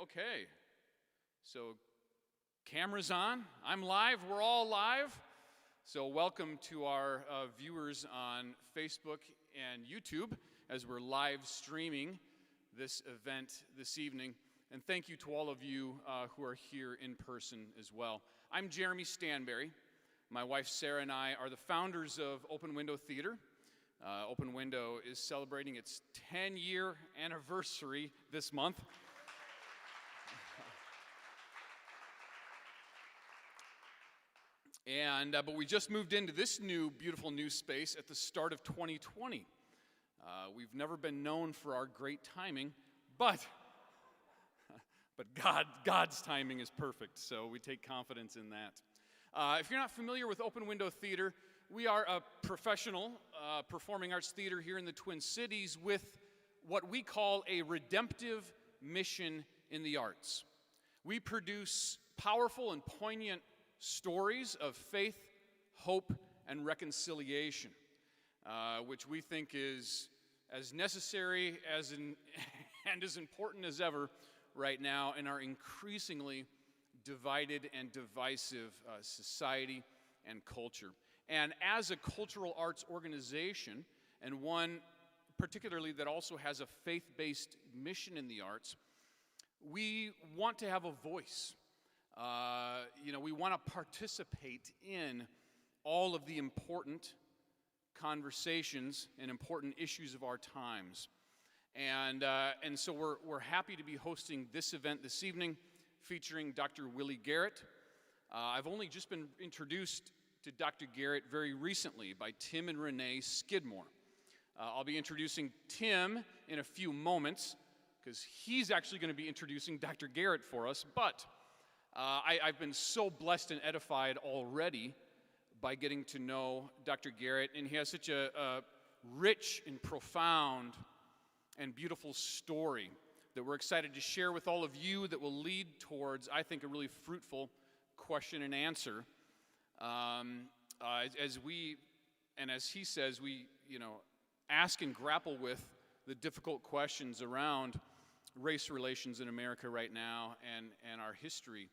Okay, so cameras on, I'm live, we're all live. So welcome to our viewers on Facebook and YouTube as we're live streaming this event this evening. And thank you to all of you who are here in person as well. I'm Jeremy Stanberry. My wife Sarah and I are the founders of Open Window Theater. Open Window is celebrating its 10-year anniversary this month. But we just moved into this beautiful new space at the start of 2020. We've never been known for our great timing, but God's timing is perfect, so we take confidence in that. If you're not familiar with Open Window Theater, we are a professional performing arts theater here in the Twin Cities with what we call a redemptive mission in the arts. We produce powerful and poignant stories of faith, hope, and reconciliation, which we think is as necessary and as important as ever right now in our increasingly divided and divisive society and culture. And as a cultural arts organization, and one particularly that also has a faith-based mission in the arts, we want to have a voice. We want to participate in all of the important conversations and important issues of our times. And so we're happy to be hosting this event this evening featuring Dr. Willie Garrett. I've only just been introduced to Dr. Garrett very recently by Tim and Renee Skidmore. I'll be introducing Tim in a few moments because he's actually going to be introducing Dr. Garrett for us, but I've been so blessed and edified already by getting to know Dr. Garrett, and he has such a rich and profound and beautiful story that we're excited to share with all of you that will lead towards, I think, a really fruitful question and answer. As he says, we ask and grapple with the difficult questions around race relations in America right now and our history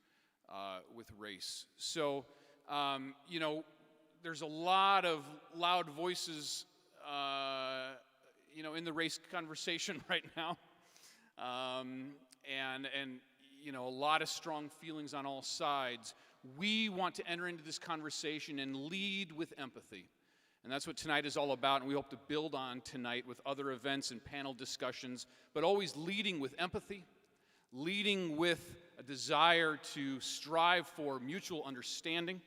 with race. So, there's a lot of loud voices, in the race conversation right now, and a lot of strong feelings on all sides. We want to enter into this conversation and lead with empathy. And that's what tonight is all about, and we hope to build on tonight with other events and panel discussions, but always leading with empathy, leading with a desire to strive for mutual understanding.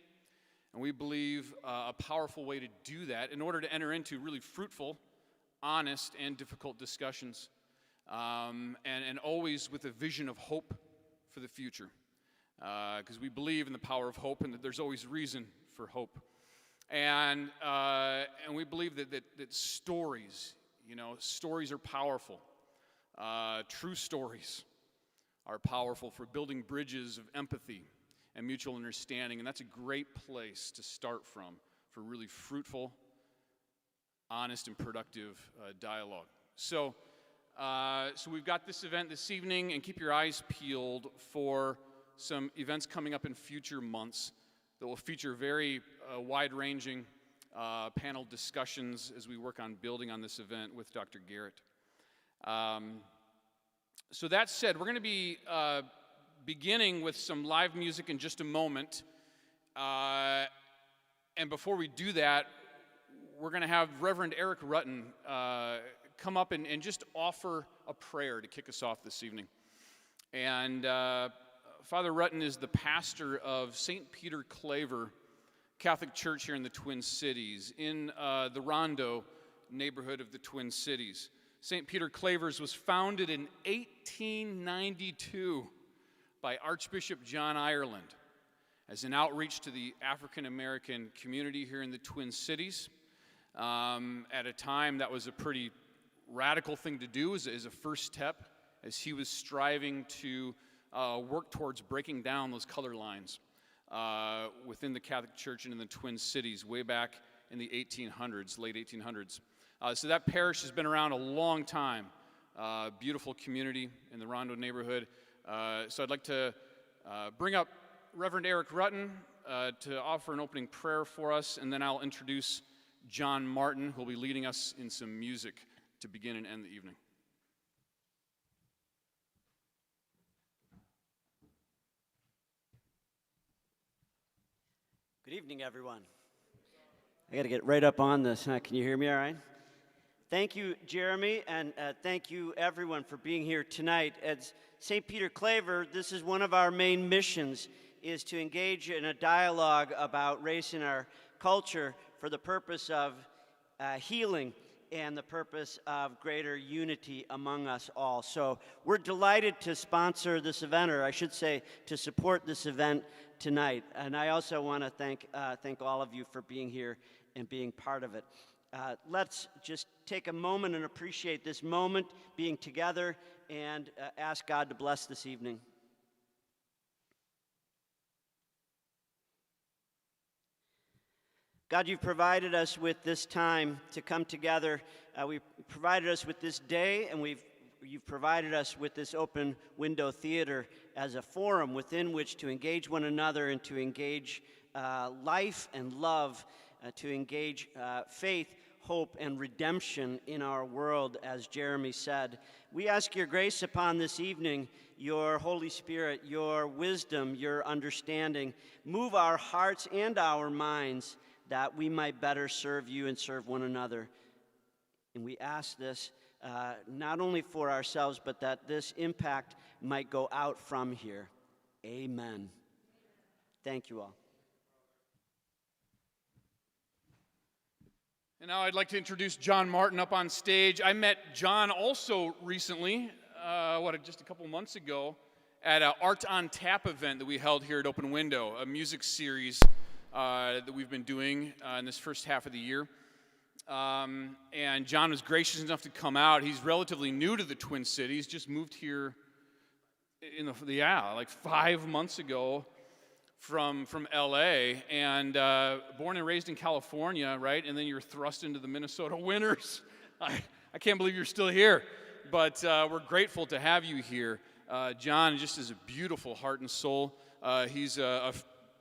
And we believe a powerful way to do that in order to enter into really fruitful, honest, and difficult discussions, and always with a vision of hope for the future. Because we believe in the power of hope and that there's always reason for hope. And we believe that stories, stories are powerful. True stories are powerful for building bridges of empathy and mutual understanding. And that's a great place to start from for really fruitful, honest, and productive dialogue. So we've got this event this evening, and keep your eyes peeled for some events coming up in future months that will feature very wide-ranging panel discussions as we work on building on this event with Dr. Garrett. So that said, we're going to be beginning with some live music in just a moment. And before we do that, we're going to have Reverend Eric Rutten come up and just offer a prayer to kick us off this evening. And Father Rutten is the pastor of St. Peter Claver Catholic Church here in the Twin Cities, in the Rondo neighborhood of the Twin Cities. St. Peter Claver's was founded in 1892 by Archbishop John Ireland as an outreach to the African American community here in the Twin Cities. At a time that was a pretty radical thing to do as a first step, as he was striving to work towards breaking down those color lines within the Catholic Church and in the Twin Cities way back in the 1800s, late 1800s. So that parish has been around a long time. Beautiful community in the Rondo neighborhood. So I'd like to bring up Reverend Eric Rutten to offer an opening prayer for us, and then I'll introduce John Martin, who will be leading us in some music to begin and end the evening. Good evening, everyone. I got to get right up on this. Can you hear me all right? Thank you, Jeremy, and thank you, everyone, for being here tonight. At St. Peter Claver, this is one of our main missions, is to engage in a dialogue about race in our culture for the purpose of healing and the purpose of greater unity among us all. So we're delighted to sponsor this event, or I should say, to support this event tonight. And I also want to thank all of you for being here and being part of it. Let's just take a moment and appreciate this moment, being together, and ask God to bless this evening. God, you've provided us with this time to come together. We've provided us with this day, and you've provided us with this open window theater as a forum within which to engage one another and to engage life and love, to engage faith, hope, and redemption in our world, as Jeremy said. We ask your grace upon this evening, your Holy Spirit, your wisdom, your understanding. Move our hearts and our minds that we might better serve you and serve one another. And we ask this not only for ourselves, but that this impact might go out from here. Amen. Thank you all. And now I'd like to introduce John Martin up on stage. I met John also recently, just a couple months ago, at an Art on Tap event that we held here at Open Window, a music series that we've been doing in this first half of the year. And John was gracious enough to come out. He's relatively new to the Twin Cities, just moved here like 5 months ago from LA, and born and raised in California, right? And then you're thrust into the Minnesota winters. I can't believe you're still here, but we're grateful to have you here. John just is a beautiful heart and soul. He's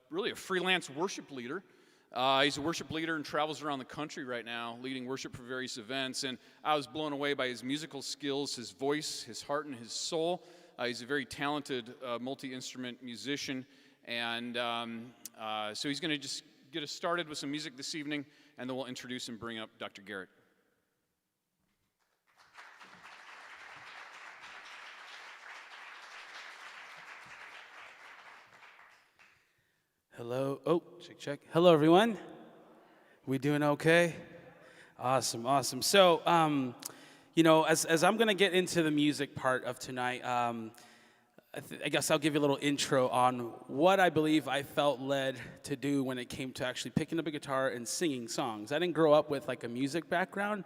really a freelance worship leader. He's a worship leader and travels around the country right now, leading worship for various events. And I was blown away by his musical skills, his voice, his heart, and his soul. He's a very talented multi-instrument musician. And so he's going to just get us started with some music this evening, and then we'll introduce and bring up Dr. Garrett. Hello. Oh, check. Hello, everyone. We doing okay? Awesome. So, as I'm going to get into the music part of tonight, I guess I'll give you a little intro on what I believe I felt led to do when it came to actually picking up a guitar and singing songs. I didn't grow up with like a music background.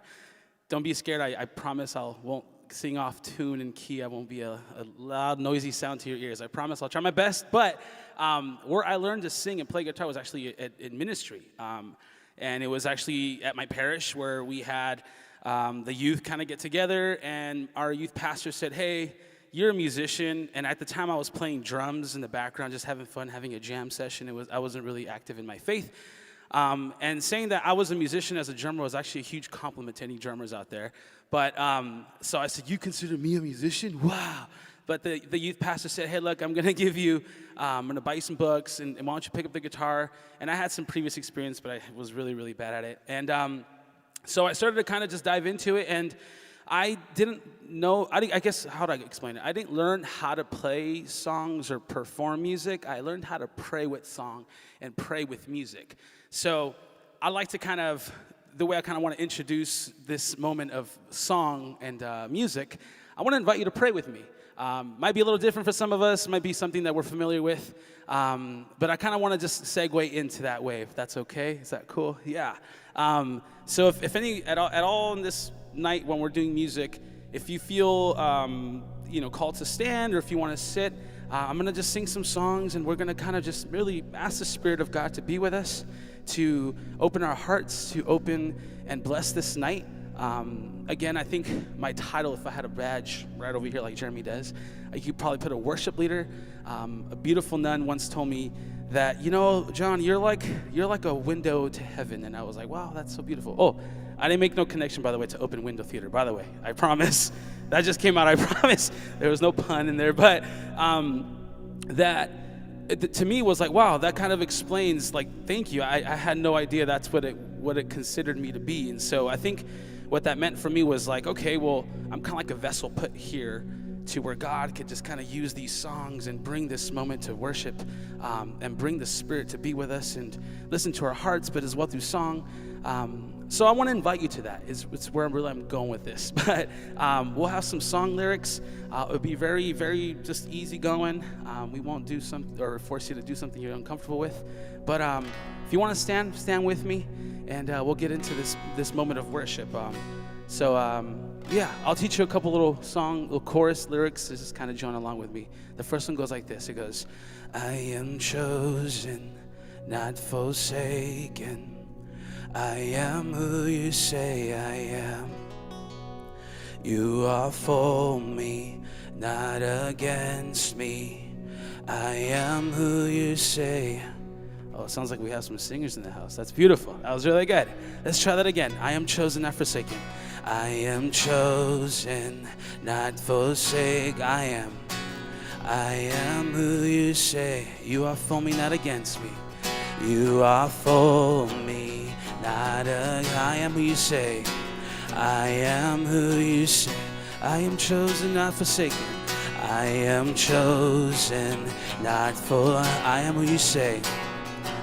Don't be scared. I promise won't sing off tune and key. I won't be a loud, noisy sound to your ears. I promise I'll try my best. But where I learned to sing and play guitar was actually in ministry. And it was actually at my parish where we had the youth kind of get together, and our youth pastor said, hey, you're a musician. And at the time I was playing drums in the background, just having fun, having a jam session. I wasn't really active in my faith. And saying that I was a musician as a drummer was actually a huge compliment to any drummers out there. But so I said, you consider me a musician? Wow. But the youth pastor said, hey, look, I'm going to give you, I'm going to buy you some books, and why don't you pick up the guitar? And I had some previous experience, but I was really, really bad at it. And so I started to kind of just dive into it, and I didn't know, I guess, how do I explain it? I didn't learn how to play songs or perform music. I learned how to pray with song and pray with music. So I like to kind of, the way I kind of want to introduce this moment of song and music, I want to invite you to pray with me. Might be a little different for some of us, might be something that we're familiar with, but I kind of want to just segue into that way, if that's okay. Is that cool? Yeah. So if any, at all in this night when we're doing music, if you feel, called to stand, or if you want to sit, I'm going to just sing some songs, and we're going to kind of just really ask the Spirit of God to be with us, to open our hearts, to open and bless this night. Again, I think my title, if I had a badge right over here like Jeremy does, you could probably put a worship leader. A beautiful nun once told me that, John, you're like a window to heaven. And I was like, wow, that's so beautiful. Oh, I didn't make no connection, by the way, to open window theater, by the way. I promise. That just came out, I promise. There was no pun in there. But to me was like, wow, that kind of explains, like, thank you. I had no idea that's what it considered me to be. And so I think what that meant for me was like, okay, well, I'm kind of like a vessel put here to where God could just kind of use these songs and bring this moment to worship, and bring the Spirit to be with us and listen to our hearts, but as well through song. So I want to invite you to that. It's where I'm going with this. But we'll have some song lyrics. It'll be very, very just easy going. We won't do something or force you to do something you're uncomfortable with. But if you want to stand with me, and we'll get into this moment of worship. I'll teach you a couple little chorus lyrics. Just kind of join along with me. The first one goes like this. It goes, I am chosen, not forsaken. I am who you say I am. You are for me, not against me. I am who you say. Oh, it sounds like we have some singers in the house. That's beautiful. That was really good. Let's try that again. I am chosen, not forsaken. I am chosen, not forsaken. I am who you say. You are for me, not against me. You are for me, not I am who you say. I am who you say. I am chosen, not forsaken. I am chosen, not for. I am who you say.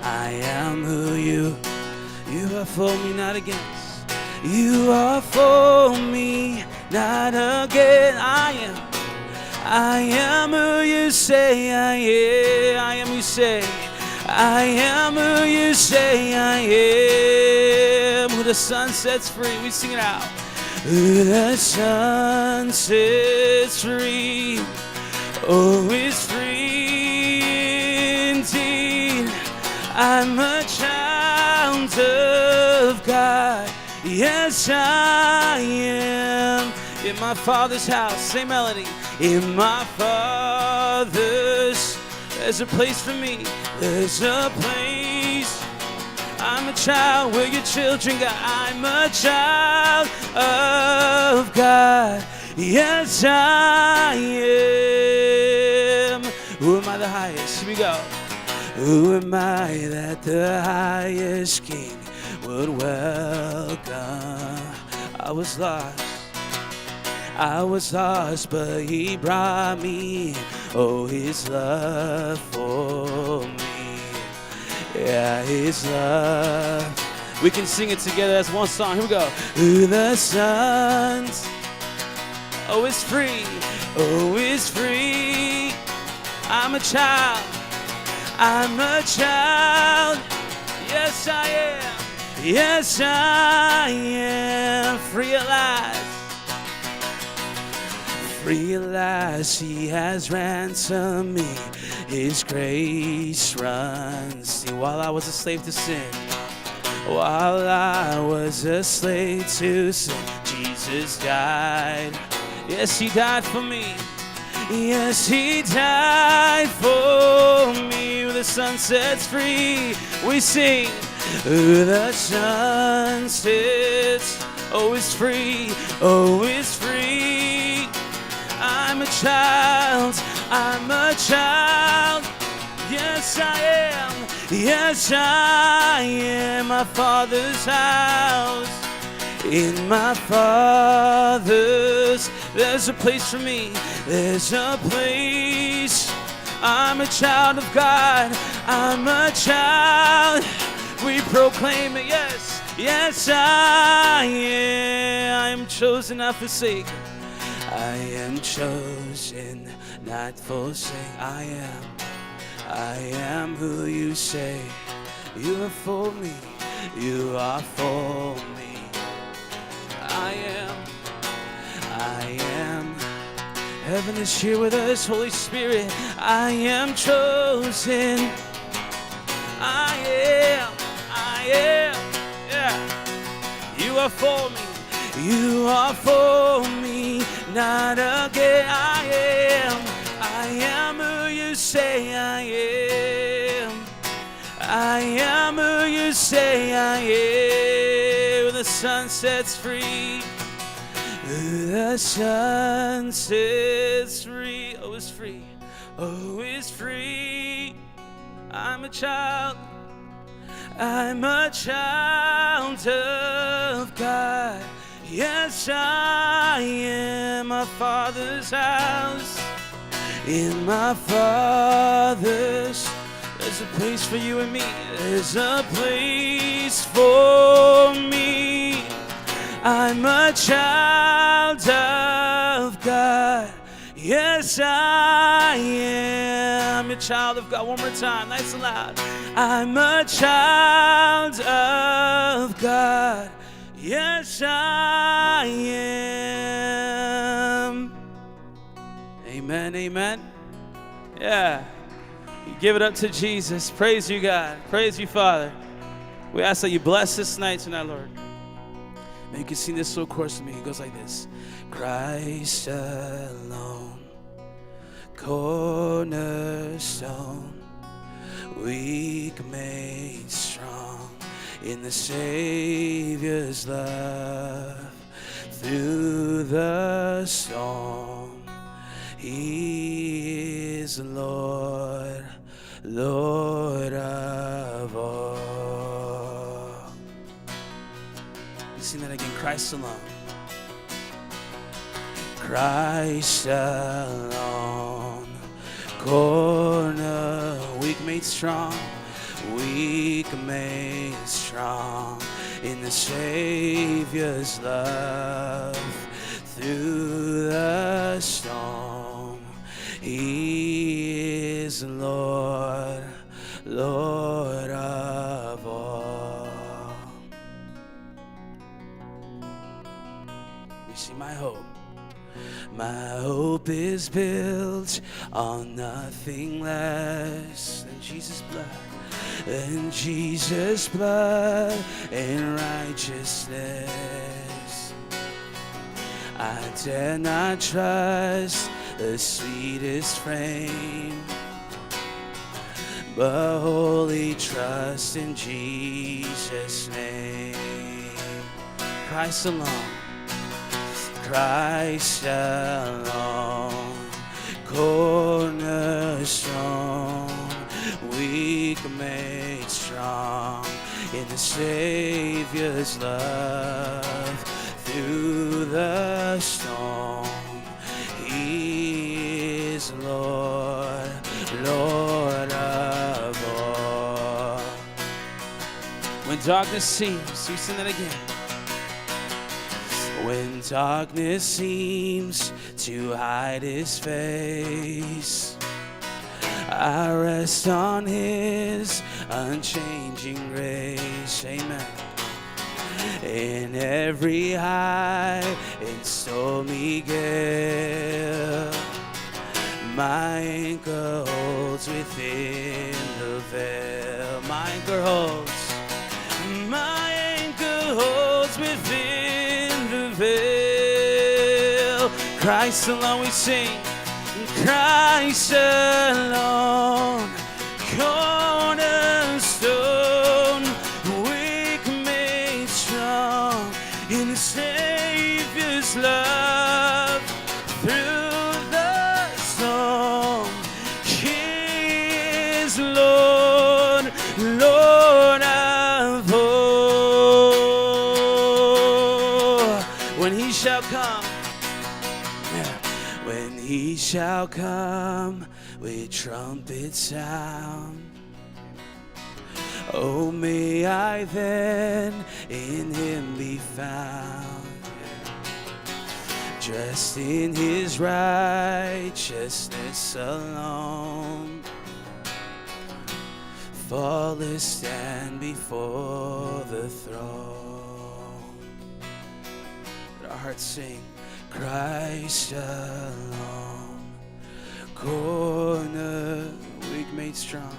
I am who you are for me, not against. You are for me, not again. I am who you say I am. I am who you say. I am who you say I am. Who the sun sets free, we sing it out. Who the sun sets free, oh, is free indeed. I'm a child of God. Yes, Yes, I am in my Father's house. Same melody. In my Father's, there's a place for me. There's a place. I'm a child where your children got. I'm a child of God. Yes, I am. Who am I the highest? Here we go. Who am I that the highest King would welcome? I was lost, but he brought me in. Oh, his love for me. Yeah, his love. We can sing it together as one song. Here we go. Who the sons, oh, it's free. Oh, it's free. I'm a child. I'm a child. Yes, I am. Yes, I am. Free at last. Realize he has ransomed me. His grace runs. See, while I was a slave to sin, while I was a slave to sin, Jesus died. Yes, he died for me. Yes, he died for me. The sun sets free. We sing. The sun sets. Oh, it's free. Oh, it's free. I'm a child, I'm a child. Yes, I am. Yes, I am. My Father's house. In my Father's, there's a place for me. There's a place. I'm a child of God. I'm a child. We proclaim it. Yes, yes, I am. I am chosen, not forsaken. I am chosen, not forsaken. I am who you say you are for me. You are for me. I am. Heaven is here with us, Holy Spirit. I am chosen. I am. Yeah. You are for me. You are for me. Not again. I am who you say I am. I am who you say I am. The sun sets free. The sun sets free. Oh, it's free. Oh, it's free. I'm a child. I'm a child of God. Yes, I am. My Father's house. In my Father's, there's a place for you and me. There's a place for me. I'm a child of God. Yes, I am a child of God. One more time, nice and loud. I'm a child of God. Yes, I am. Amen, amen. Yeah. You give it up to Jesus. Praise you, God. Praise you, Father. We ask that you bless this night tonight, Lord. Maybe you can sing this little chorus with me. It goes like this. Christ alone, cornerstone, weak made strong in the Savior's love. Through the storm, He is Lord, Lord of all. You sing that again. Christ alone. Christ alone, corner, weak made strong, weak made strong in the Savior's love. Through the storm, He is Lord, Lord of all. You see my hope. My hope is built on nothing less than Jesus' blood than Jesus' blood and righteousness. I dare not trust the sweetest frame, but wholly trust in Jesus' name. Christ alone, Christ alone, cornerstone, weak made strong in the Savior's love. Through the storm, He is Lord, Lord of all. When darkness seems, we sing that again. When darkness seems to hide His face, I rest on His unchanging grace. Amen. In every high and stormy gale, my anchor holds within the veil. My anchor holds within the veil. Christ alone we sing, Christ alone, cornerstone, weak made strong in the Savior's love. Through the storm, He is Lord, Lord of all. When He shall come, when He shall come with trumpet sound, oh, may I then in Him be found, dressed in His righteousness alone, faultless stand before the throne. Let our hearts sing, Christ alone, corner, weak made strong,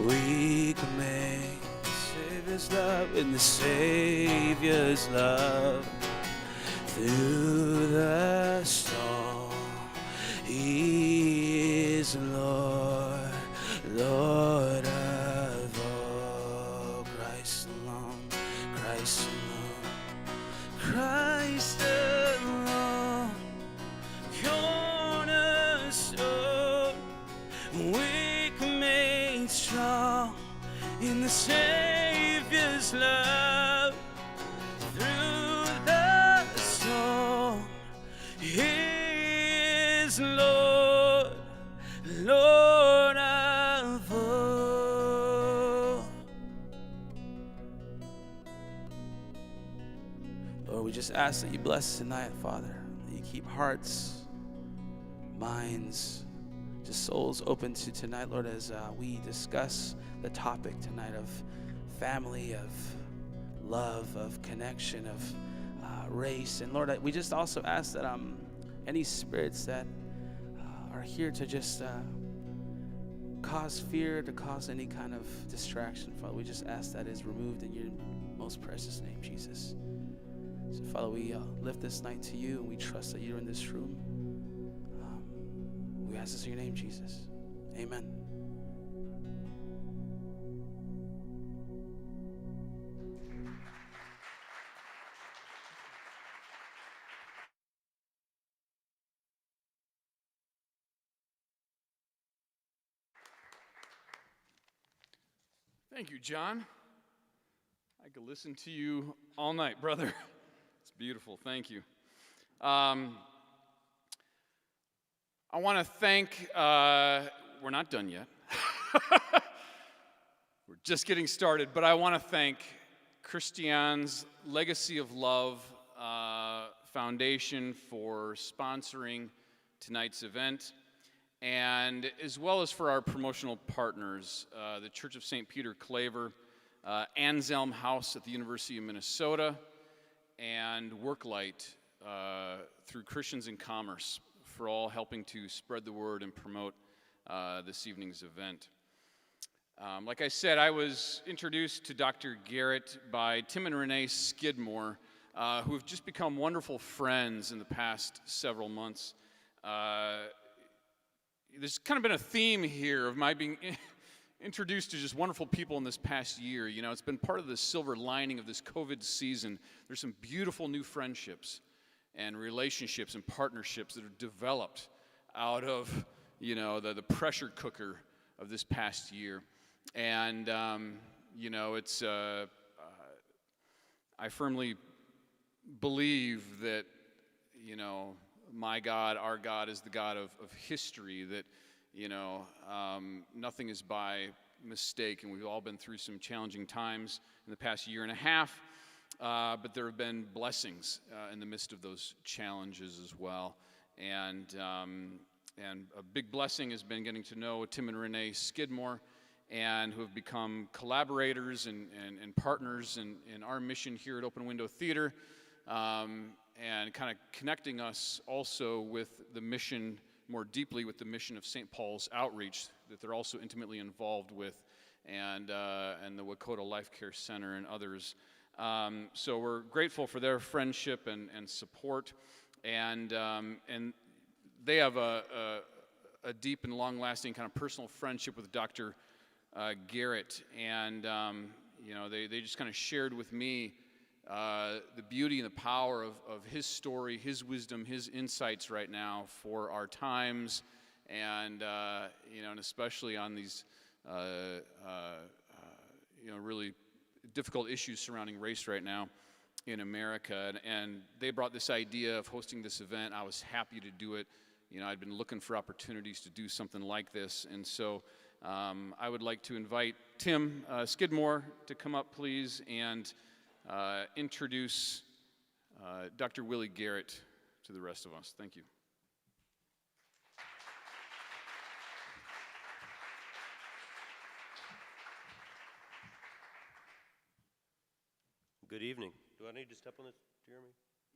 weak made, Savior's love, in the Savior's love. Through the storm, He is Lord, Lord of all. Christ alone, Christ alone, Christ alone, cornerstone, weak made strong in the Savior's love. Through the storm, He is Lord, Lord of all. Lord, we just ask that you bless tonight, Father, that you keep hearts, minds, just souls open to tonight, Lord, as we discuss the topic tonight of family, of love, of connection, of race. And Lord, we just also ask that any spirits that are here to just cause fear, to cause any kind of distraction, Father, we just ask that is removed in your most precious name, Jesus. So, Father, we lift this night to you, and we trust that you're in this room. We ask this in your name, Jesus. Amen. Thank you, John. I could listen to you all night, brother. It's beautiful. Thank you. I want to thank, we're not done yet. We're just getting started, but I want to thank Christiane's Legacy of Love Foundation for sponsoring tonight's event, and as well as for our promotional partners, the Church of St. Peter Claver, Anselm House at the University of Minnesota, and Worklight through Christians in Commerce, for all helping to spread the word and promote this evening's event. Like I said, I was introduced to Dr. Garrett by Tim and Renee Skidmore, who have just become wonderful friends in the past several months. There's kind of been a theme here of my being introduced to just wonderful people in this past year. You know, it's been part of the silver lining of this COVID season. There's some beautiful new friendships and relationships and partnerships that are developed out of, you know, the pressure cooker of this past year. And, you know, it's, I firmly believe that, you know, my God, our God is the God of history, that, you know, nothing is by mistake, and we've all been through some challenging times in the past year and a half, but there have been blessings in the midst of those challenges as well. And a big blessing has been getting to know Tim and Renee Skidmore, and who have become collaborators and partners in our mission here at Open Window Theater, and kind of connecting us also with the mission, more deeply with the mission of St. Paul's Outreach, that they're also intimately involved with, and the Wakota Life Care Center and others. So we're grateful for their friendship and support, and they have a deep and long-lasting kind of personal friendship with Dr. Garrett, and you know, they just kind of shared with me the beauty and the power of his story, his wisdom, his insights right now for our times, and you know, and especially on these you know, really difficult issues surrounding race right now in America. And they brought this idea of hosting this event. I was happy to do it. You know, I'd been looking for opportunities to do something like this, and so I would like to invite Tim Skidmore to come up, please, and introduce Dr. Willie Garrett to the rest of us. Thank you. Good evening. Do I need to step on this, Jeremy?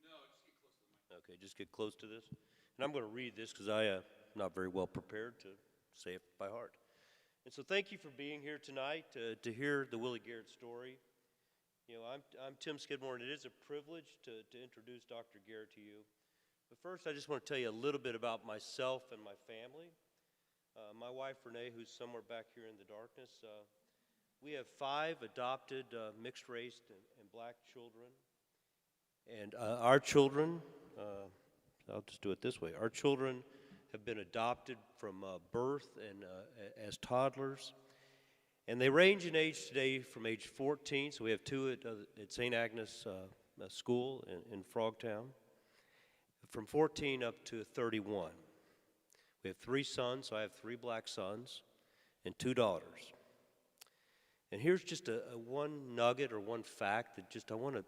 No, just get close to the mic. Okay, just get close to this. And I'm going to read this because I'm not very well prepared to say it by heart. And so thank you for being here tonight to hear the Willie Garrett story. You know, I'm Tim Skidmore, and it is a privilege to introduce Dr. Garrett to you. But first, I just want to tell you a little bit about myself and my family. My wife, Renee, who's somewhere back here in the darkness, we have 5 adopted mixed-race and black children. And our children, I'll just do it this way, our children have been adopted from birth and as toddlers. And they range in age today from age 14, so we have 2 at St. Agnes School in Frogtown, from 14 up to 31. We have 3 sons, so I have 3 black sons and 2 daughters. And here's just a one nugget or one fact that just I want to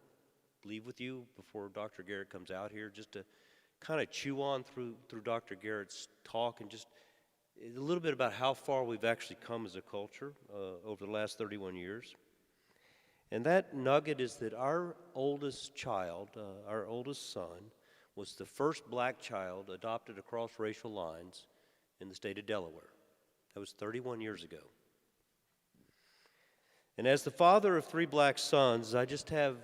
leave with you before Dr. Garrett comes out here, just to kind of chew on through Dr. Garrett's talk, and just a little bit about how far we've actually come as a culture over the last 31 years. And that nugget is that our oldest child, our oldest son, was the first black child adopted across racial lines in the state of Delaware. That was 31 years ago. And as the father of 3 black sons, I just have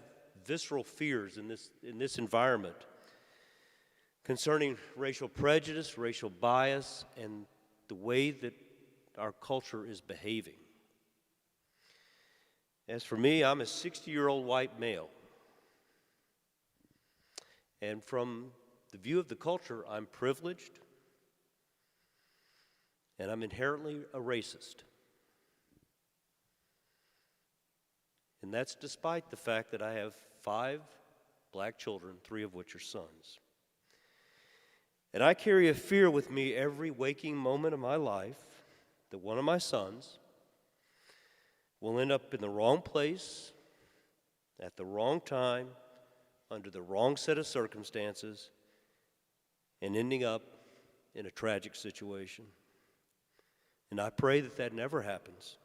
visceral fears in this environment concerning racial prejudice, racial bias, and the way that our culture is behaving. As for me, I'm a 60-year-old white male. And from the view of the culture, I'm privileged, and I'm inherently a racist. And that's despite the fact that I have 5 black children, 3 of which are sons. And I carry a fear with me every waking moment of my life that one of my sons will end up in the wrong place, at the wrong time, under the wrong set of circumstances, and ending up in a tragic situation. And I pray that that never happens,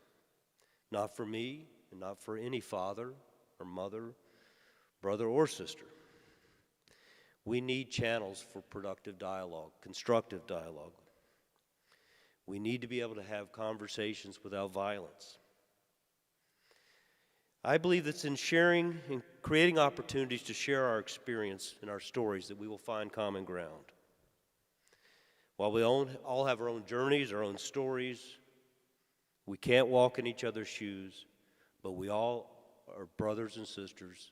not for me, and not for any father or mother, brother or sister. We need channels for productive dialogue, constructive dialogue. We need to be able to have conversations without violence. I believe it's in sharing and creating opportunities to share our experience and our stories that we will find common ground. While we all have our own journeys, our own stories, we can't walk in each other's shoes, but we all are brothers and sisters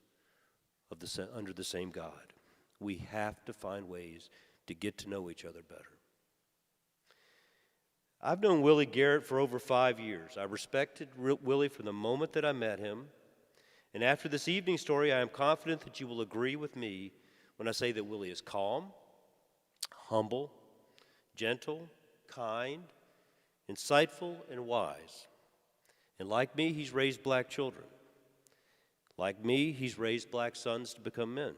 under the same God. We have to find ways to get to know each other better. I've known Willie Garrett for over 5 years. I respected Willie from the moment that I met him. And after this evening's story, I am confident that you will agree with me when I say that Willie is calm, humble, gentle, kind, insightful, and wise. And like me, he's raised black children. Like me, he's raised black sons to become men.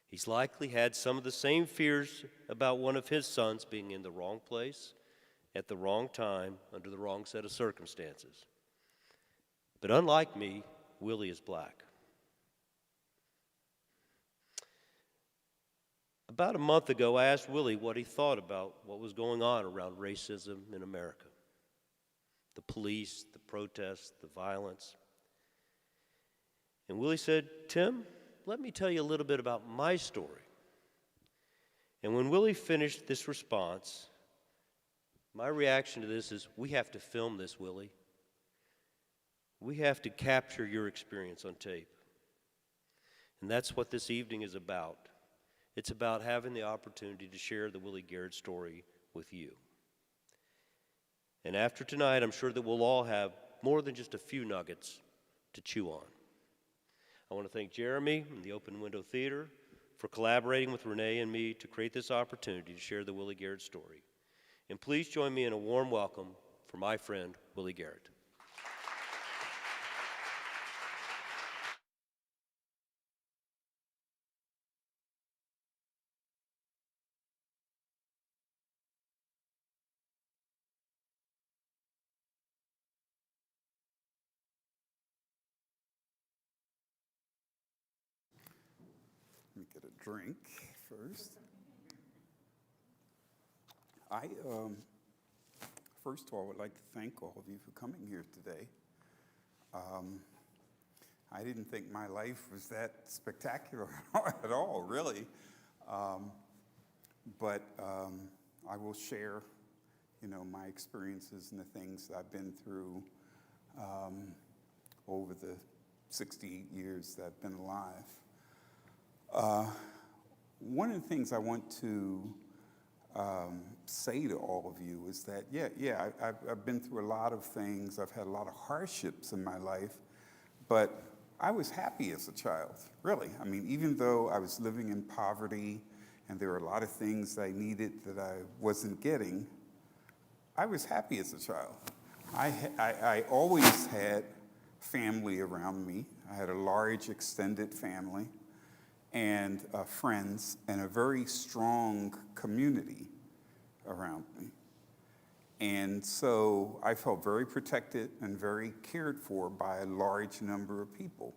He's likely had some of the same fears about one of his sons being in the wrong place at the wrong time under the wrong set of circumstances. But unlike me, Willie is black. About a month ago, I asked Willie what he thought about what was going on around racism in America. The police, the protests, the violence. And Willie said, "Tim, let me tell you a little bit about my story." And when Willie finished this response, my reaction to this is, we have to film this, Willie. We have to capture your experience on tape. And that's what this evening is about. It's about having the opportunity to share the Willie Garrett story with you. And after tonight, I'm sure that we'll all have more than just a few nuggets to chew on. I want to thank Jeremy and the Open Window Theater for collaborating with Renee and me to create this opportunity to share the Willie Garrett story. And please join me in a warm welcome for my friend, Willie Garrett. Let me get a drink first. First of all, would like to thank all of you for coming here today. I didn't think my life was that spectacular at all, really. But I will share, my experiences and the things that I've been through over the 68 years that I've been alive. One of the things I want to say to all of you is that, I've been through a lot of things. I've had a lot of hardships in my life, but I was happy as a child, really. I mean, even though I was living in poverty and there were a lot of things I needed that I wasn't getting, I was happy as a child. I always had family around me. I had a large extended family and friends, and a very strong community around me. And so I felt very protected and very cared for by a large number of people.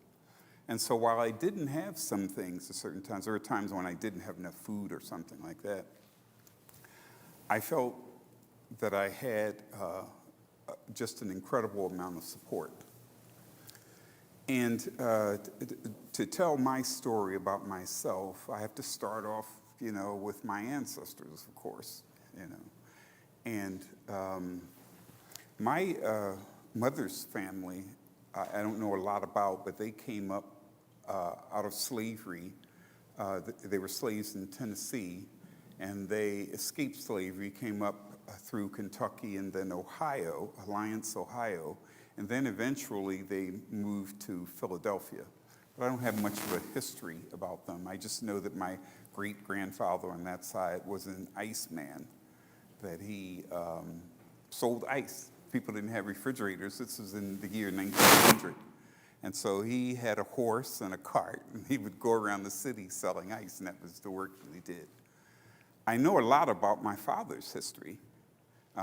And so while I didn't have some things at certain times, there were times when I didn't have enough food or something like that, I felt that I had just an incredible amount of support. And to tell my story about myself, I have to start off, with my ancestors, of course, And my mother's family, I don't know a lot about, but they came up out of slavery. They were slaves in Tennessee, and they escaped slavery, came up through Kentucky and then Ohio, Alliance, Ohio. And then eventually they moved to Philadelphia. But I don't have much of a history about them. I just know that my great-grandfather on that side was an ice man, that he sold ice. People didn't have refrigerators. This was in the year 1900. And so he had a horse and a cart, and he would go around the city selling ice, and that was the work that he did. I know a lot about my father's history.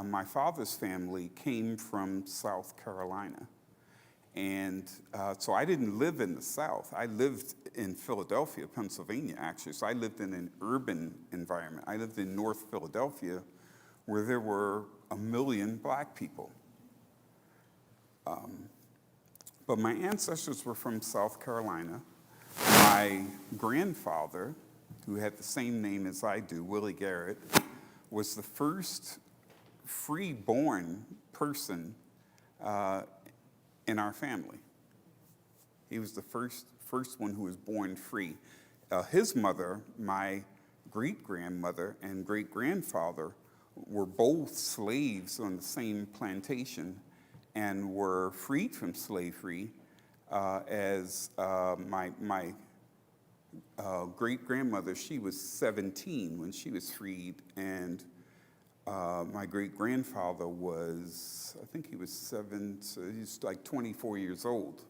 My father's family came from South Carolina. And so I didn't live in the South. I lived in Philadelphia, Pennsylvania, actually. So I lived in an urban environment. I lived in North Philadelphia, where there were 1 million black people. But my ancestors were from South Carolina. My grandfather, who had the same name as I do, Willie Garrett, was the first free-born person in our family. He was the first one who was born free. His mother, my great-grandmother and great-grandfather, were both slaves on the same plantation and were freed from slavery as my great-grandmother, she was 17 when she was freed, and my great-grandfather was, I think he was 7, so he's like 24 years old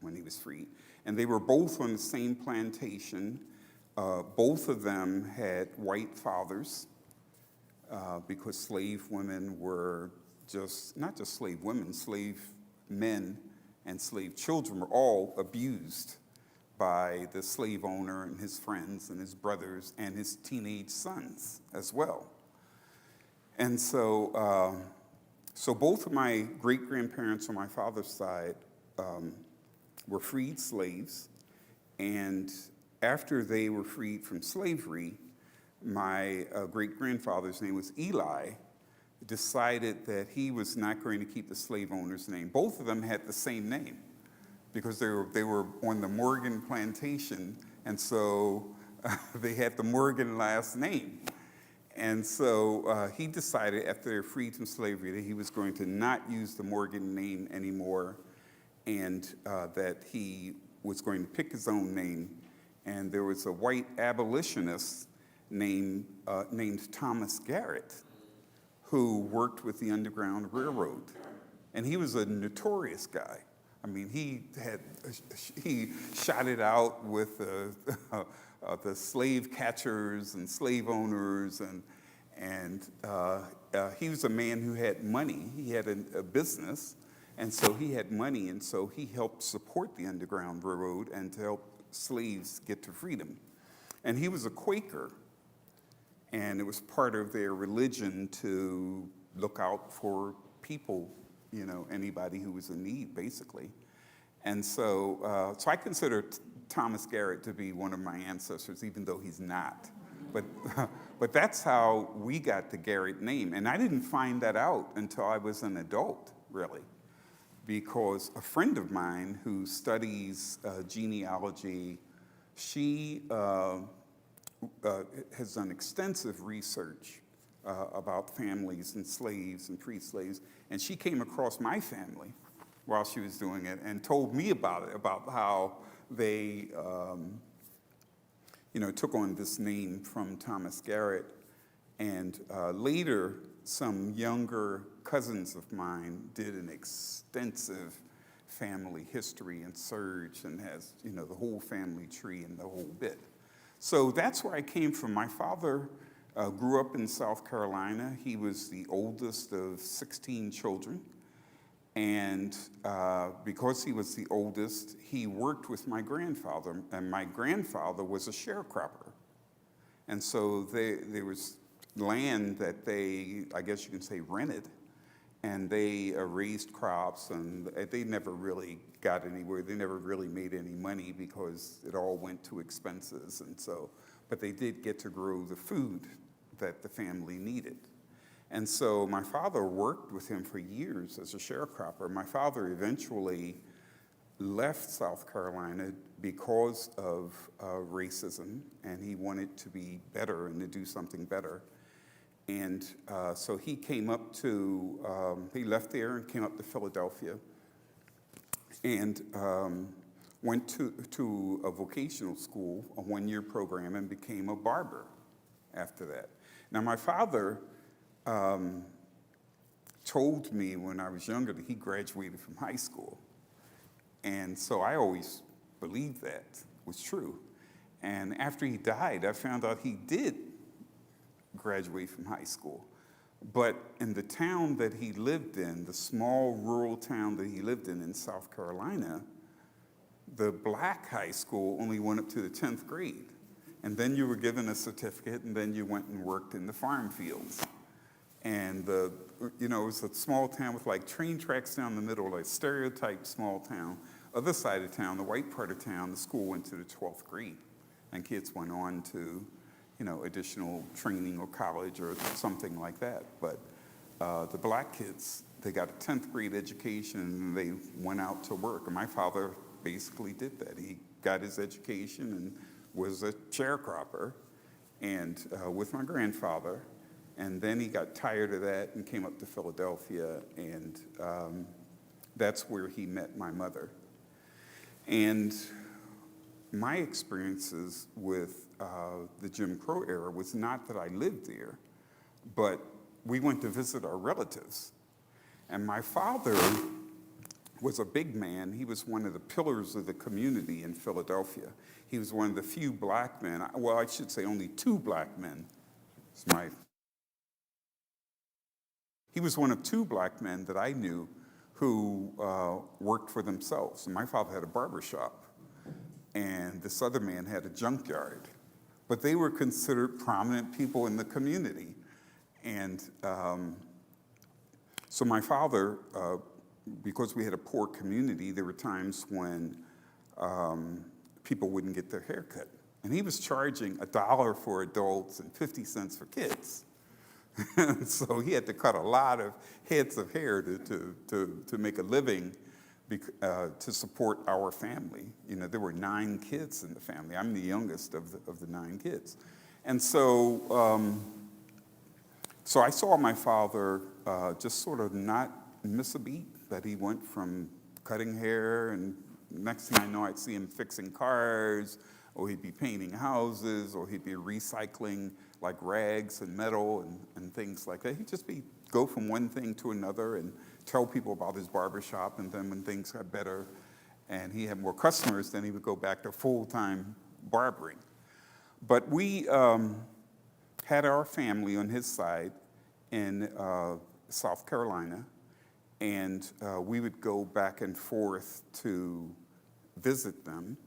when he was freed. And they were both on the same plantation. Both of them had white fathers because slave women were not just slave women, slave men and slave children were all abused by the slave owner and his friends and his brothers and his teenage sons as well. And so, so both of my great-grandparents on my father's side were freed slaves, and after they were freed from slavery, my great-grandfather's name was Eli, decided that he was not going to keep the slave owner's name. Both of them had the same name because they were on the Morgan plantation, and so they had the Morgan last name. And so he decided after they were freed from slavery that he was going to not use the Morgan name anymore, and that he was going to pick his own name. And there was a white abolitionist named Thomas Garrett who worked with the Underground Railroad. And he was a notorious guy. I mean, he shot it out with the slave catchers and slave owners, and he was a man who had money. He had a business, and so he had money, and so he helped support the Underground Railroad and to help slaves get to freedom. And he was a Quaker, and it was part of their religion to look out for people, you know, anybody who was in need, basically. And so, so I consider Thomas Garrett to be one of my ancestors, even though he's not. But that's how we got the Garrett name. And I didn't find that out until I was an adult, really, because a friend of mine who studies genealogy, she has done extensive research about families and slaves and pre-slaves, and she came across my family while she was doing it and told me about it, about how they took on this name from Thomas Garrett. And later, some younger cousins of mine did an extensive family history and search and has, the whole family tree and the whole bit. So that's where I came from. My father grew up in South Carolina. He was the oldest of 16 children. And because he was the oldest, he worked with my grandfather. And my grandfather was a sharecropper. And so there was land that they, I guess you can say, rented. And they raised crops, and they never really got anywhere. They never really made any money because it all went to expenses. And so, but they did get to grow the food that the family needed. And so my father worked with him for years as a sharecropper. My father eventually left South Carolina because of racism, and he wanted to be better and to do something better. And so he came up to, he left there and came up to Philadelphia and went to a vocational school, a one-year program, and became a barber after that. Now, my father told me when I was younger that he graduated from high school. And so I always believed that was true. And after he died, I found out he did graduate from high school. But in the town that he lived in, the small rural town that he lived in South Carolina, the black high school only went up to the 10th grade. And then you were given a certificate, and then you went and worked in the farm fields. And it was a small town with like train tracks down the middle, like stereotype small town. Other side of town, the white part of town, the school went to the 12th grade. And kids went on to, additional training or college or something like that. But the black kids, they got a 10th grade education and they went out to work. And my father basically did that. He got his education and was a sharecropper and with my grandfather. And then he got tired of that and came up to Philadelphia, and that's where he met my mother. And my experiences with the Jim Crow era was not that I lived there, but we went to visit our relatives. And my father was a big man. He was one of the pillars of the community in Philadelphia. He was one of the few black men, well, I should say only 2 black men. He was one of 2 black men that I knew who worked for themselves. And my father had a barber shop, and this other man had a junkyard. But they were considered prominent people in the community. And so my father, because we had a poor community, there were times when people wouldn't get their hair cut. And he was charging $1 for adults and 50 cents for kids. So he had to cut a lot of heads of hair to make a living to support our family. There were 9 kids in the family. I'm the youngest of the 9 kids. And so, so I saw my father just sort of not miss a beat, that he went from cutting hair, and next thing I know, I'd see him fixing cars, or he'd be painting houses, or he'd be recycling like rags and metal and things like that. He'd just go from one thing to another and tell people about his barbershop, and then when things got better and he had more customers, then he would go back to full-time barbering. But we had our family on his side in South Carolina, and we would go back and forth to visit them.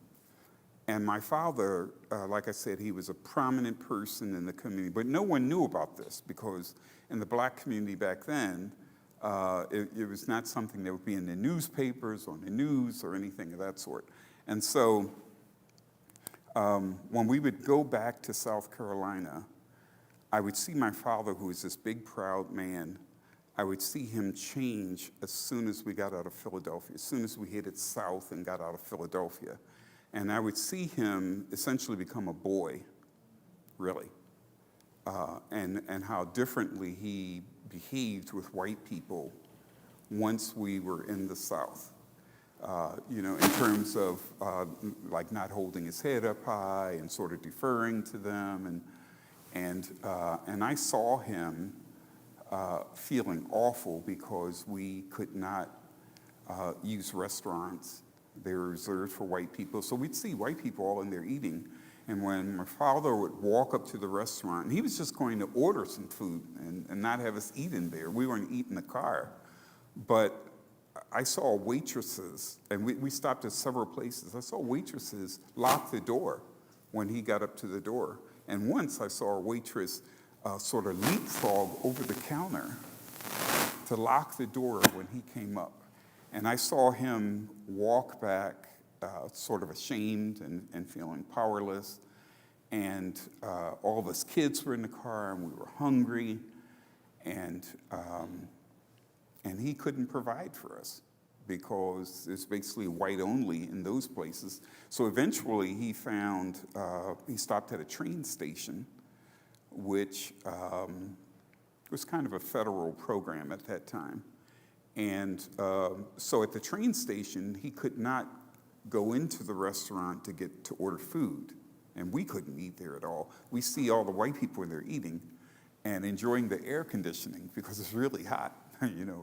And my father, like I said, he was a prominent person in the community, but no one knew about this because in the black community back then, it was not something that would be in the newspapers or in the news or anything of that sort. And so when we would go back to South Carolina, I would see my father, who was this big, proud man. I would see him change as soon as we got out of Philadelphia, as soon as we headed south and got out of Philadelphia. And I would see him essentially become a boy, really, and how differently he behaved with white people once we were in the South. In terms of like not holding his head up high and sort of deferring to them, and I saw him feeling awful because we could not use restaurants. They were reserved for white people. So we'd see white people all in there eating. And when my father would walk up to the restaurant, and he was just going to order some food and not have us eat in there. We weren't eating in the car. But I saw waitresses, and we stopped at several places. I saw waitresses lock the door when he got up to the door. And once I saw a waitress sort of leapfrog over the counter to lock the door when he came up. And I saw him walk back sort of ashamed and feeling powerless. And all of us kids were in the car, and we were hungry. And he couldn't provide for us because it's basically white only in those places. So eventually he stopped at a train station, which was kind of a federal program at that time. And so at the train station, he could not go into the restaurant to order food. And we couldn't eat there at all. We see all the white people in there eating and enjoying the air conditioning because it's really hot,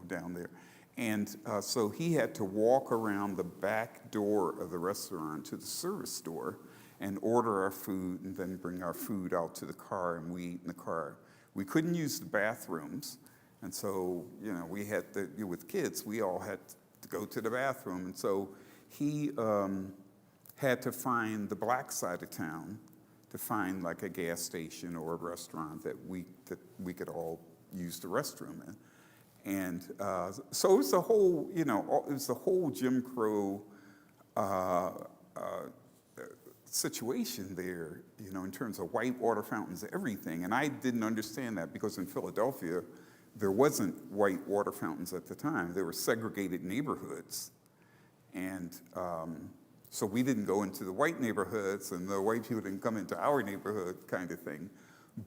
down there. And so he had to walk around the back door of the restaurant to the service door and order our food and then bring our food out to the car, and we eat in the car. We couldn't use the bathrooms. And so, we had to, with kids, we all had to go to the bathroom. And so he had to find the black side of town to find like a gas station or a restaurant that we could all use the restroom in. And so it was the whole, it was the whole Jim Crow situation there, in terms of white water fountains, everything. And I didn't understand that because in Philadelphia, there wasn't white water fountains at the time. There were segregated neighborhoods. And so we didn't go into the white neighborhoods, and the white people didn't come into our neighborhood kind of thing.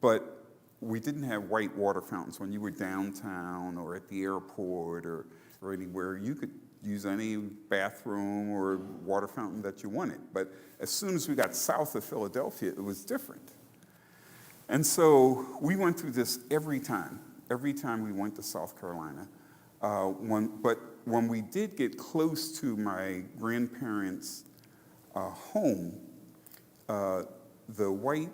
But we didn't have white water fountains. When you were downtown or at the airport or anywhere, you could use any bathroom or water fountain that you wanted. But as soon as we got south of Philadelphia, it was different. And so we went through this every time we went to South Carolina. But when we did get close to my grandparents' home, the white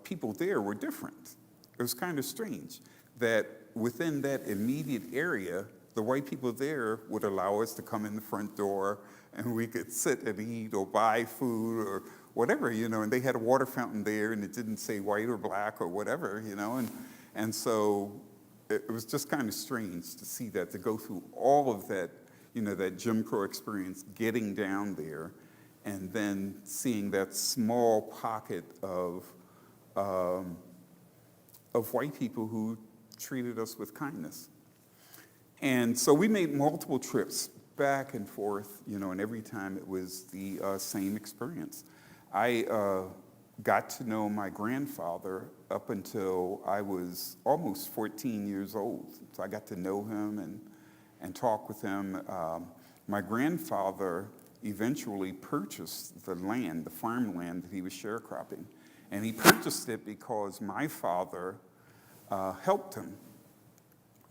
people there were different. It was kind of strange that within that immediate area, the white people there would allow us to come in the front door and we could sit and eat or buy food or whatever, and they had a water fountain there and it didn't say white or black or whatever, and so it was just kind of strange to see that, to go through all of that, that Jim Crow experience, getting down there and then seeing that small pocket of white people who treated us with kindness. And so we made multiple trips back and forth, and every time it was the same experience. I got to know my grandfather up until I was almost 14 years old. So I got to know him and talk with him. My grandfather eventually purchased the land, the farmland that he was sharecropping. And he purchased it because my father helped him.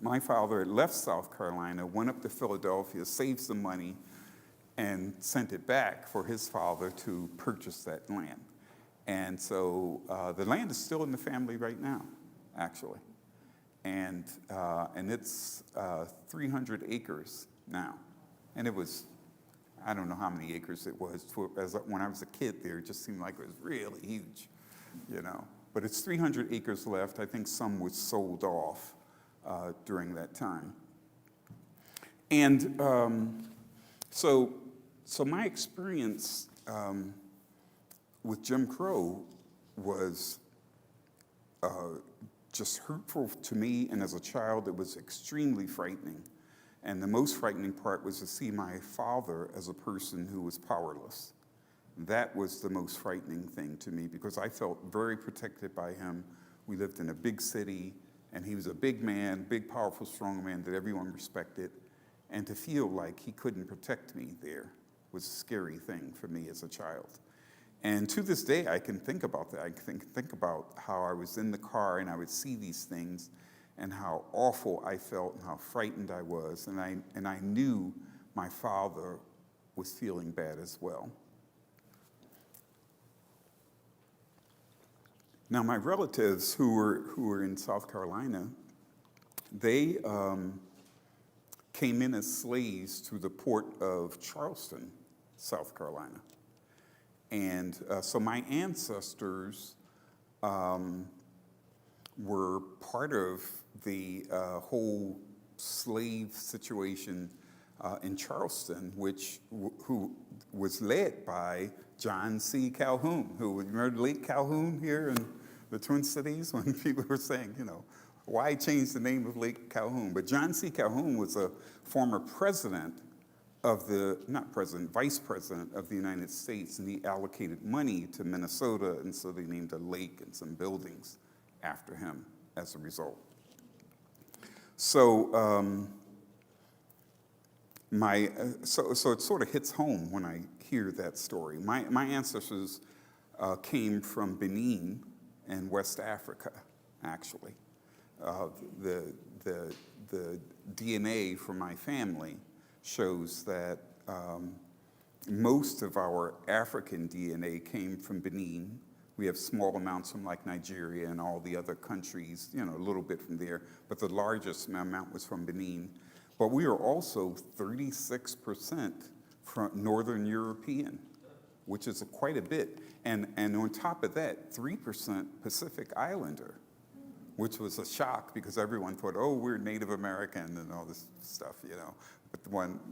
My father had left South Carolina, went up to Philadelphia, saved some money, and sent it back for his father to purchase that land. And so the land is still in the family right now, actually. And it's 300 acres now. And it was, I don't know how many acres it was. When I was a kid there, it just seemed like it was really huge, But it's 300 acres left. I think some was sold off during that time. And so my experience with Jim Crow was just hurtful to me, and as a child, it was extremely frightening. And the most frightening part was to see my father as a person who was powerless. That was the most frightening thing to me because I felt very protected by him. We lived in a big city, and he was a big man, big, powerful, strong man that everyone respected. And to feel like he couldn't protect me there was a scary thing for me as a child. And to this day, I can think about that. I can think about how I was in the car and I would see these things and how awful I felt and how frightened I was. And I knew my father was feeling bad as well. Now, my relatives who were in South Carolina, they came in as slaves to the port of Charleston, South Carolina. And so my ancestors were part of the whole slave situation in Charleston, who was led by John C. Calhoun, who, remember Lake Calhoun here in the Twin Cities, when people were saying, why change the name of Lake Calhoun? But John C. Calhoun was a former president of vice president of the United States, and he allocated money to Minnesota, and so they named a lake and some buildings after him as a result. So so it sort of hits home when I hear that story. My ancestors came from Benin in West Africa, actually. The DNA from my family shows that most of our African DNA came from Benin. We have small amounts from like Nigeria and all the other countries, a little bit from there, but the largest amount was from Benin. But we are also 36% from Northern European, which is quite a bit. And on top of that, 3% Pacific Islander, which was a shock because everyone thought, oh, we're Native American and all this stuff, you know.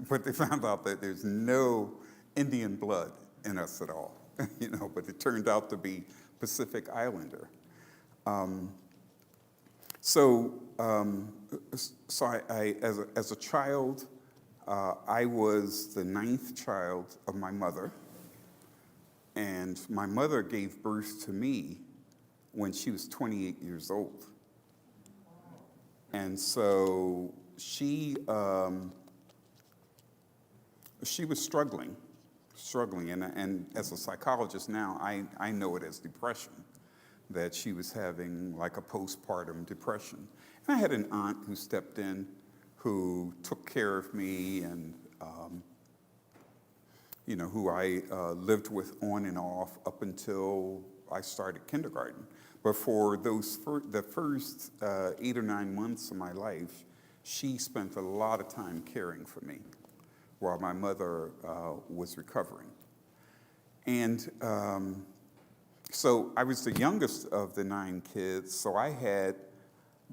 But they found out that there's no Indian blood in us at all, you know, but it turned out to be Pacific Islander. So as a child, I was the 9th child of my mother, and my mother gave birth to me when she was 28 years old. And so she was struggling, and as a psychologist now, I know it as depression, that she was having like a postpartum depression. And I had an aunt who stepped in, who took care of me, and you know, who I lived with on and off up until I started kindergarten. But for the first 8 or 9 months of my life, she spent a lot of time caring for me while my mother was recovering. And so I was the youngest of the 9 kids, so I had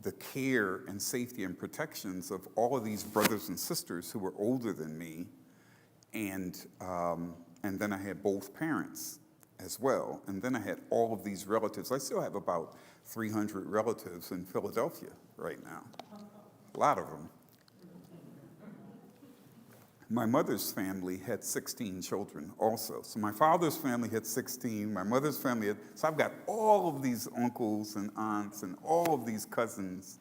the care and safety and protections of all of these brothers and sisters who were older than me, and then I had both parents as well, and then I had all of these relatives. I still have about 300 relatives in Philadelphia right now, a lot of them. My mother's family had 16 children also. So my father's family had 16, my mother's family had, so I've got all of these uncles and aunts and all of these cousins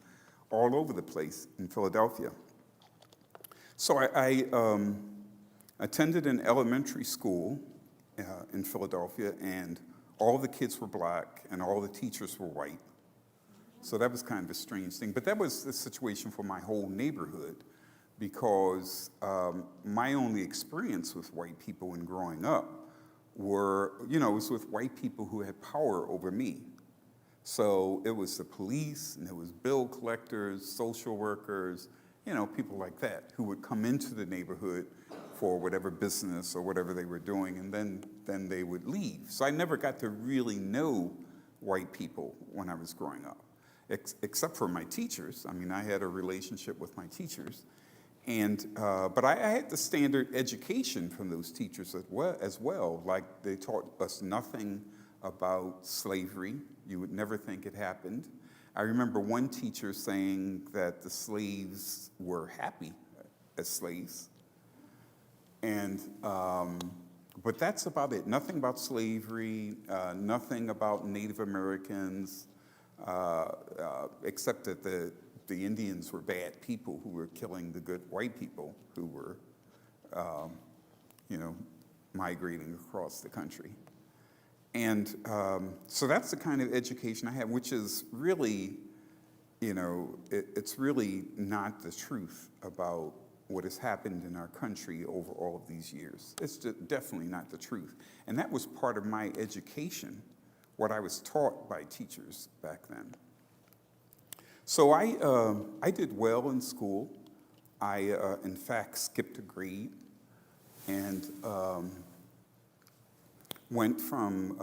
all over the place in Philadelphia. So I attended an elementary school in Philadelphia, and all the kids were black and all the teachers were white. So that was kind of a strange thing. But that was the situation for my whole neighborhood, because my only experience with white people in growing up were, you know, it was with white people who had power over me. So it was the police, and it was bill collectors, social workers, you know, people like that who would come into the neighborhood for whatever business or whatever they were doing, and then they would leave. So I never got to really know white people when I was growing up, except for my teachers. I mean, I had a relationship with my teachers. And, but I had the standard education from those teachers as well. Like, they taught us nothing about slavery. You would never think it happened. I remember one teacher saying that the slaves were happy as slaves. And, but that's about it. Nothing about slavery, nothing about Native Americans, except that the Indians were bad people who were killing the good white people who were, you know, migrating across the country. And so that's the kind of education I have, which is really, you know, it's really not the truth about what has happened in our country over all of these years. It's definitely not the truth. And that was part of my education, what I was taught by teachers back then. So I did well in school. I, in fact, skipped a grade and went from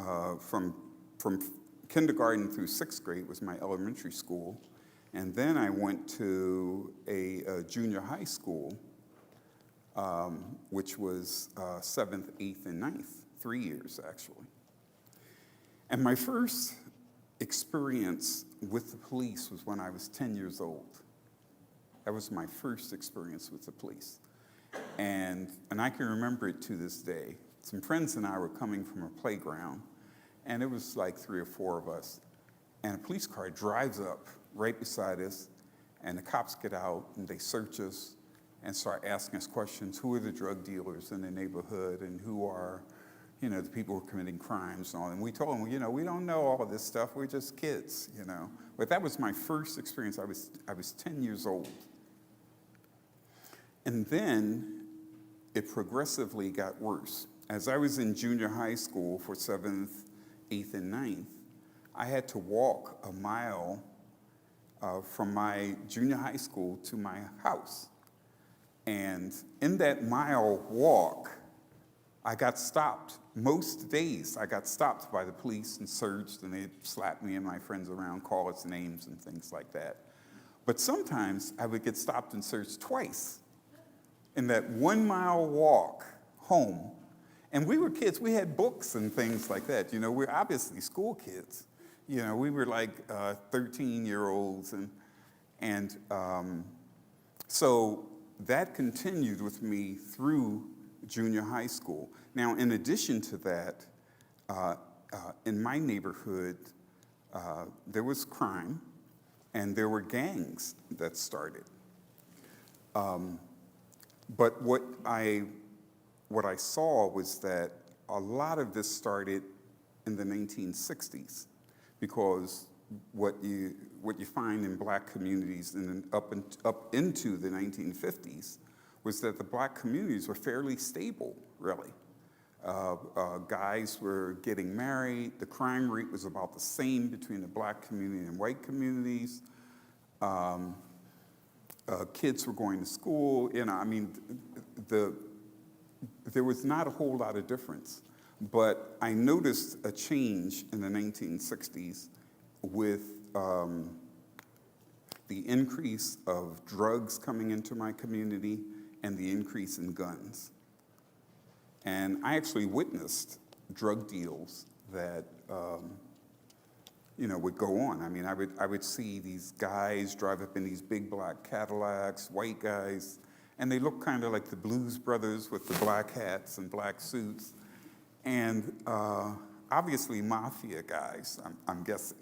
kindergarten through 6th grade was my elementary school. And then I went to a junior high school, which was 7th, 8th, and 9th, 3 years actually. And my first experience with the police was when I was 10 years old. That was my first experience with the police. And I can remember it to this day. Some friends and I were coming from a playground, and it was like 3 or 4 of us. And a police car drives up right beside us, and the cops get out and they search us and start asking us questions. Who are the drug dealers in the neighborhood, and who are, you know, the people who are committing crimes and all. And we told them, you know, we don't know all of this stuff. We're just kids, you know. But that was my first experience. I was 10 years old. And then it progressively got worse. As I was in junior high school for 7th, 8th, and 9th, I had to walk a mile from my junior high school to my house. And in that mile walk, I got stopped. Most days I got stopped by the police and searched, and they'd slap me and my friends around, call us names and things like that. But sometimes I would get stopped and searched twice in that 1 mile walk home. And we were kids, we had books and things like that. You know, we're obviously school kids. You know, we were like 13-year-olds. So that continued with me through junior high school. Now, in addition to that, in my neighborhood, there was crime and there were gangs that started. But what I saw was that a lot of this started in the 1960s, because what you find in black communities and up into the 1950s was that the black communities were fairly stable, really. Guys were getting married. The crime rate was about the same between the black community and white communities. Kids were going to school. You know, I mean, there was not a whole lot of difference. But I noticed a change in the 1960s with the increase of drugs coming into my community and the increase in guns. And I actually witnessed drug deals that would go on. I mean, I would see these guys drive up in these big black Cadillacs, white guys, and they look kind of like the Blues Brothers with the black hats and black suits. And obviously mafia guys, I'm guessing.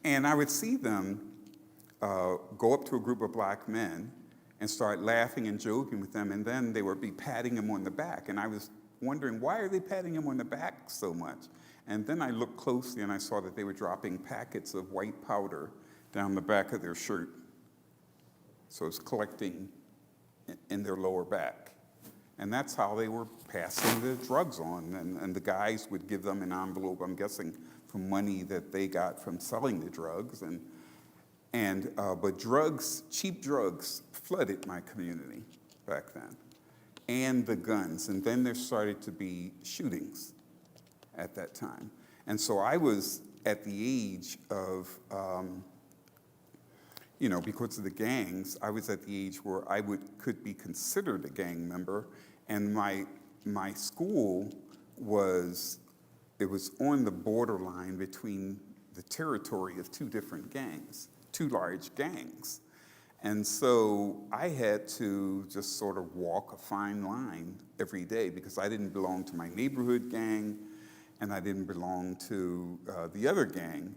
And I would see them go up to a group of black men and start laughing and joking with them, and then they would be patting them on the back. And I was wondering, why are they patting him on the back so much? And then I looked closely and I saw that they were dropping packets of white powder down the back of their shirt. So it's collecting in their lower back. And that's how they were passing the drugs on. And the guys would give them an envelope, I'm guessing, for money that they got from selling the drugs. But drugs, cheap drugs, flooded my community back then, and the guns. And then there started to be shootings at that time. And so I was at the age of, because of the gangs, I was at the age where I could be considered a gang member. And my school was on the borderline between the territory of two different gangs, two large gangs. And so I had to just sort of walk a fine line every day, because I didn't belong to my neighborhood gang, and I didn't belong to the other gang.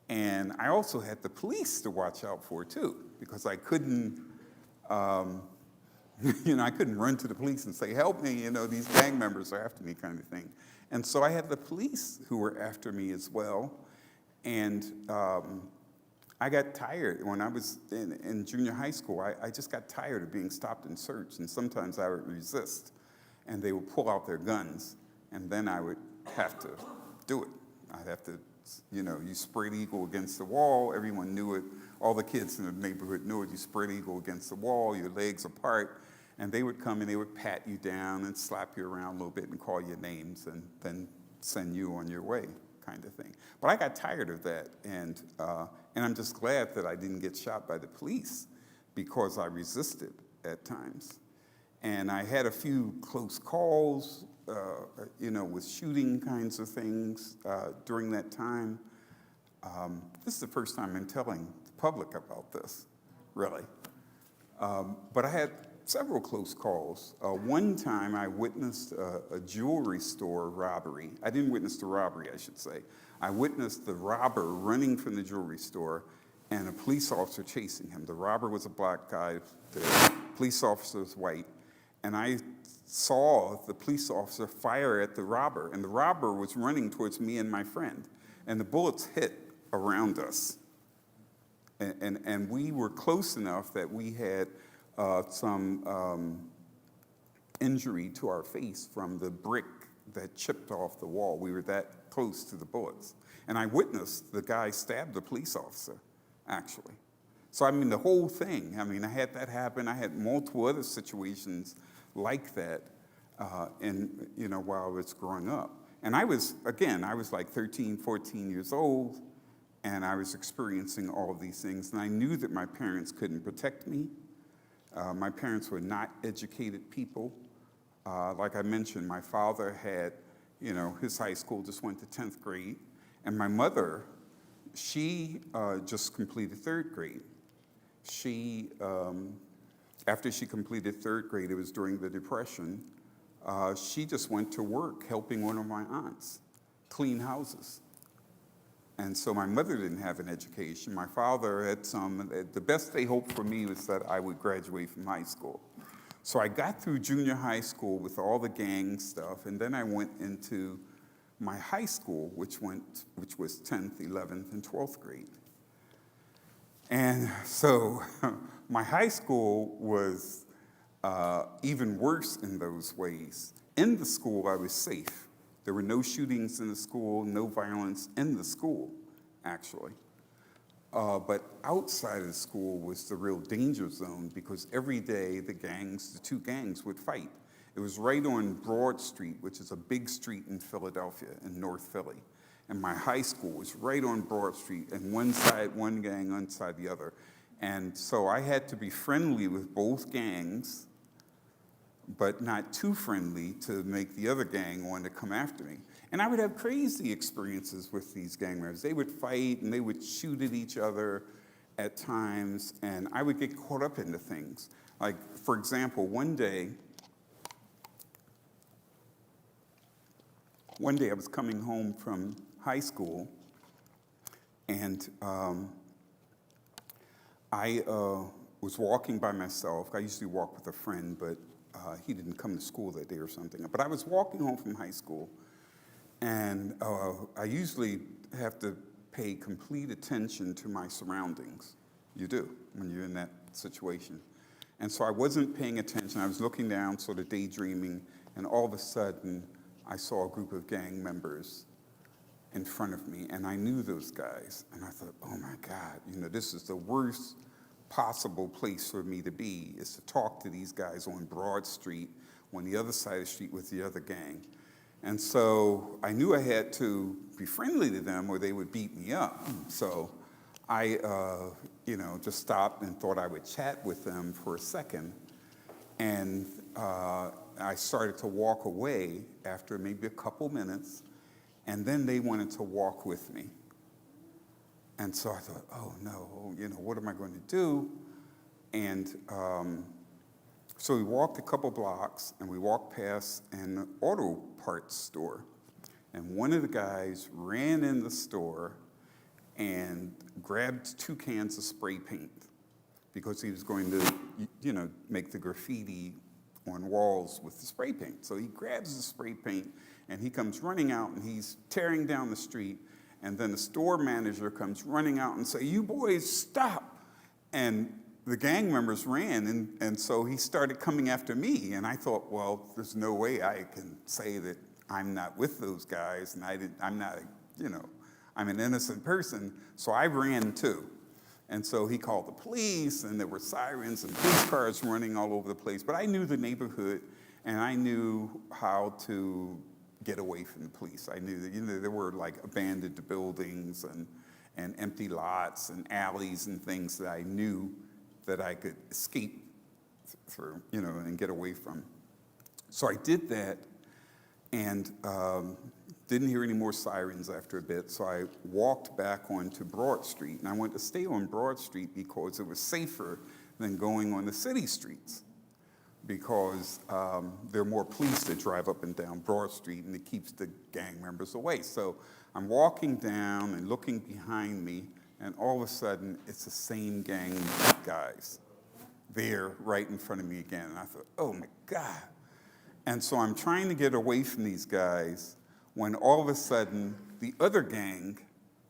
And I also had the police to watch out for too, because I couldn't, I couldn't run to the police and say, help me, these gang members are after me, kind of thing. And so I had the police who were after me as well. And I got tired when I was in junior high school. I just got tired of being stopped and searched, and sometimes I would resist, and they would pull out their guns, and then I would have to do it. I'd have to, you spread eagle against the wall. Everyone knew it. All the kids in the neighborhood knew it. You spread eagle against the wall, your legs apart, and they would come and they would pat you down and slap you around a little bit and call your names and then send you on your way, kind of thing. But I got tired of that, and I'm just glad that I didn't get shot by the police, because I resisted at times. And I had a few close calls, with shooting kinds of things during that time. This is the first time I'm telling the public about this, really. But I had several close calls. One time I witnessed a jewelry store robbery. I didn't witness the robbery, I should say. I witnessed the robber running from the jewelry store and a police officer chasing him. The robber was a black guy, the police officer was white, and I saw the police officer fire at the robber, and the robber was running towards me and my friend, and the bullets hit around us. And we were close enough that we had some injury to our face from the brick that chipped off the wall. We were that close to the bullets. And I witnessed the guy stab the police officer, actually. So, I mean, the whole thing, I had that happen. I had multiple other situations like that. while I was growing up. And I was like 13, 14 years old, and I was experiencing all of these things. And I knew that my parents couldn't protect me. My parents were not educated people. Like I mentioned, my father had, his high school just went to 10th grade. And my mother, she just completed 3rd grade. She, after she completed 3rd grade, it was during the Depression, she just went to work helping one of my aunts clean houses. And so my mother didn't have an education. My father had some. The best they hoped for me was that I would graduate from high school. So I got through junior high school with all the gang stuff, and then I went into my high school, which was 10th, 11th, and 12th grade. And so my high school was even worse in those ways. In the school, I was safe. There were no shootings in the school, no violence in the school, actually. But outside of the school was the real danger zone, because every day the 2 gangs would fight. It was right on Broad Street, which is a big street in Philadelphia, in North Philly. And my high school was right on Broad Street, and one side, one gang, one side the other. And so I had to be friendly with both gangs, but not too friendly to make the other gang want to come after me. And I would have crazy experiences with these gang members. They would fight and they would shoot at each other at times, and I would get caught up into things. Like, for example, one day I was coming home from high school, and I was walking by myself. I usually walk with a friend, but he didn't come to school that day or something. But I was walking home from high school, and I usually have to pay complete attention to my surroundings. You do when you're in that situation. And so I wasn't paying attention. I was looking down, sort of daydreaming, and all of a sudden, I saw a group of gang members in front of me, and I knew those guys. And I thought, oh my God, this is the worst possible place for me to be, is to talk to these guys on Broad Street, on the other side of the street with the other gang. And so I knew I had to be friendly to them or they would beat me up. So I, just stopped and thought I would chat with them for a second. And I started to walk away after maybe a couple minutes, and then they wanted to walk with me. And so I thought, oh no, what am I going to do? And so we walked a couple blocks, and we walked past an auto parts store. And one of the guys ran in the store and grabbed 2 cans of spray paint because he was going to, make the graffiti on walls with the spray paint. So he grabs the spray paint, and he comes running out, and he's tearing down the street. And then the store manager comes running out and say, "You boys, stop." And the gang members ran, and so he started coming after me. And I thought, well, there's no way I can say that I'm not with those guys, and I'm not, I'm an innocent person. So I ran too. And so he called the police, and there were sirens and police cars running all over the place. But I knew the neighborhood, and I knew how to get away from the police. I knew that, there were like abandoned buildings and empty lots and alleys and things that I knew that I could escape through, and get away from. So I did that, and didn't hear any more sirens after a bit, so I walked back onto Broad Street, and I wanted to stay on Broad Street because it was safer than going on the city streets, because there are more police that drive up and down Broad Street, and it keeps the gang members away. So I'm walking down and looking behind me, and all of a sudden, it's the same gang guys there right in front of me again. And I thought, oh my God. And so I'm trying to get away from these guys when all of a sudden, the other gang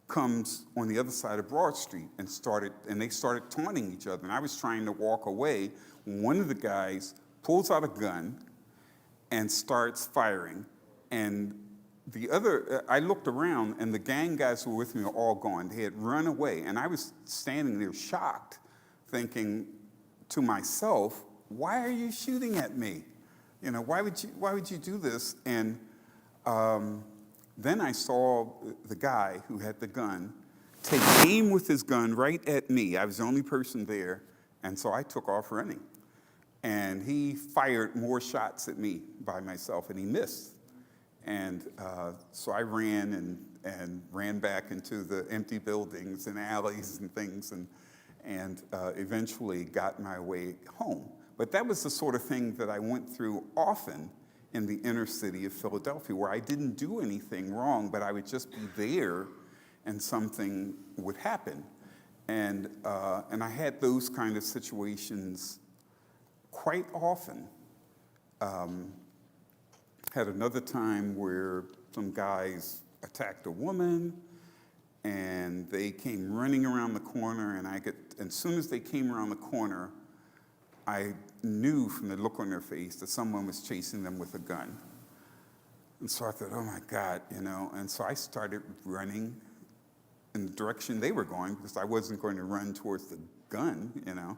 comes on the other side of Broad Street and they started taunting each other. And I was trying to walk away when one of the guys pulls out a gun and starts firing. And I looked around, and the gang guys who were with me were all gone. They had run away, and I was standing there shocked, thinking to myself, why are you shooting at me? why would you do this? And then I saw the guy who had the gun take aim with his gun right at me. I was the only person there, and so I took off running. And he fired more shots at me by myself, and he missed. And so I ran and ran back into the empty buildings and alleys and things, and eventually got my way home. But that was the sort of thing that I went through often in the inner city of Philadelphia, where I didn't do anything wrong, but I would just be there and something would happen. And I had those kind of situations quite often. Had another time where some guys attacked a woman, and they came running around the corner, and as soon as they came around the corner, I knew from the look on their face that someone was chasing them with a gun. And so I thought, oh my God, and so I started running in the direction they were going, because I wasn't going to run towards the gun,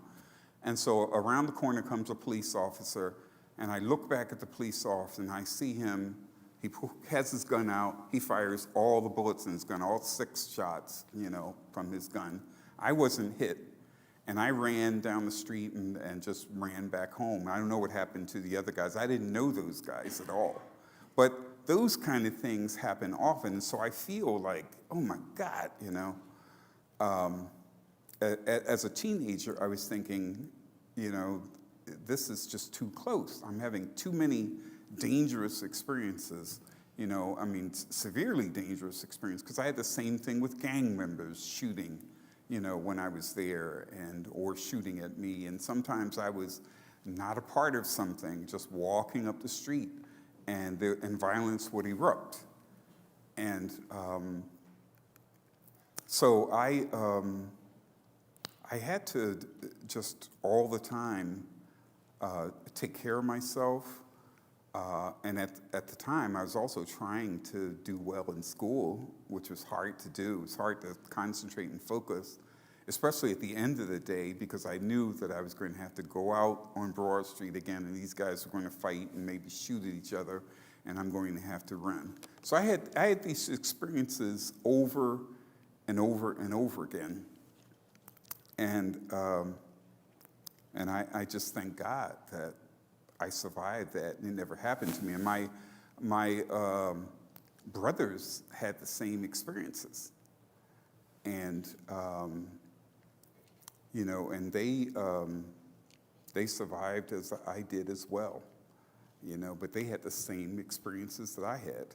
And so around the corner comes a police officer, and I look back at the police officer, and I see him. He has his gun out. He fires all the bullets in his gun, all 6 shots, from his gun. I wasn't hit, and I ran down the street and just ran back home. I don't know what happened to the other guys. I didn't know those guys at all. But those kind of things happen often, and so I feel like, oh my God, As a teenager, I was thinking, this is just too close. I'm having too many dangerous experiences, severely dangerous experiences, because I had the same thing with gang members shooting, when I was there, or shooting at me. And sometimes I was not a part of something, just walking up the street, and violence would erupt. And so I had to just all the time take care of myself. And at the time, I was also trying to do well in school, which was hard to do. It's hard to concentrate and focus, especially at the end of the day, because I knew that I was going to have to go out on Broad Street again, and these guys were going to fight and maybe shoot at each other, and I'm going to have to run. So I had these experiences over and over and over again. And I just thank God that I survived that, and it never happened to me. And my brothers had the same experiences, and and they survived as I did as well, But they had the same experiences that I had,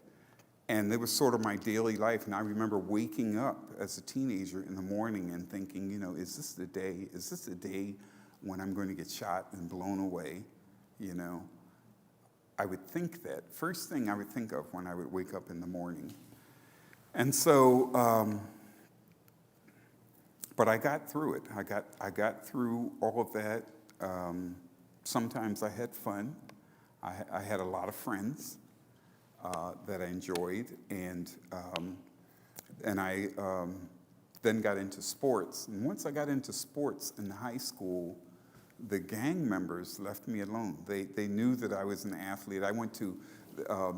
and it was sort of my daily life. And I remember waking up as a teenager in the morning and thinking, is this the day? Is this the day when I'm going to get shot and blown away? I would think that. First thing I would think of when I would wake up in the morning. And so, but I got through it. I got through all of that. Sometimes I had fun. I had a lot of friends that I enjoyed, and I then got into sports. And once I got into sports in high school, the gang members left me alone. They knew that I was an athlete. I went to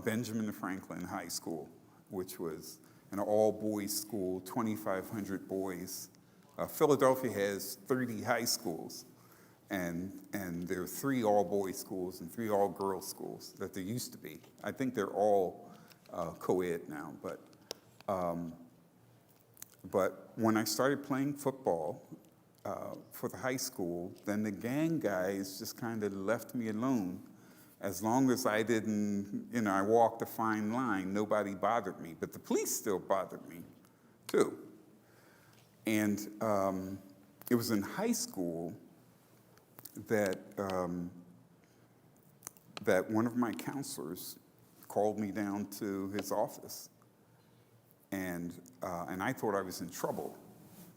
Benjamin Franklin High School, which was an all-boys school, 2,500 boys. Philadelphia has 30 high schools, and there are 3 all-boys schools and 3 all-girls schools that there used to be. I think they're all co-ed now, but when I started playing football for the high school, then the gang guys just kind of left me alone. As long as I didn't, I walked a fine line, nobody bothered me. But the police still bothered me, too. And it was in high school that one of my counselors called me down to his office. And I thought I was in trouble,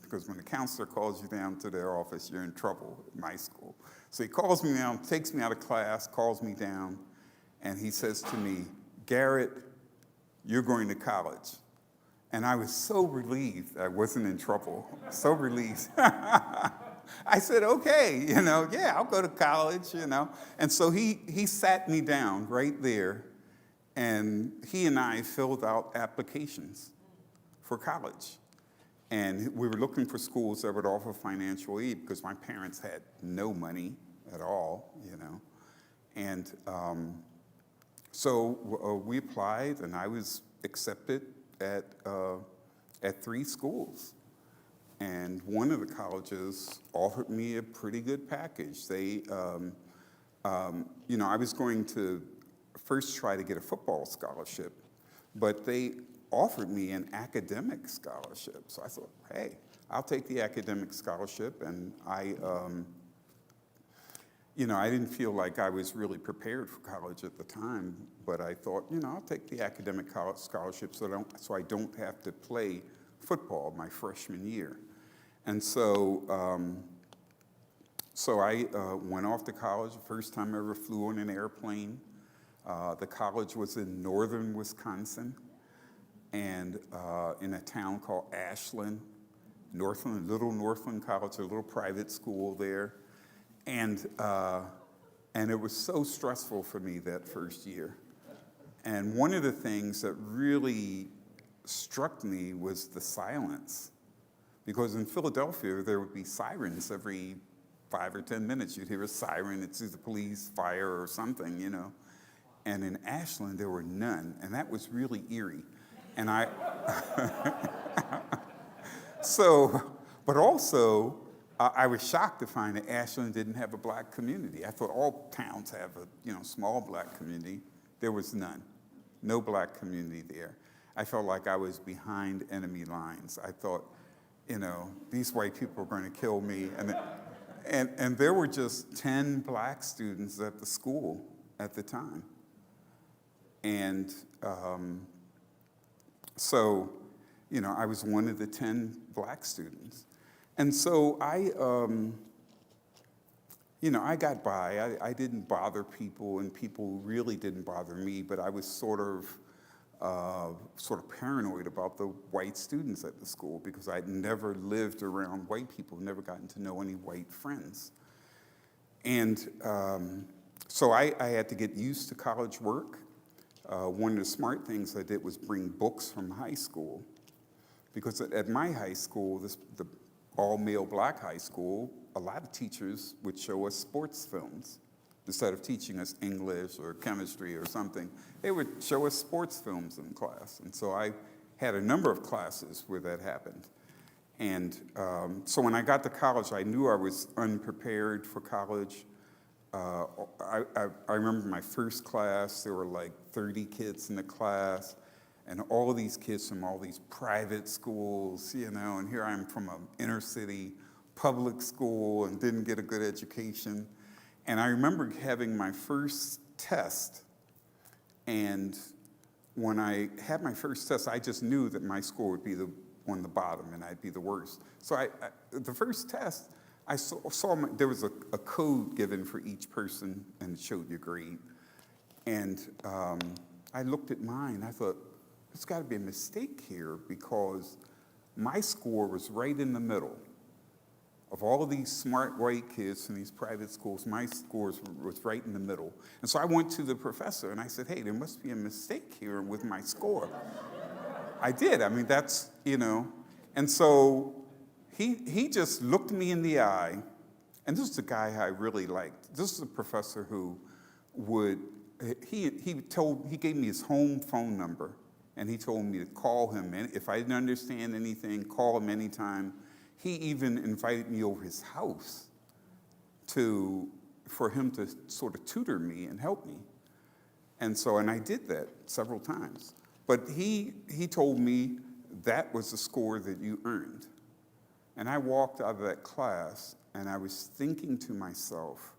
because when the counselor calls you down to their office, you're in trouble at my school. So he calls me down, takes me out of class, calls me down, and he says to me, "Garrett, you're going to college." And I was so relieved I wasn't in trouble, so relieved. I said, okay, yeah, I'll go to college, And so he sat me down right there, and he and I filled out applications for college. And we were looking for schools that would offer financial aid because my parents had no money at all, And so we applied, and I was accepted at 3 schools. And one of the colleges offered me a pretty good package. They, I was going to first try to get a football scholarship, but they offered me an academic scholarship. So I thought, hey, I'll take the academic scholarship. And I didn't feel like I was really prepared for college at the time, but I thought, I'll take the academic college scholarship so I don't have to play football my freshman year. And so I went off to college, the first time I ever flew on an airplane. The college was in northern Wisconsin, and in a town called Ashland, Little Northland College, a little private school there. And it was so stressful for me that first year. And one of the things that really struck me was the silence. Because in Philadelphia, there would be sirens every 5 or 10 minutes. You'd hear a siren, it's either police, fire, or something, And in Ashland, there were none. And that was really eerie. And but also, I was shocked to find that Ashland didn't have a black community. I thought all towns have a small black community. There was none. No black community there. I felt like I was behind enemy lines. I thought, these white people are going to kill me. And there were just 10 black students at the school at the time. And I was one of the 10 black students. And so I got by. I didn't bother people, and people really didn't bother me, but I was sort of paranoid about the white students at the school because I'd never lived around white people, never gotten to know any white friends. And so I had to get used to college work. One of the smart things I did was bring books from high school, because at my high school, the all-male black high school, a lot of teachers would show us sports films. Instead of teaching us English or chemistry or something, they would show us sports films in class. And so I had a number of classes where that happened. And so when I got to college, I knew I was unprepared for college. I remember my first class, there were like 30 kids in the class, and all these kids from all these private schools, and here I am from an inner city public school and didn't get a good education. And I remember having my first test, and when I had my first test, I just knew that my score would be on the bottom and I'd be the worst. So the first test, I saw there was a code given for each person, and it showed your grade. And I looked at mine, I thought, there's got to be a mistake here, because my score was right in the middle. Of all of these smart white kids from these private schools, my score was right in the middle. And so I went to the professor and I said, hey, there must be a mistake here with my score. I did, that's, And so he just looked me in the eye, and this is the guy I really liked. This is a professor who he gave me his home phone number, and he told me to call him. And if I didn't understand anything, call him anytime. He even invited me over his house for him to sort of tutor me and help me. And I did that several times. But he told me that was the score that you earned. And I walked out of that class, and I was thinking to myself,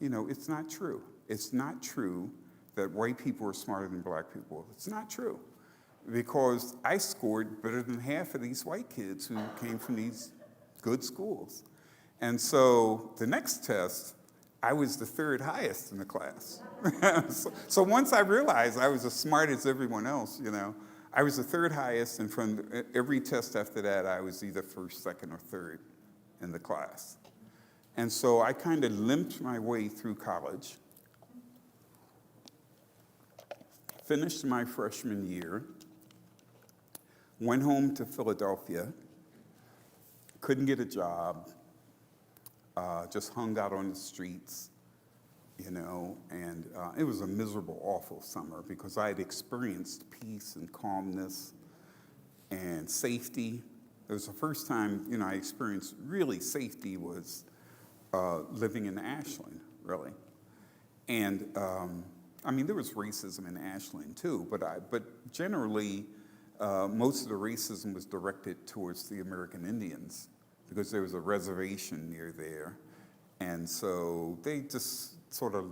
it's not true. It's not true that white people are smarter than black people. It's not true. Because I scored better than half of these white kids who came from these good schools. And so the next test, I was the third highest in the class. So once I realized I was as smart as everyone else, I was the third highest, and from every test after that, I was either first, second, or third in the class. And so I kind of limped my way through college, finished my freshman year, went home to Philadelphia, couldn't get a job, just hung out on the streets, you know, and it was a miserable, awful summer because I had experienced peace and calmness and safety. It was the first time, you know, I experienced really safety was living in Ashland, really. And I mean, there was racism in Ashland too, but generally, most of the racism was directed towards the American Indians because there was a reservation near there. And so they just sort of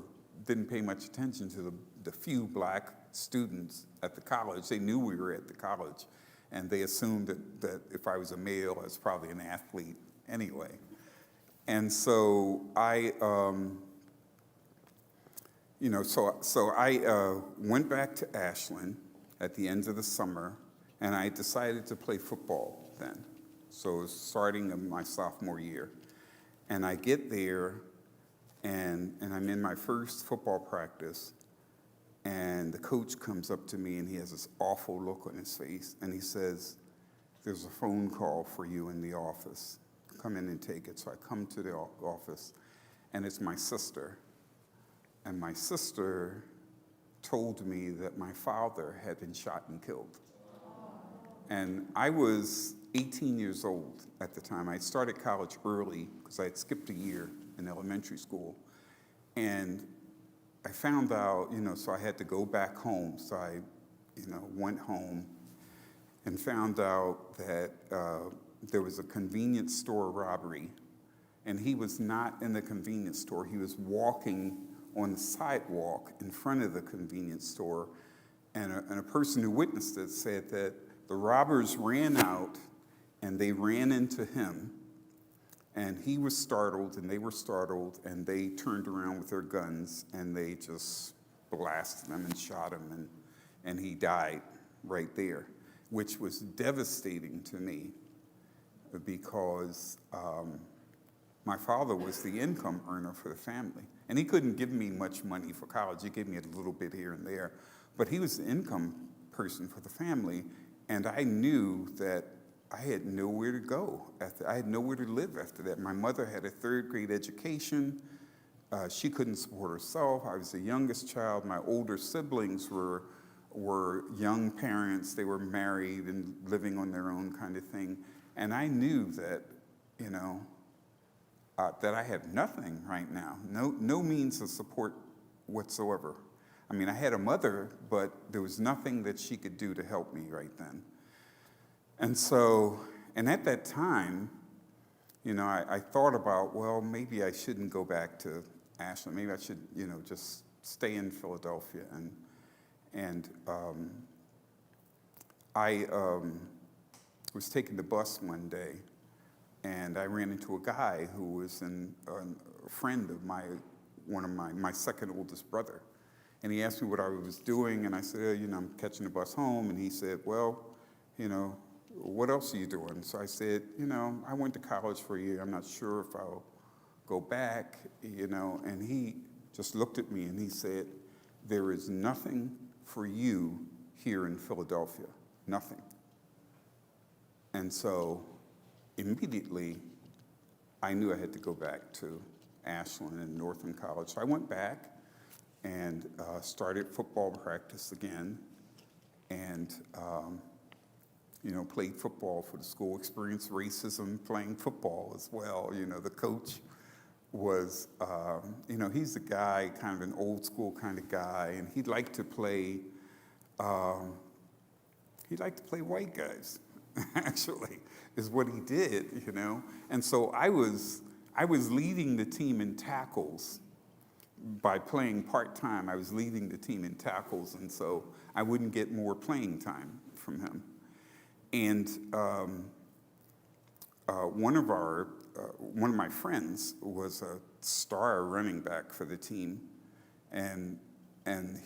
didn't pay much attention to the few black students at the college. They knew we were at the college, and they assumed that if I was a male, I was probably an athlete anyway. And so I, you know, so I went back to Ashland at the end of the summer, and I decided to play football then. So it was starting of my sophomore year. And I get there, and I'm in my first football practice, and the coach comes up to me, and he has this awful look on his face, and he says, "There's a phone call for you in the office. Come in and take it." So I come to the office, and it's my sister. And my sister told me that my father had been shot and killed. And I was 18 years old at the time. I started college early because I had skipped a year in elementary school. And I found out, you know, so I had to go back home. So I, you know, went home and found out that there was a convenience store robbery. And he was not in the convenience store. He was walking on the sidewalk in front of the convenience store. And a person who witnessed it said that the robbers ran out and they ran into him, and he was startled and they were startled, and they turned around with their guns and they just blasted him and shot him, and he died right there, which was devastating to me because my father was the income earner for the family. And he couldn't give me much money for college. He gave me a little bit here and there. But he was the income person for the family. And I knew that I had nowhere to go. I had nowhere to live after that. My mother had a third grade education. She couldn't support herself. I was the youngest child. My older siblings were young parents. They were married and living on their own kind of thing. And I knew that, you know, that I had nothing right now, no means of support whatsoever. I mean, I had a mother, but there was nothing that she could do to help me right then. And so, and at that time, you know, I thought about, well, maybe I shouldn't go back to Ashland. Maybe I should, you know, just stay in Philadelphia. And I was taking the bus one day, and I ran into a guy who was a friend of my second oldest brother. And he asked me what I was doing, and I said, you know, I'm catching the bus home. And he said, well, you know, what else are you doing? So I said, you know, I went to college for a year. I'm not sure if I'll go back, you know. And he just looked at me and he said, there is nothing for you here in Philadelphia, nothing. And so immediately, I knew I had to go back to Ashland and Northam College. So I went back and started football practice again, and you know, played football for the school. Experienced racism playing football as well. You know, the coach was, you know, he's a guy, kind of an old school kind of guy, and he liked to play white guys. Actually, is what he did, you know. And so I was leading the team in tackles by playing part-time. I was leading the team in tackles, and so I wouldn't get more playing time from him. And one of my friends was a star running back for the team, and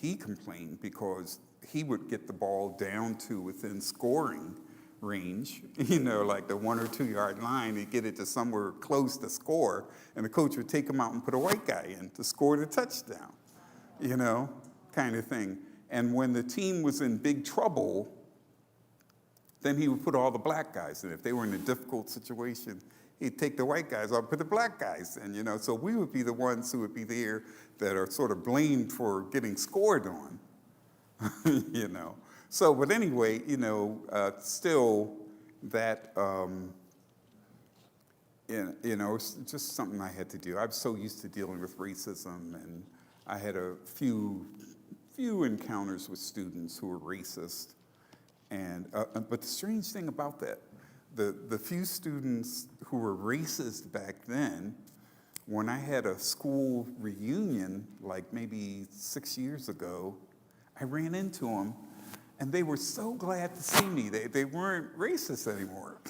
he complained because he would get the ball down to within scoring range, like the 1 or 2 yard line, and get it to somewhere close to score, and the coach would take him out and put a white guy in to score the touchdown, kind of thing. And when the team was in big trouble, then he would put all the black guys in. If they were in a difficult situation, he'd take the white guys out and put the black guys in, So we would be the ones who would be there that are sort of blamed for getting scored on, So, but anyway, still that, it's just something I had to do. I'm so used to dealing with racism, and I had a few encounters with students who were racist. And but the strange thing about that, the few students who were racist back then, when I had a school reunion, like maybe 6 years ago, I ran into them, and they were so glad to see me. They weren't racist anymore.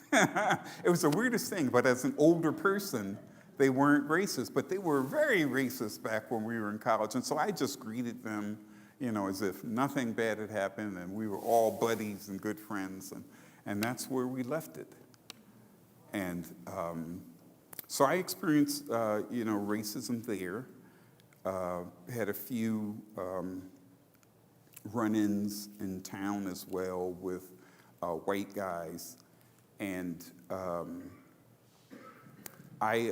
It was the weirdest thing, but as an older person, they weren't racist, but they were very racist back when we were in college. And so I just greeted them, as if nothing bad had happened, and we were all buddies and good friends, and that's where we left it. And so I experienced, racism there. Had a few run-ins in town as well with white guys, and I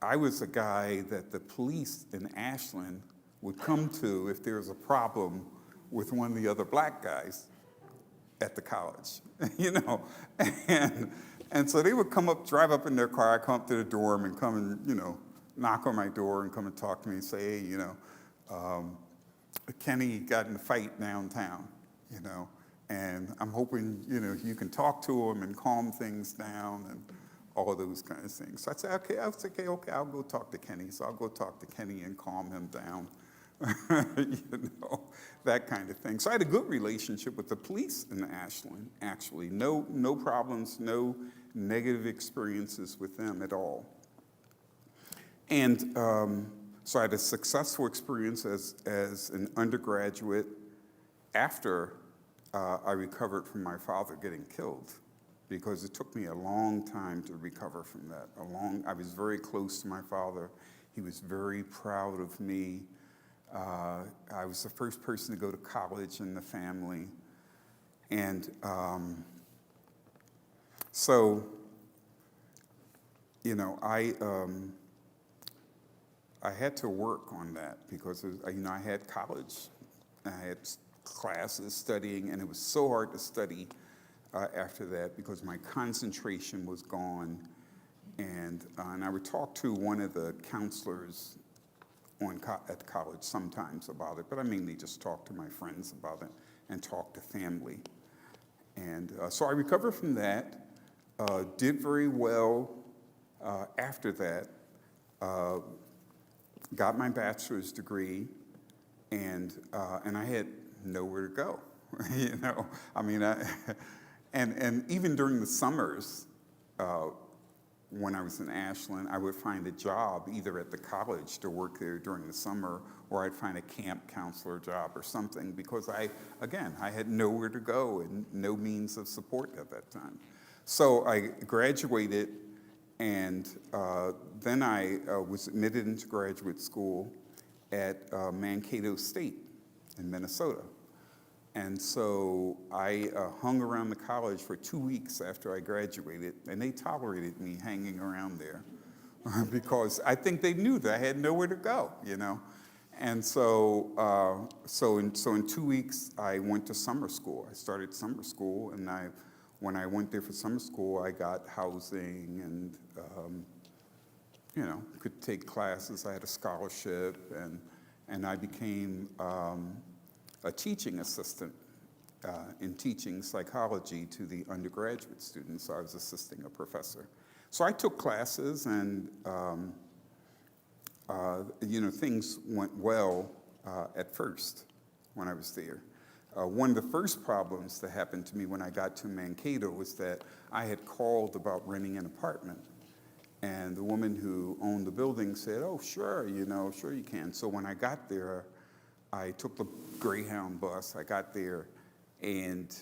was a guy that the police in Ashland would come to if there was a problem with one of the other black guys at the college, and so they would drive up in their car, I'd come up to the dorm and come and, knock on my door and come and talk to me and say, hey, Kenny got in a fight downtown, and I'm hoping, you can talk to him and calm things down and all of those kind of things. So I'd say, okay, I'll go talk to Kenny. So I'll go talk to Kenny and calm him down, that kind of thing. So I had a good relationship with the police in Ashland, actually. No problems, no negative experiences with them at all. And so I had a successful experience as an undergraduate after I recovered from my father getting killed, because it took me a long time to recover from that. I was very close to my father. He was very proud of me. I was the first person to go to college in the family. And so, I had to work on that because, I had college, I had classes studying, and it was so hard to study after that because my concentration was gone. And I would talk to one of the counselors at college sometimes about it, but I mainly just talk to my friends about it and talk to family. And so I recovered from that, did very well after that, got my bachelor's degree, and I had nowhere to go, and even during the summers, when I was in Ashland, I would find a job either at the college to work there during the summer, or I'd find a camp counselor job or something, because I had nowhere to go and no means of support at that time. So I graduated, and then I was admitted into graduate school at Mankato State in Minnesota. And so I hung around the college for 2 weeks after I graduated, and they tolerated me hanging around there because I think they knew that I had nowhere to go, And so, in 2 weeks, I went to summer school. I started summer school, and when I went there for summer school, I got housing and, could take classes. I had a scholarship, and I became a teaching assistant in teaching psychology to the undergraduate students. So I was assisting a professor. So I took classes, and things went well at first when I was there. One of the first problems that happened to me when I got to Mankato was that I had called about renting an apartment. And the woman who owned the building said, oh, sure, sure you can. So when I got there, I took the Greyhound bus. I got there, and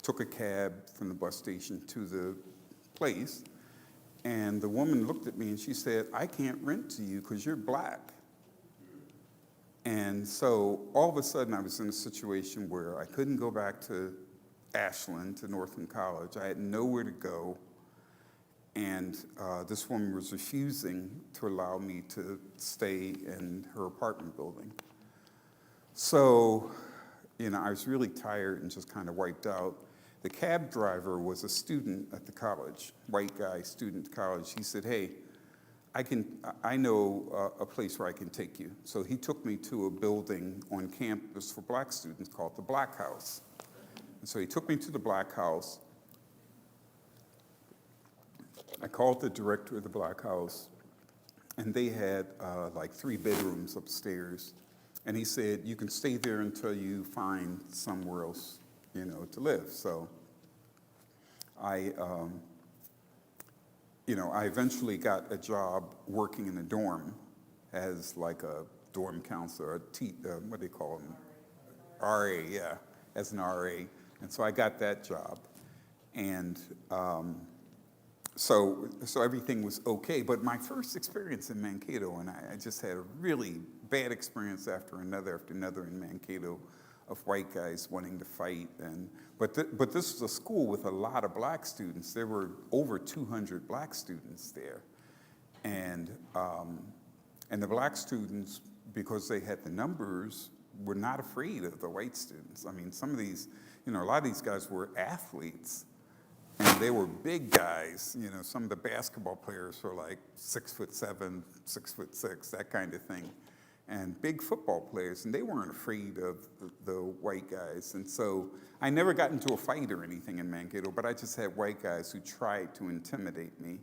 took a cab from the bus station to the place, and the woman looked at me and she said, "I can't rent to you because you're black." And so all of a sudden I was in a situation where I couldn't go back to Ashland, to Northland College. I had nowhere to go. And this woman was refusing to allow me to stay in her apartment building. So, I was really tired and just kind of wiped out. The cab driver was a student at the college, white guy, student at college. He said, "Hey, I know a place where I can take you." So he took me to a building on campus for black students called the Black House. And so he took me to the Black House. I called the director of the Black House, and they had like 3 bedrooms upstairs. And he said, "You can stay there until you find somewhere else, to live." So I eventually got a job working in a dorm as like a dorm counselor, what do they call them? RA, yeah, as an RA. And so I got that job. And so everything was okay. But my first experience in Mankato, and I just had a really bad experience after another in Mankato of white guys wanting to fight. But this was a school with a lot of black students. There were over 200 black students there. And the black students, because they had the numbers, were not afraid of the white students. I mean, some of these, a lot of these guys were athletes. And they were big guys. Some of the basketball players were like 6'7", 6'6", that kind of thing. And big football players, and they weren't afraid of the white guys. And so I never got into a fight or anything in Mankato, but I just had white guys who tried to intimidate me.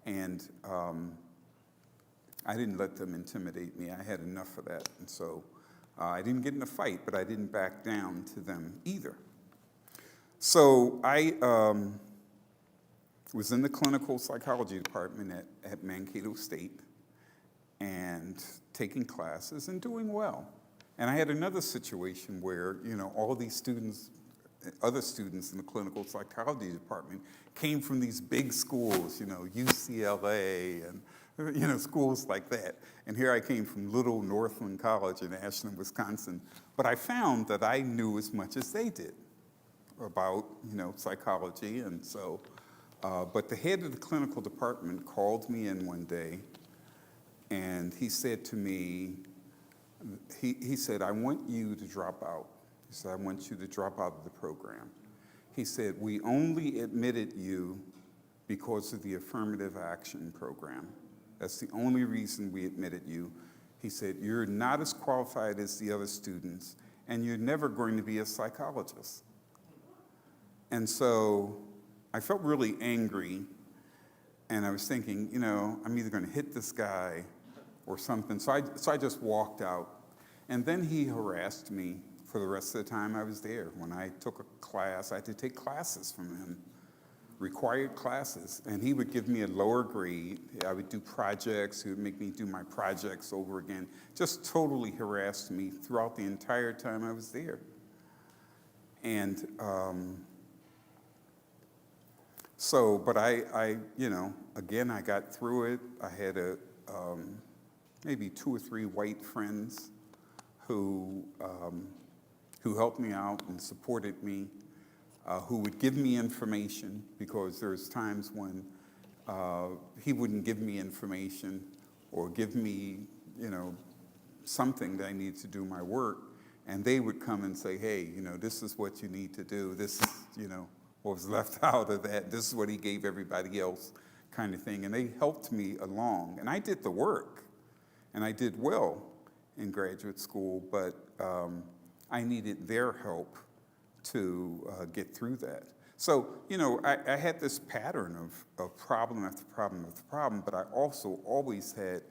And I didn't let them intimidate me. I had enough of that. And so I didn't get in a fight, but I didn't back down to them either. So I was in the clinical psychology department at Mankato State and taking classes and doing well. And I had another situation where, all these students, other students in the clinical psychology department came from these big schools, UCLA and, schools like that. And here I came from little Northland College in Ashland, Wisconsin. But I found that I knew as much as they did about, psychology. And so, but the head of the clinical department called me in one day, and he said to me, he said, "I want you to drop out." He said, "I want you to drop out of the program." He said, "We only admitted you because of the affirmative action program. That's the only reason we admitted you." He said, "You're not as qualified as the other students, and you're never going to be a psychologist." And so I felt really angry, and I was thinking, I'm either going to hit this guy or something. So I just walked out. And then he harassed me for the rest of the time I was there. When I took a class, I had to take classes from him, required classes. And he would give me a lower grade. I would do projects. He would make me do my projects over again. Just totally harassed me throughout the entire time I was there. And but I again, I got through it. I had maybe 2 or 3 white friends who helped me out and supported me, who would give me information, because there's times when he wouldn't give me information or give me, something that I need to do my work, and they would come and say, "Hey, this is what you need to do. This is, what was left out of that. This is what he gave everybody else," kind of thing. And they helped me along. And I did the work, and I did well in graduate school, but I needed their help to get through that. So, I had this pattern of problem after problem after problem, but I also always had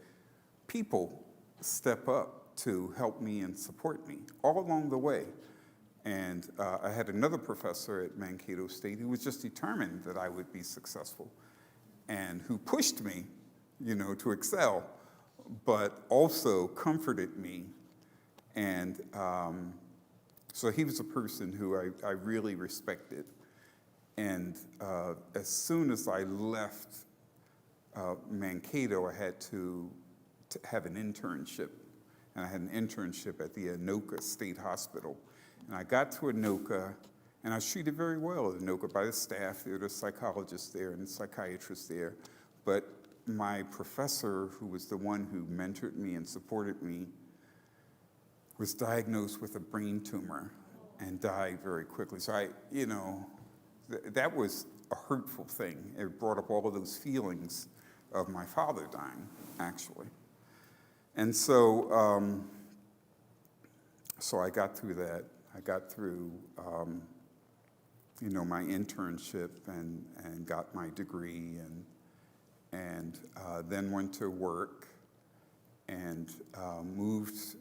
people step up to help me and support me all along the way. And I had another professor at Mankato State who was just determined that I would be successful and who pushed me, to excel, but also comforted me. And so he was a person who I really respected. And as soon as I left Mankato, I had to have an internship. And I had an internship at the Anoka State Hospital. And I got to Anoka, and I was treated very well at Anoka by the staff there, the psychologists there, and the psychiatrists there. But my professor, who was the one who mentored me and supported me, was diagnosed with a brain tumor and died very quickly. So that was a hurtful thing. It brought up all of those feelings of my father dying, actually. And so, so I got through that. I got through, my internship and got my degree and then went to work and moved.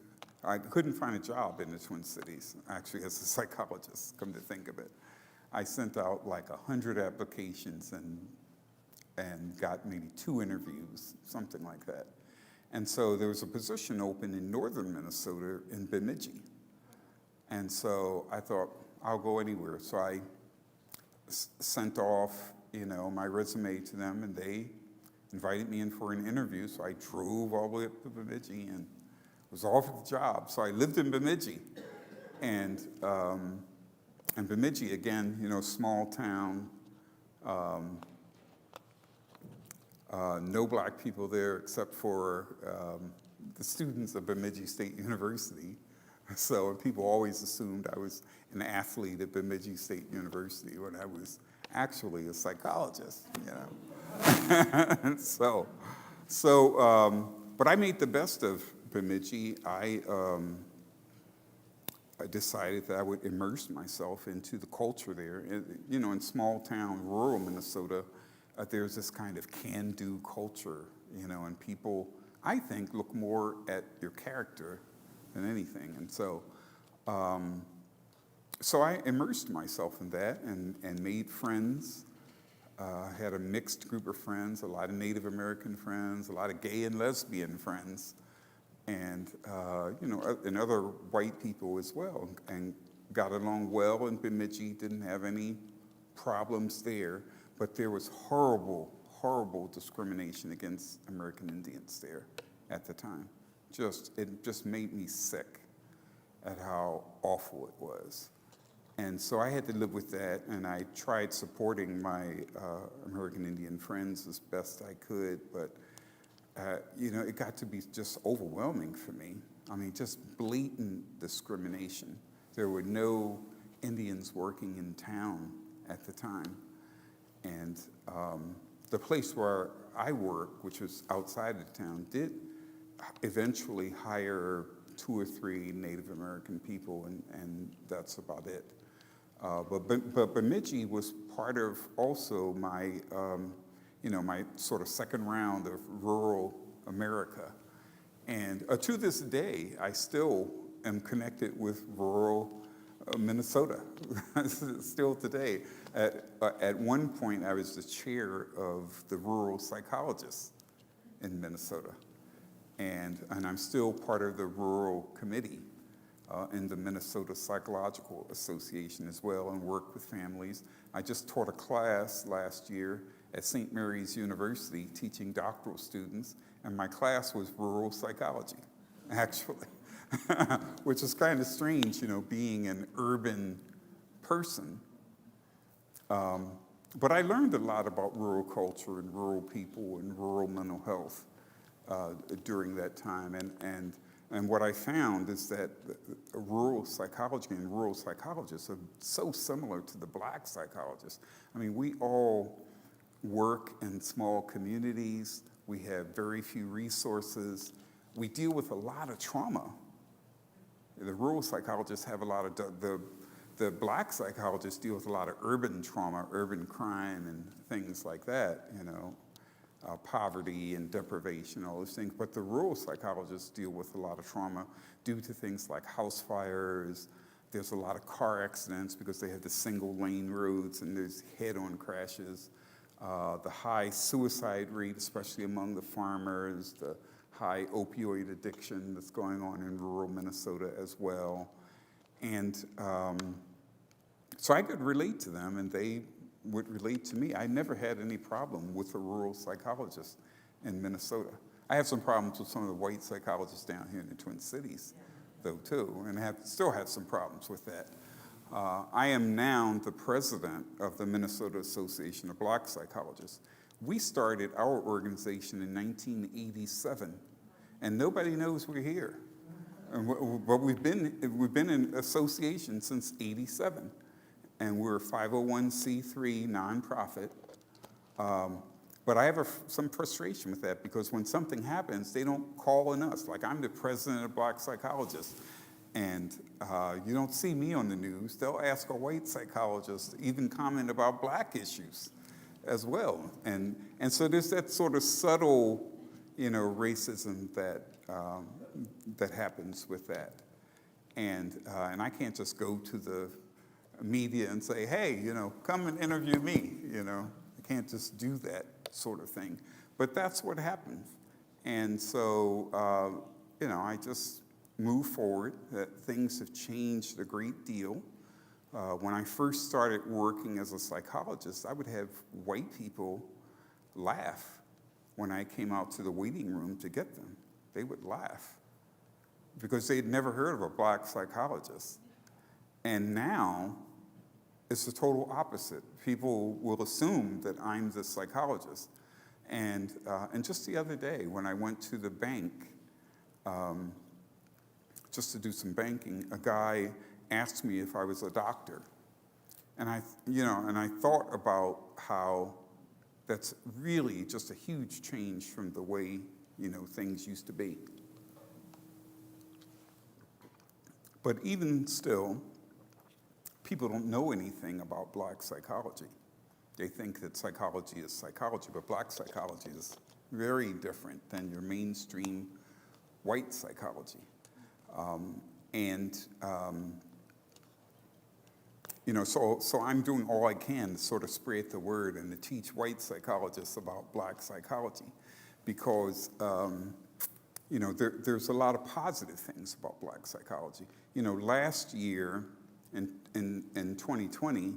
I couldn't find a job in the Twin Cities, actually, as a psychologist, come to think of it. I sent out like 100 applications and got maybe 2 interviews, something like that. And so there was a position open in northern Minnesota in Bemidji. And so I thought, I'll go anywhere. So I sent off, my resume to them, and they invited me in for an interview. So I drove all the way up to Bemidji and was offered the job. So I lived in Bemidji. And Bemidji, again, small town, no black people there except for the students of Bemidji State University. So people always assumed I was an athlete at Bemidji State University when I was actually a psychologist, but I made the best of Bemidji. I decided that I would immerse myself into the culture there. In small town, rural Minnesota, there's this kind of can-do culture, and people, I think, look more at your character than anything. And so I immersed myself in that and made friends. Had a mixed group of friends, a lot of Native American friends, a lot of gay and lesbian friends, and and other white people as well, and got along well in Bemidji, didn't have any problems there, but there was horrible, horrible discrimination against American Indians there at the time. It just made me sick at how awful it was. And so I had to live with that, and I tried supporting my American Indian friends as best I could, but it got to be just overwhelming for me. I mean, just blatant discrimination. There were no Indians working in town at the time. And the place where I worked, which was outside of town, did eventually hire 2 or 3 Native American people, and that's about it. But Bemidji was part of also my, my sort of second round of rural America. And to this day, I still am connected with rural Minnesota, still today. At one point, I was the chair of the rural psychologists in Minnesota. And I'm still part of the rural committee in the Minnesota Psychological Association as well, and work with families. I just taught a class last year at St. Mary's University teaching doctoral students, and my class was rural psychology, actually, which is kind of strange, being an urban person. But I learned a lot about rural culture and rural people and rural mental health during that time. And what I found is that rural psychology and rural psychologists are so similar to the black psychologists. I mean, we all work in small communities. We have very few resources. We deal with a lot of trauma. The rural psychologists have a lot of, the black psychologists deal with a lot of urban trauma, urban crime, and things like that, poverty and deprivation, all those things. But the rural psychologists deal with a lot of trauma due to things like house fires. There's a lot of car accidents because they have the single lane roads, and there's head-on crashes. The high suicide rate, especially among the farmers, the high opioid addiction that's going on in rural Minnesota as well. And so I could relate to them, and they would relate to me. I never had any problem with a rural psychologist in Minnesota. I have some problems with some of the white psychologists down here in the Twin Cities, though, too, and still have some problems with that. I am now the president of the Minnesota Association of Black Psychologists. We started our organization in 1987, and nobody knows we're here. But we've been in association since '87, and we're a 501c3 nonprofit. But I have some frustration with that because when something happens, they don't call on us. Like, I'm the president of Black Psychologists, and you don't see me on the news. They'll ask a white psychologist to even comment about black issues as well. And so there's that sort of subtle, racism that happens with that. And I can't just go to the media and say, hey, come and interview me, I can't just do that sort of thing. But that's what happens. And so, I just move forward, that things have changed a great deal. When I first started working as a psychologist, I would have white people laugh when I came out to the waiting room to get them. They would laugh because they'd never heard of a black psychologist. And now, it's the total opposite. People will assume that I'm the psychologist. And just the other day, when I went to the bank, just to do some banking, a guy asked me if I was a doctor. And I thought about how that's really just a huge change from the way, things used to be. But even still, people don't know anything about black psychology. They think that psychology is psychology, but black psychology is very different than your mainstream white psychology. So I'm doing all I can to sort of spread the word and to teach white psychologists about black psychology because, there's a lot of positive things about black psychology. Last year in 2020,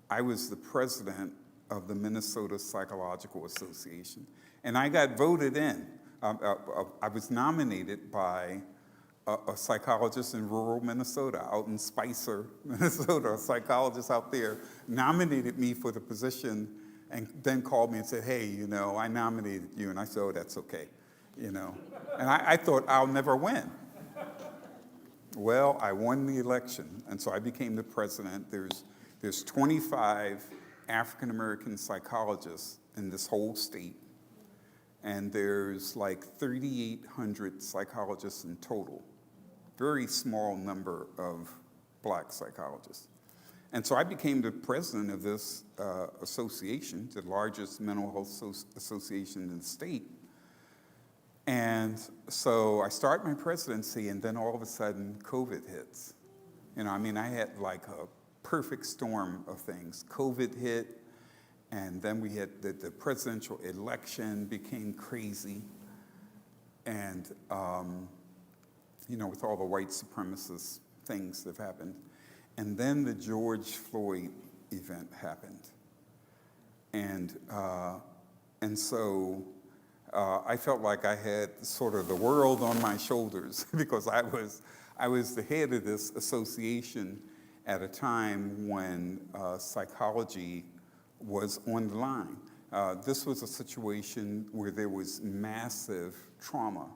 I was the president of the Minnesota Psychological Association, and I got voted in. I was nominated by a psychologist in rural Minnesota, out in Spicer, Minnesota. A psychologist out there nominated me for the position and then called me and said, hey, I nominated you. And I said, oh, that's okay, And I thought, I'll never win. Well, I won the election, and so I became the president. There's 25 African-American psychologists in this whole state, and there's like 3,800 psychologists in total. Very small number of black psychologists. And so I became the president of this association, the largest mental health association in the state. And so I start my presidency, and then all of a sudden, COVID hits. I had like a perfect storm of things. COVID hit, and then we had the presidential election became crazy. And, with all the white supremacist things that have happened. And then the George Floyd event happened. And so I felt like I had sort of the world on my shoulders because I was the head of this association at a time when psychology was on the line. This was a situation where there was massive trauma.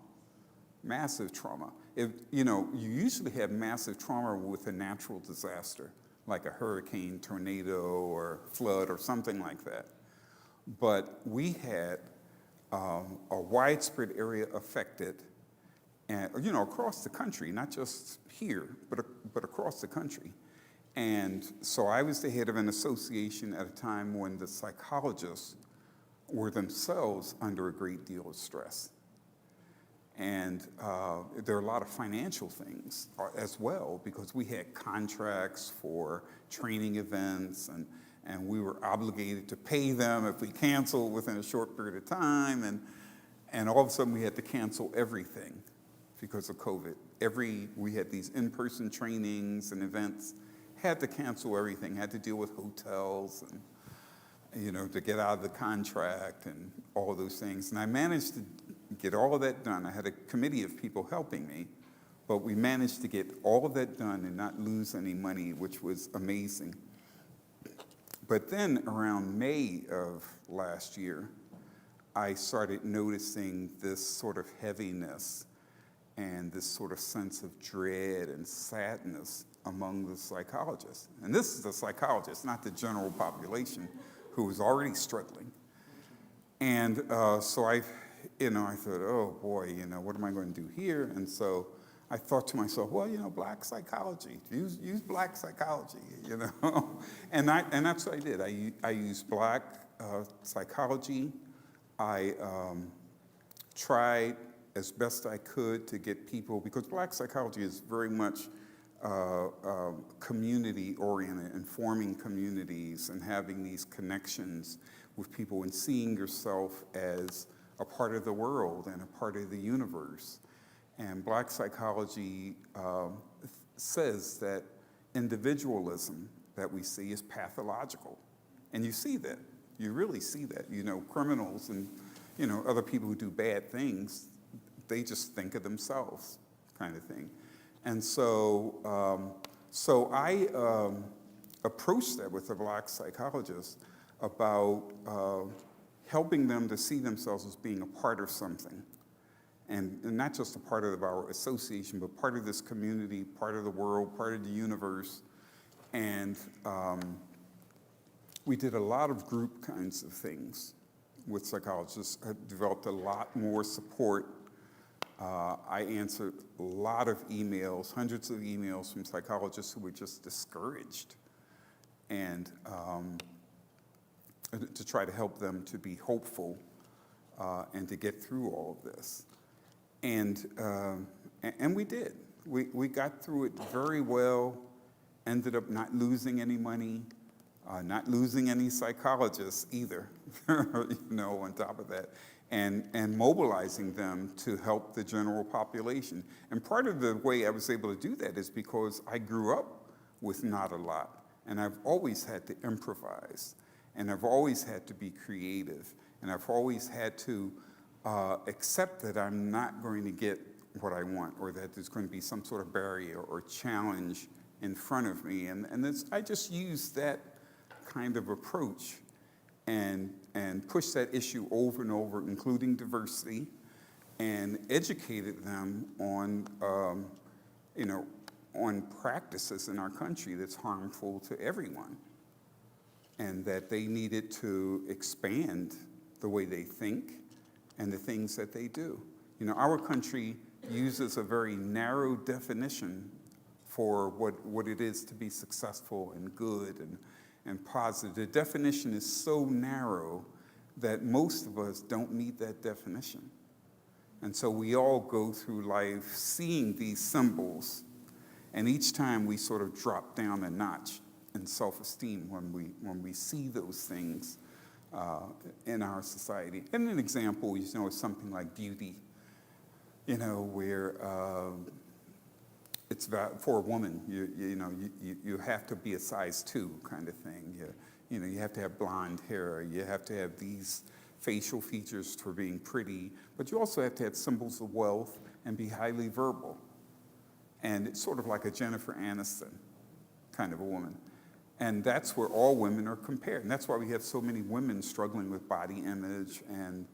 You usually have massive trauma with a natural disaster, like a hurricane, tornado, or flood, or something like that. But we had a widespread area affected, and across the country, not just here, but across the country. And so I was the head of an association at a time when the psychologists were themselves under a great deal of stress. And there are a lot of financial things as well, because we had contracts for training events, and we were obligated to pay them if we canceled within a short period of time. And all of a sudden, we had to cancel everything because of COVID. We had these in-person trainings and events, had to cancel everything, had to deal with hotels. to get out of the contract and all of those things. And I managed to get all of that done. I had a committee of people helping me, but we managed to get all of that done and not lose any money, which was amazing. But then around May of last year, I started noticing this sort of heaviness and this sort of sense of dread and sadness among the psychologists. And this is the psychologist, not the general population, who was already struggling. And so I thought, oh boy, what am I going to do here? And so I thought to myself, well, black psychology, use black psychology, and that's what I did. I used black psychology. I tried as best I could to get people, because black psychology is very much community-oriented and forming communities and having these connections with people and seeing yourself as a part of the world and a part of the universe. And black psychology says that individualism that we see is pathological. And you see that. You really see that. Criminals and, other people who do bad things, they just think of themselves, kind of thing. And so, I approached that with a black psychologist about helping them to see themselves as being a part of something. And not just a part of our association, but part of this community, part of the world, part of the universe. And we did a lot of group kinds of things with psychologists. I developed a lot more support. I answered a lot of emails, hundreds of emails from psychologists who were just discouraged, and to try to help them to be hopeful and to get through all of this. And we did. We got through it very well, ended up not losing any money, not losing any psychologists either, on top of that, and mobilizing them to help the general population. And part of the way I was able to do that is because I grew up with not a lot, and I've always had to improvise, and I've always had to be creative, and I've always had to accept that I'm not going to get what I want, or that there's going to be some sort of barrier or challenge in front of me. And I just used that kind of approach and pushed that issue over and over, including diversity, and educated them on, on practices in our country that's harmful to everyone, and that they needed to expand the way they think and the things that they do. Our country uses a very narrow definition for what it is to be successful and good and positive. The definition is so narrow that most of us don't meet that definition. And so we all go through life seeing these symbols, and each time we sort of drop down a notch in self-esteem when we see those things in our society. And an example, is something like beauty, where it's for a woman, you have to be a size 2 kind of thing. You have to have blonde hair. You have to have these facial features for being pretty, but you also have to have symbols of wealth and be highly verbal. And it's sort of like a Jennifer Aniston kind of a woman. And that's where all women are compared. And that's why we have so many women struggling with body image and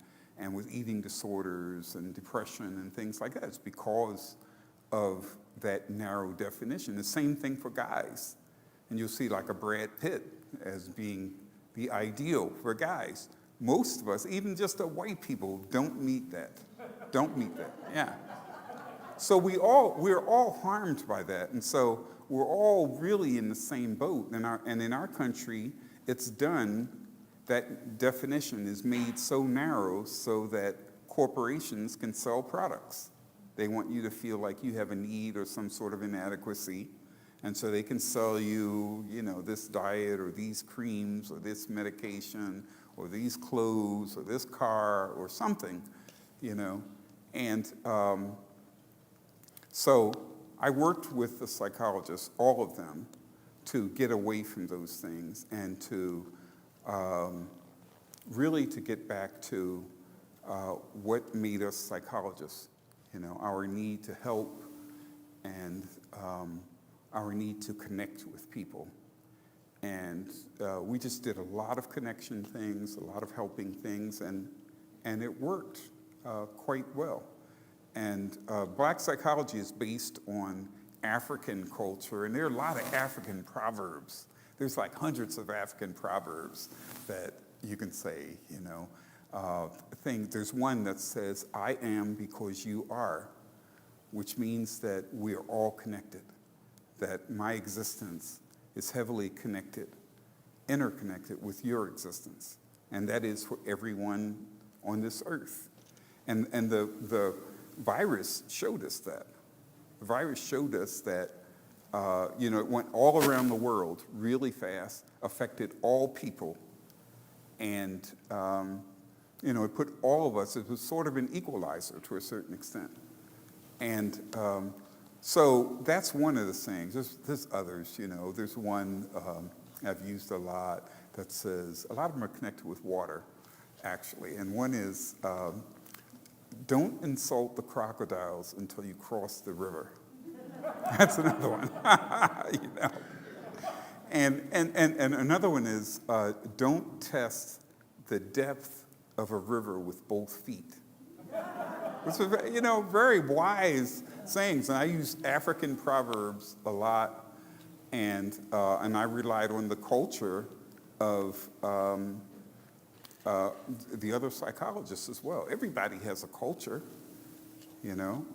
with eating disorders and depression and things like that. It's because of that narrow definition. The same thing for guys. And you'll see like a Brad Pitt as being the ideal for guys. Most of us, even just the white people, don't meet that. Yeah. So we're all harmed by that. And so we're all really in the same boat. And in our country, it's done, that definition is made so narrow so that corporations can sell products. They want you to feel like you have a need or some sort of inadequacy. And so they can sell you, this diet or these creams or this medication or these clothes or this car or something, And so I worked with the psychologists, all of them, to get away from those things and to really to get back to what made us psychologists, our need to help and our need to connect with people. And we just did a lot of connection things, a lot of helping things, and it worked quite well. And black psychology is based on African culture, and there are a lot of African proverbs. There's like hundreds of African proverbs that you can say, There's one that says, I am because you are, which means that we are all connected, that my existence is heavily connected, interconnected with your existence. And that is for everyone on this earth. And the virus showed us that. The virus showed us that, it went all around the world really fast, affected all people, and, it put all of us, it was sort of an equalizer to a certain extent. And so that's one of the things. There's others, There's one I've used a lot that says, a lot of them are connected with water, actually. And one is, don't insult the crocodiles until you cross the river. That's another one, And another one is, don't test the depth of a river with both feet. It's very wise sayings. And I use African proverbs a lot, and I relied on the culture of the other psychologists as well. Everybody has a culture,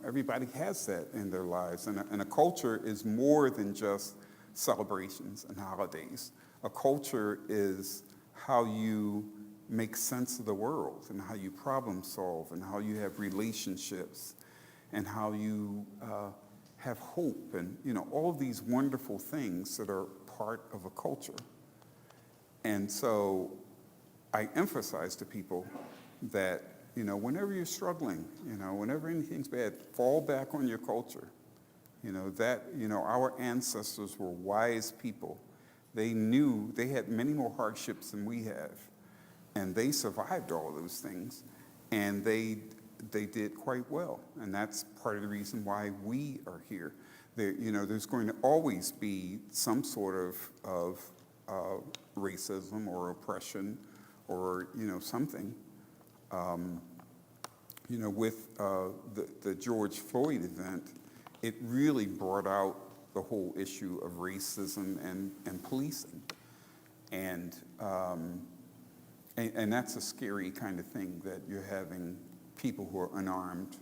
Everybody has that in their lives. And a culture is more than just celebrations and holidays. A culture is how you make sense of the world and how you problem solve and how you have relationships and how you have hope and, all these wonderful things that are part of a culture. And so I emphasize to people that, whenever you're struggling, whenever anything's bad, fall back on your culture. Our ancestors were wise people. They knew they had many more hardships than we have, and they survived all those things, and they did quite well. And that's part of the reason why we are here. There's going to always be some sort of racism or oppression or, something. With the George Floyd event, it really brought out the whole issue of racism and policing. And that's a scary kind of thing, that you're having people who are unarmed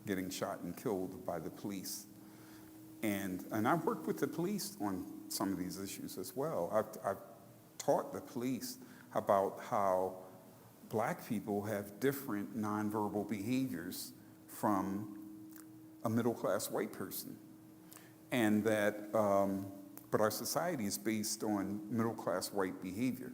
getting shot and killed by the police. And I've worked with the police on some of these issues as well. I've taught the police about how black people have different nonverbal behaviors from a middle-class white person. And that, but our society is based on middle-class white behavior.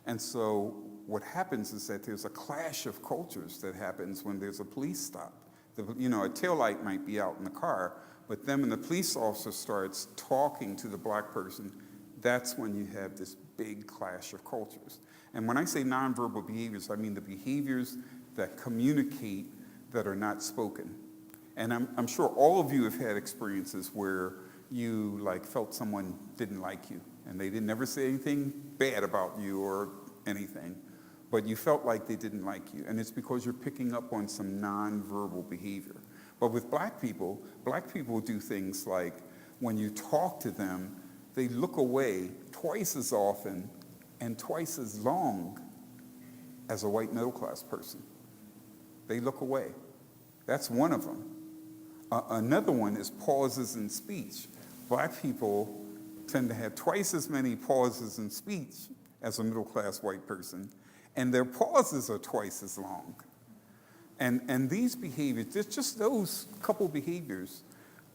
And so what happens is that there's a clash of cultures that happens when there's a police stop. A taillight might be out in the car, but then when the police officer starts talking to the black person, that's when you have this big clash of cultures. And when I say nonverbal behaviors, I mean the behaviors that communicate that are not spoken. And I'm sure all of you have had experiences where you felt someone didn't like you, and they didn't never say anything bad about you or anything, but you felt like they didn't like you. And it's because you're picking up on some nonverbal behavior. But with black people do things like, when you talk to them, they look away twice as often and twice as long as a white middle-class person. They look away. That's one of them. Another one is pauses in speech. Black people tend to have twice as many pauses in speech as a middle-class white person, and their pauses are twice as long. And these behaviors, just those couple behaviors,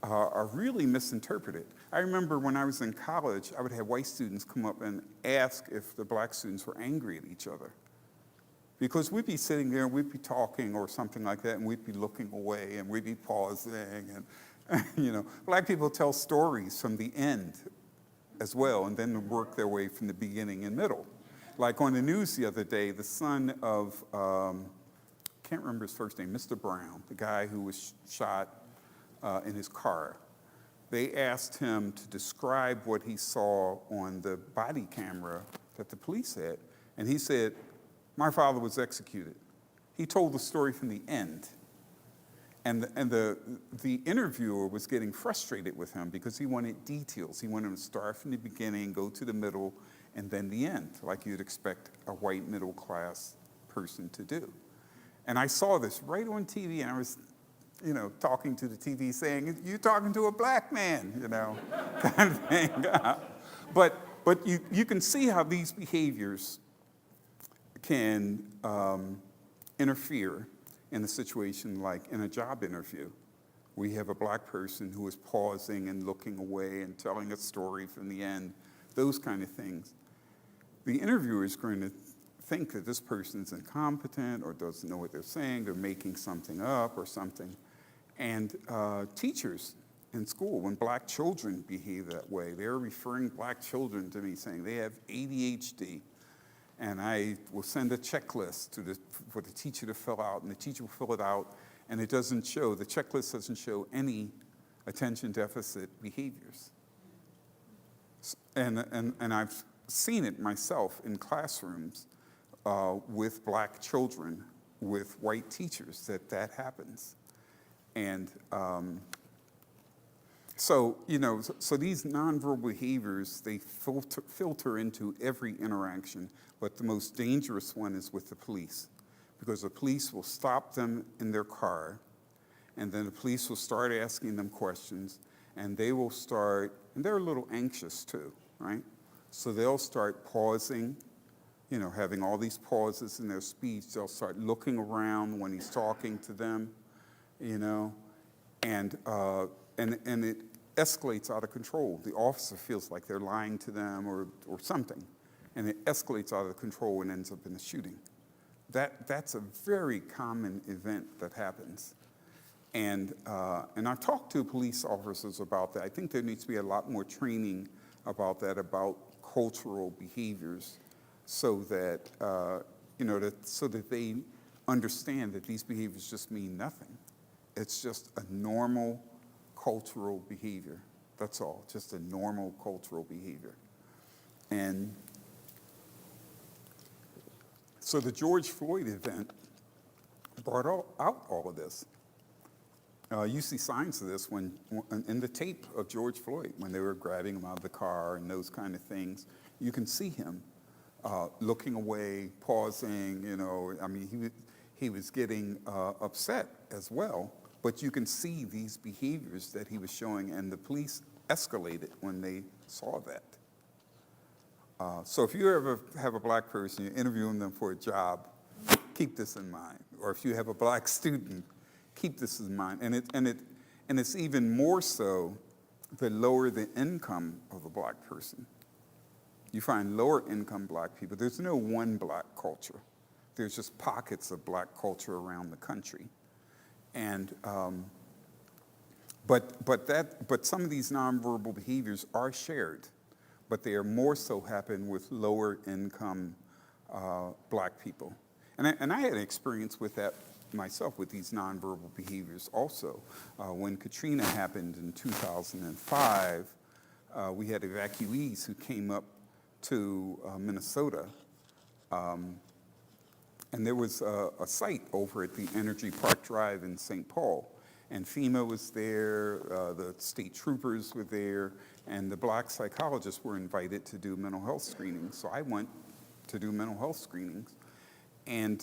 are really misinterpreted. I remember when I was in college, I would have white students come up and ask if the black students were angry at each other. Because we'd be sitting there, we'd be talking or something like that, and we'd be looking away, and we'd be pausing, and, black people tell stories from the end as well, and then work their way from the beginning and middle. like on the news the other day, the son of, can't remember his first name, Mr. Brown, the guy who was shot in his car. They asked him to describe what he saw on the body camera that the police had. And he said, my father was executed. He told the story from the end. And the interviewer was getting frustrated with him because he wanted details. He wanted him to start from the beginning, go to the middle, and then the end, like you'd expect a white middle-class person to do. And I saw this right on TV, and I was, talking to the TV saying, you're talking to a black man, kind of thing. But you can see how these behaviors can interfere in a situation like in a job interview. We have a black person who is pausing and looking away and telling a story from the end, those kind of things. The interviewer is going to think that this person's incompetent or doesn't know what they're saying, they're making something up or something. And teachers in school, when black children behave that way, they're referring black children to me saying they have ADHD. And I will send a checklist for the teacher to fill out, and the teacher will fill it out, and it doesn't show, the checklist doesn't show any attention deficit behaviors. And I've seen it myself in classrooms with black children, with white teachers, that happens. And so these nonverbal behaviors, they filter into every interaction, but the most dangerous one is with the police, because the police will stop them in their car, and then the police will start asking them questions, and they will start, and they're a little anxious too, right? So they'll start pausing, having all these pauses in their speech. They'll start looking around when he's talking to them, and it escalates out of control. The officer feels like they're lying to them or something, and it escalates out of control and ends up in a shooting. That's a very common event that happens. And I've talked to police officers about that. I think there needs to be a lot more training about that, about cultural behaviors, so that so that they understand that these behaviors just mean nothing. It's just a normal cultural behavior. That's all, just a normal cultural behavior. And so the George Floyd event brought out all of this. You see signs of this in the tape of George Floyd, when they were grabbing him out of the car and those kind of things. You can see him looking away, pausing, he was getting upset as well. But you can see these behaviors that he was showing, and the police escalated when they saw that. So if you ever have a black person, you're interviewing them for a job, keep this in mind. Or if you have a black student, keep this in mind. And it's even more so the lower the income of a black person. You find lower income black people, there's no one black culture. There's just pockets of black culture around the country. And but some of these nonverbal behaviors are shared, but they are more so happen with lower income black people. And I had an experience with that myself, with these nonverbal behaviors also. When Katrina happened in 2005, we had evacuees who came up to Minnesota. And there was a site over at the Energy Park Drive in St. Paul. And FEMA was there, the state troopers were there, and the black psychologists were invited to do mental health screenings. So I went to do mental health screenings. And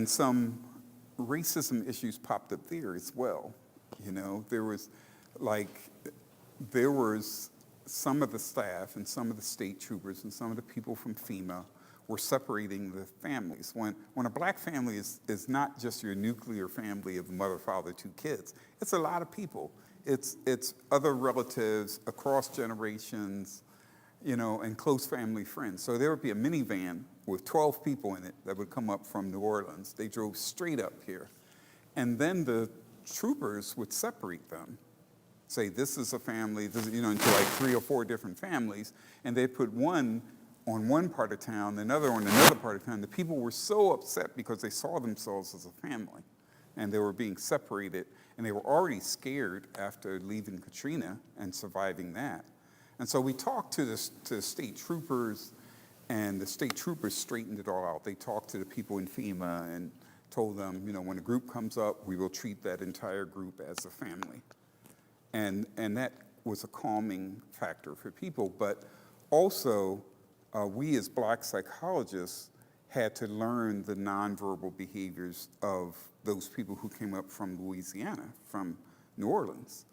some racism issues popped up there as well. There was some of the staff and some of the state troopers and some of the people from FEMA were separating the families. When a black family is not just your nuclear family of mother, father, 2 kids, it's a lot of people. It's other relatives across generations, and close family friends. So there would be a minivan with 12 people in it that would come up from New Orleans. They drove straight up here. And then the troopers would separate them say this is a family, this, into like 3 or 4 different families, and they put one on one part of town, another on another part of town. The people were so upset because they saw themselves as a family, and they were being separated, and they were already scared after leaving Katrina and surviving that. And so we talked to the state troopers, and the state troopers straightened it all out. They talked to the people in FEMA and told them, when a group comes up, we will treat that entire group as a family. And that was a calming factor for people. But also, we as Black psychologists had to learn the nonverbal behaviors of those people who came up from Louisiana, from New Orleans.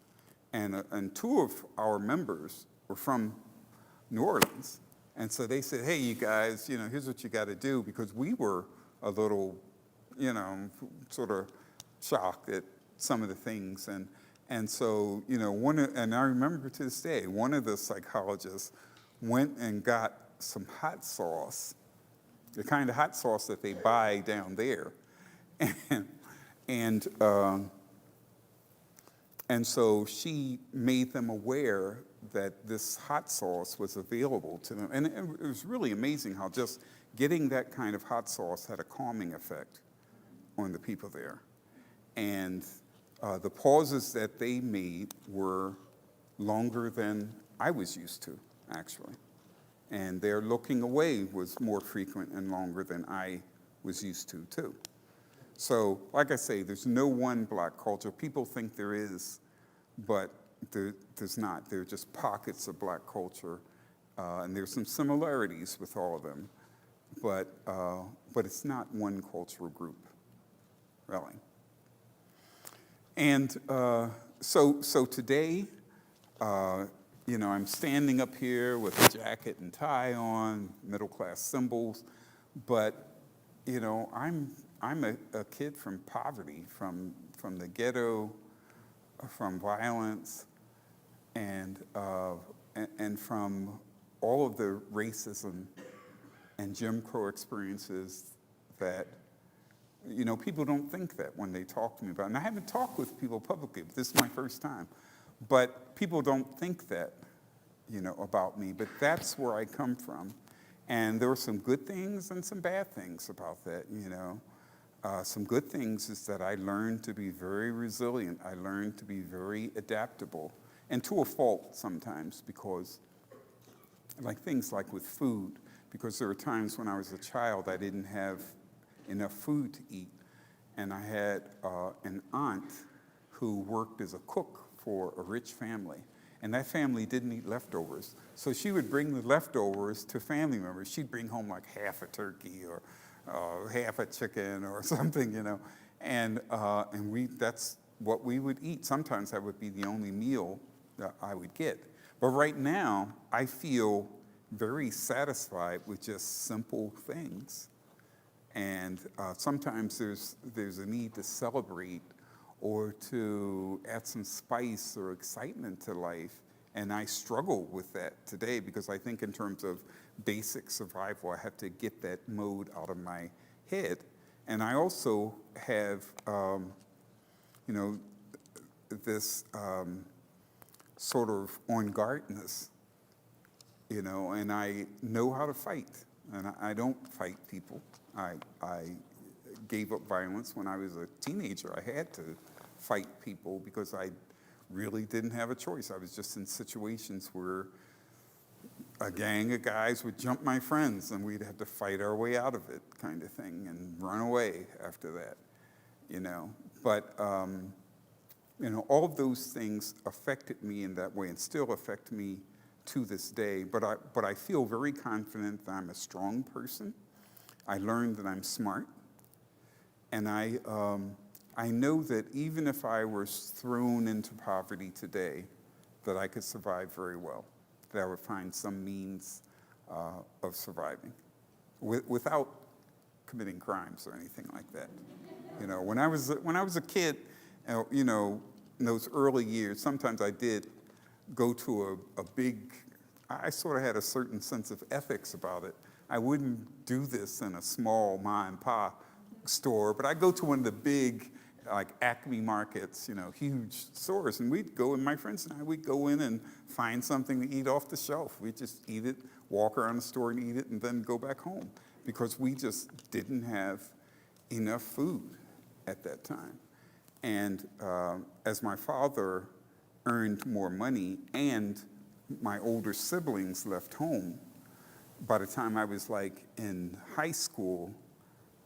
And 2 of our members were from New Orleans. And so they said, hey, you guys, here's what you got to do, because we were a little, sort of shocked at some of the things. And so, and I remember to this day, one of the psychologists went and got some hot sauce, the kind of hot sauce that they buy down there. And so she made them aware that this hot sauce was available to them. And it was really amazing how just getting that kind of hot sauce had a calming effect on the people there. And the pauses that they made were longer than I was used to, actually. And their looking away was more frequent and longer than I was used to, too. So, like I say, there's no one Black culture. People think there is, but there's not. There are just pockets of Black culture, and there's some similarities with all of them, but it's not one cultural group, really. And so today, I'm standing up here with a jacket and tie on, middle-class symbols, but I'm a kid from poverty, from the ghetto, from violence, and from all of the racism and Jim Crow experiences that people don't think that when they talk to me about it. And I haven't talked with people publicly. This is my first time. But people don't think that, about me. But that's where I come from. And there were some good things and some bad things about that, Some good things is that I learned to be very resilient. I learned to be very adaptable. And to a fault sometimes, because things like with food, because there were times when I was a child I didn't have enough food to eat. And I had an aunt who worked as a cook for a rich family. And that family didn't eat leftovers. So she would bring the leftovers to family members. She'd bring home like half a turkey or half a chicken or something, And that's what we would eat. Sometimes that would be the only meal that I would get. But right now, I feel very satisfied with just simple things. And sometimes there's a need to celebrate or to add some spice or excitement to life. And I struggle with that today because I think in terms of basic survival, I have to get that mode out of my head. And I also have, this sort of on-guardness, and I know how to fight. And I don't fight people. I gave up violence when I was a teenager. I had to fight people because I really didn't have a choice. I was just in situations where a gang of guys would jump my friends and we'd have to fight our way out of it, kind of thing, and run away after that, But, all of those things affected me in that way and still affect me to this day. But I feel very confident that I'm a strong person. I learned that I'm smart. And I know that even if I was thrown into poverty today, that I could survive very well, that I would find some means of surviving without committing crimes or anything like that. When I was a kid, in those early years, sometimes I did go to a big, I sort of had a certain sense of ethics about it. I wouldn't do this in a small ma and pa store, but I'd go to one of the big like Acme markets, huge stores. And we'd go, and my friends and I, we'd go in and find something to eat off the shelf. We'd just eat it, walk around the store and eat it, and then go back home because we just didn't have enough food at that time. And as my father earned more money and my older siblings left home, by the time I was like in high school,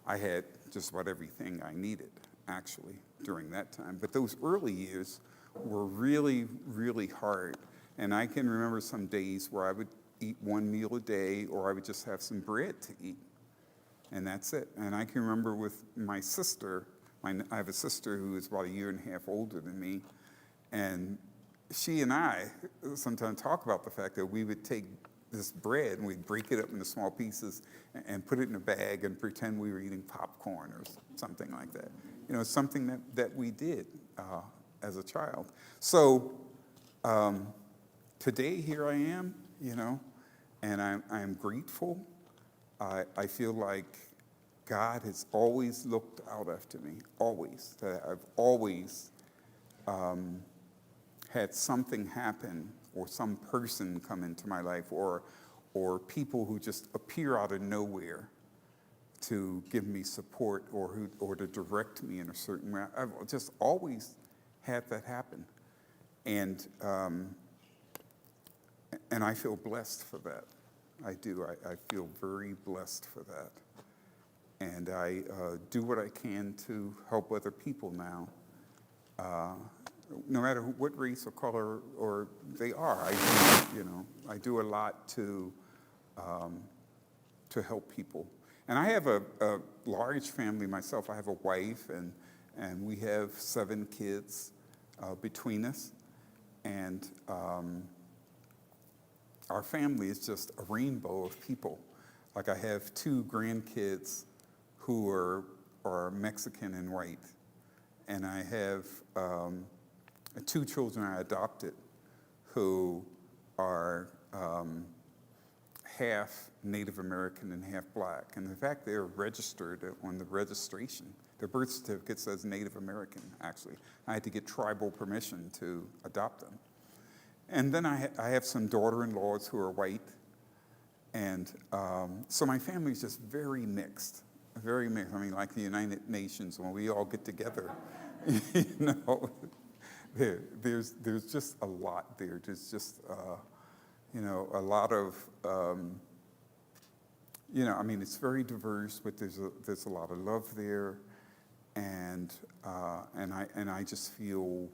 I had just about everything I needed, actually, during that time. But those early years were really, really hard. And I can remember some days where I would eat one meal a day, or I would just have some bread to eat. And that's it. And I can remember with my sister, I have a sister who is about a year and a half older than me, and she and I sometimes talk about the fact that we would take this bread and we'd break it up into small pieces and put it in a bag and pretend we were eating popcorn or something like that. Something that we did as a child. So today here I am, and I'm grateful. I feel like God has always looked out after me, always. That I've always had something happen, or some person come into my life, or people who just appear out of nowhere to give me support or to direct me in a certain way. I've just always had that happen, and I feel blessed for that. I do. I feel very blessed for that, and I do what I can to help other people now. No matter what race or color or they are, I do a lot to help people. And I have a large family myself. I have a wife, and we have 7 kids between us. And our family is just a rainbow of people. Like I have 2 grandkids who are Mexican and white. And I have 2 children I adopted who are half Native American and half black. And in fact, they're registered on the registration. Their birth certificate says Native American, actually. I had to get tribal permission to adopt them. And then I have some daughter-in-laws who are white. And so my family is just very mixed, very mixed. I mean, like the United Nations, when we all get together, there's just a lot there. There's just, a lot of, it's very diverse, but there's a lot of love there, and I just feel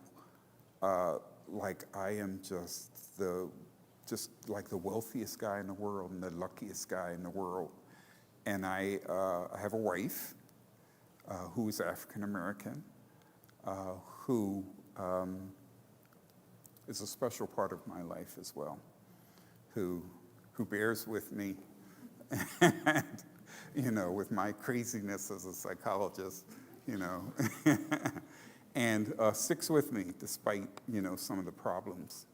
like I am just like the wealthiest guy in the world and the luckiest guy in the world. And I have a wife who is African American, who is a special part of my life as well, who bears with me, and, with my craziness as a psychologist, and sticks with me despite, some of the problems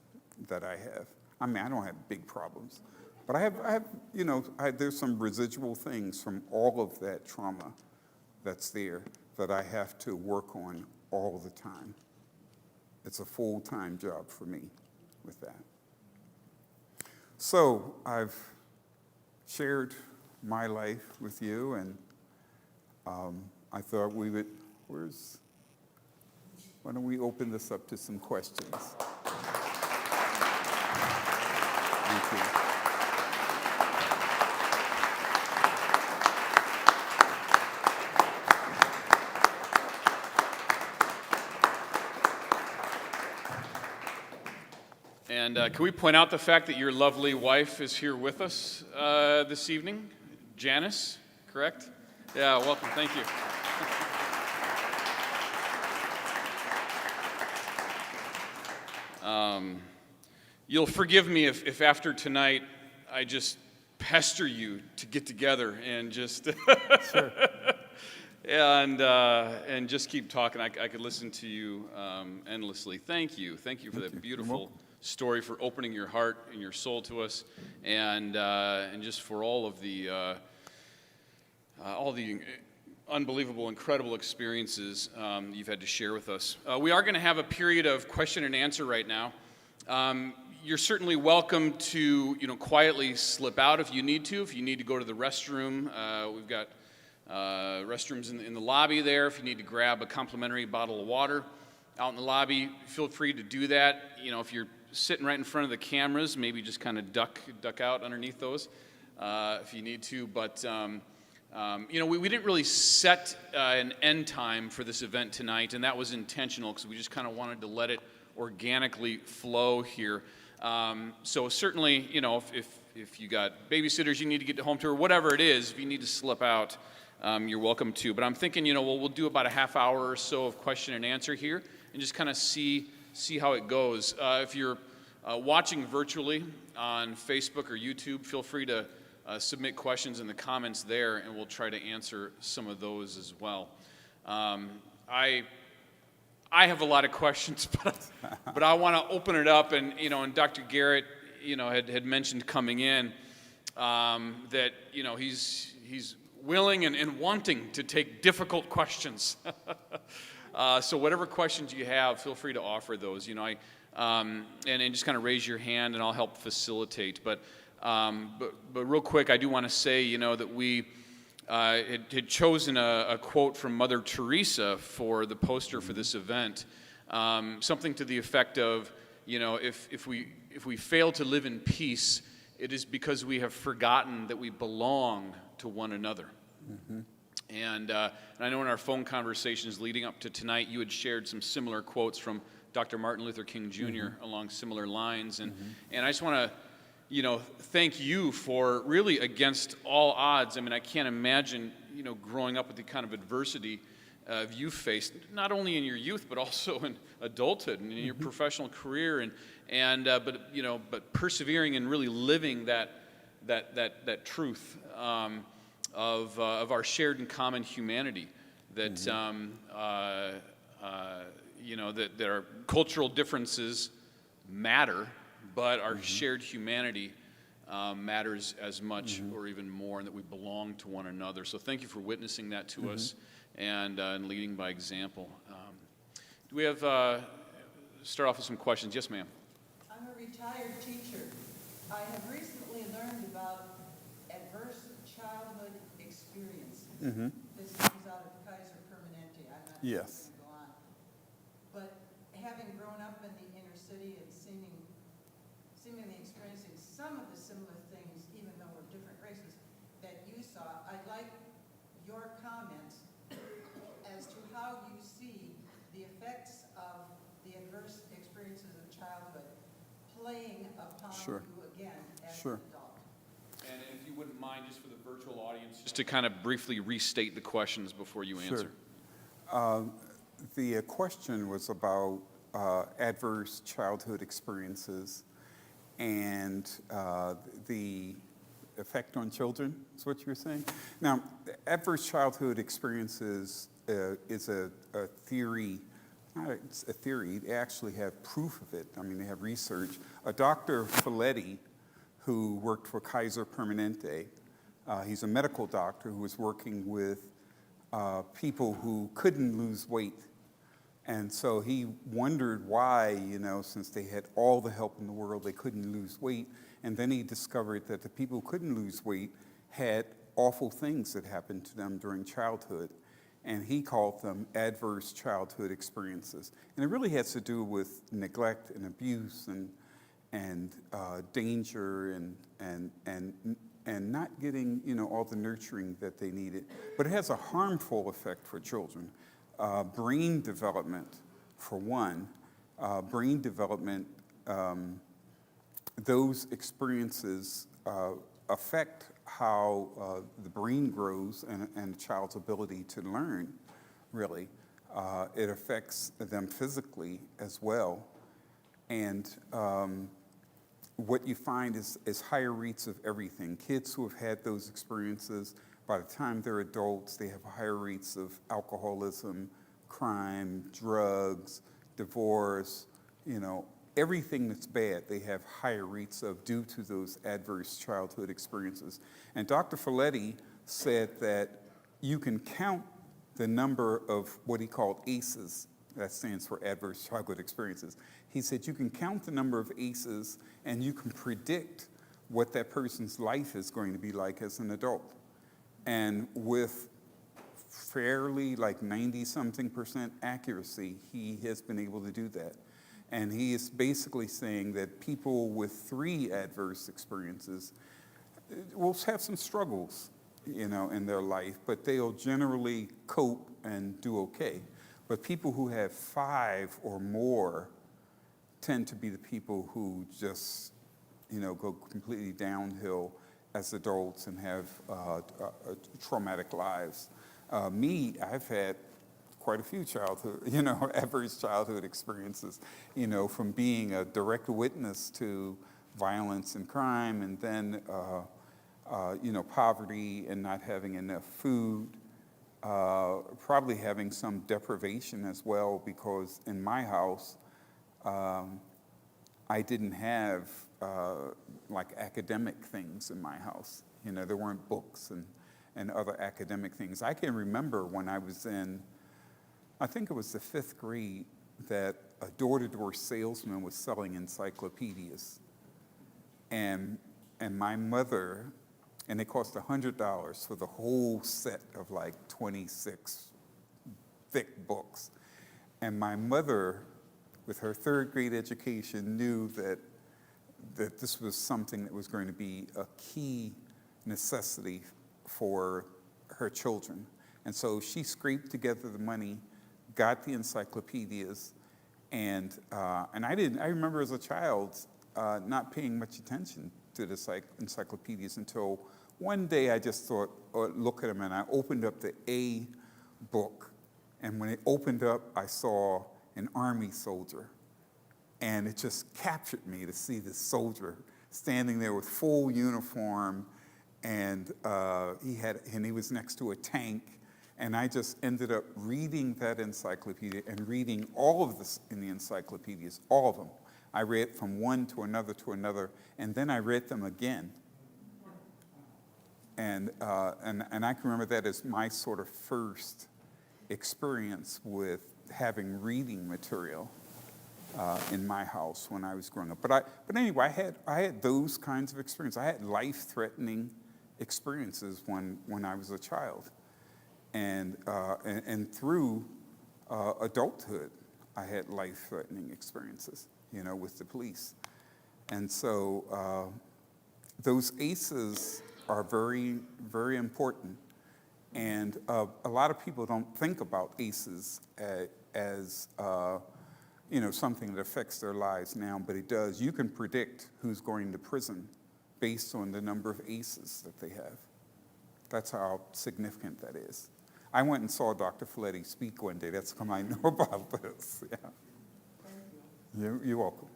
that I have. I mean, I don't have big problems, but I have, there's some residual things from all of that trauma that's there that I have to work on all the time. It's a full-time job for me with that. So I've shared my life with you, and I thought why don't we open this up to some questions? Thank you. And can we point out the fact that your lovely wife is here with us this evening? Janice, correct? Yeah, welcome, thank you. You'll forgive me if after tonight I just pester you to get together and just Sure. and just keep talking. I could listen to you endlessly. Thank you for that beautiful story, for opening your heart and your soul to us, and just for all the unbelievable, incredible experiences you've had to share with us. We are going to have a period of question and answer right now. You're certainly welcome to, quietly slip out if you need to. If you need to go to the restroom, we've got restrooms in the lobby there. If you need to grab a complimentary bottle of water out in the lobby, feel free to do that. If you're sitting right in front of the cameras, maybe just kind of duck out underneath those if you need to. But we didn't really set an end time for this event tonight, and that was intentional because we just kind of wanted to let it organically flow here. So certainly, if you got babysitters you need to get home to, or whatever it is, if you need to slip out, you're welcome to. But I'm thinking, we'll do about a half hour or so of question and answer here, and just kind of see how it goes. If you're watching virtually on Facebook or YouTube, feel free to submit questions in the comments there, and we'll try to answer some of those as well. I have a lot of questions, but I want to open it up, and Dr. Garrett, had mentioned coming in that he's willing and wanting to take difficult questions. So whatever questions you have, feel free to offer those. And just kind of raise your hand, and I'll help facilitate. But real quick, I do want to say, that we had chosen a quote from Mother Teresa for the poster for this event, something to the effect of, if we fail to live in peace, it is because we have forgotten that we belong to one another. Mm-hmm. And I know in our phone conversations leading up to tonight, you had shared some similar quotes from Dr. Martin Luther King Jr. Mm-hmm. along similar lines, and I just want to thank you for really against all odds. I mean, I can't imagine, growing up with the kind of adversity you've faced, not only in your youth, but also in adulthood and in your professional career, but persevering and really living that truth of our shared and common humanity. That that our cultural differences matter, but our shared humanity matters as much or even more, and that we belong to one another. So thank you for witnessing that to us and leading by example. Do we have, start off with some questions? Yes, ma'am. I'm a retired teacher. I have recently learned about adverse childhood experiences. This comes out of Kaiser Permanente. I'm not Yes. going to go on. But having grown up in the inner city and seemingly experiencing some of the similar things, even though we're different races, that you saw, I'd like your comments as to how you see the effects of the adverse experiences of childhood playing upon Sure. you again as Sure. an adult. And if you wouldn't mind, just for the virtual audience, just to kind of briefly restate the questions before you answer. The question was about adverse childhood experiences and the effect on children, is what you were saying? Now, adverse childhood experiences is a theory. It's a theory. They actually have proof of it. I mean, they have research. Dr. Folletti, who worked for Kaiser Permanente, he's a medical doctor who was working with people who couldn't lose weight. And so he wondered why, since they had all the help in the world, they couldn't lose weight. And then he discovered that the people who couldn't lose weight had awful things that happened to them during childhood. And he called them adverse childhood experiences. And it really has to do with neglect and abuse and danger and not getting, all the nurturing that they needed. But it has a harmful effect for children. Brain development, for one. Brain development, those experiences affect how the brain grows and a child's ability to learn, really. It affects them physically as well. And what you find is higher rates of everything. Kids who have had those experiences, by the time they're adults, they have higher rates of alcoholism, crime, drugs, divorce, everything that's bad, they have higher rates of due to those adverse childhood experiences. And Dr. Folletti said that you can count the number of what he called ACEs, that stands for Adverse Childhood Experiences. He said you can count the number of ACEs and you can predict what that person's life is going to be like as an adult. And with fairly like 90-something% accuracy, he has been able to do that. And he is basically saying that people with 3 adverse experiences will have some struggles, in their life, but they'll generally cope and do okay. But people who have 5 or more tend to be the people who just, go completely downhill as adults and have traumatic lives. Me, I've had quite a few childhood, adverse childhood experiences, from being a direct witness to violence and crime, and then, poverty and not having enough food, probably having some deprivation as well, because in my house, I didn't have like academic things in my house. There weren't books and other academic things. I can remember when I was in, I think it was the 5th grade, that a door-to-door salesman was selling encyclopedias. And my mother, and it cost $100 for the whole set of like 26 thick books. And my mother, with her 3rd grade education, knew that this was something that was going to be a key necessity for her children. And so she scraped together the money, got the encyclopedias, and I remember as a child not paying much attention to the encyclopedias until one day I just thought, look at them, and I opened up the A book, and when it opened up, I saw an Army soldier, and it just captured me to see this soldier standing there with full uniform, and he was next to a tank, and I just ended up reading that encyclopedia and reading all of this in the encyclopedias, all of them. I read from one to another, and then I read them again. And I can remember that as my sort of first experience with having reading material in my house when I was growing up. But anyway, I had those kinds of experiences. I had life-threatening experiences when I was a child, and through adulthood, I had life-threatening experiences, with the police. And so those ACEs are very, very important. And a lot of people don't think about ACEs as something that affects their lives now, but it does. You can predict who's going to prison based on the number of ACEs that they have. That's how significant that is. I went and saw Dr. Folletti speak one day. That's how I know about this. Yeah. You're welcome.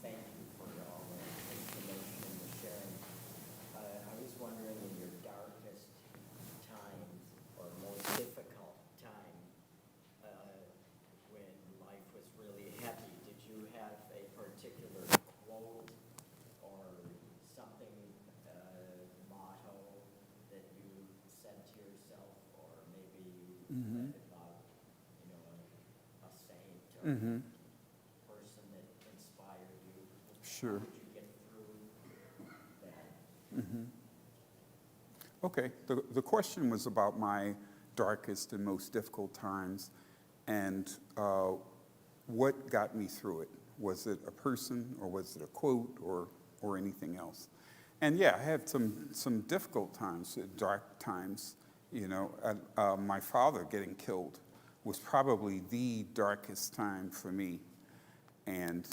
Thank you for all the information and the sharing. I was wondering, in your darkest times or most difficult time, when life was really heavy, did you have a particular quote or something, motto that you said to yourself, or maybe read about, a saint or person that inspired you? Sure. How did you get through that? Okay, the question was about my darkest and most difficult times, and what got me through it. Was it a person, or was it a quote, or anything else? And yeah, I had some difficult times, dark times. My father getting killed was probably the darkest time for me. And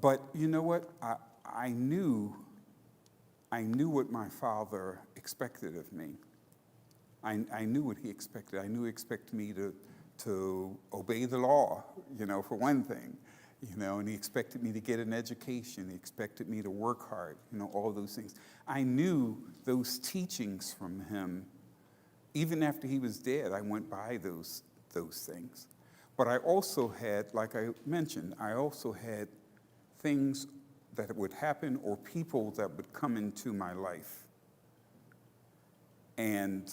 but you know what? I knew what my father expected of me. I knew what he expected. I knew he expected me to obey the law, for one thing, and he expected me to get an education. He expected me to work hard, all of those things. I knew those teachings from him. Even after he was dead, I went by those things. But I also had, like I mentioned, things that would happen or people that would come into my life. And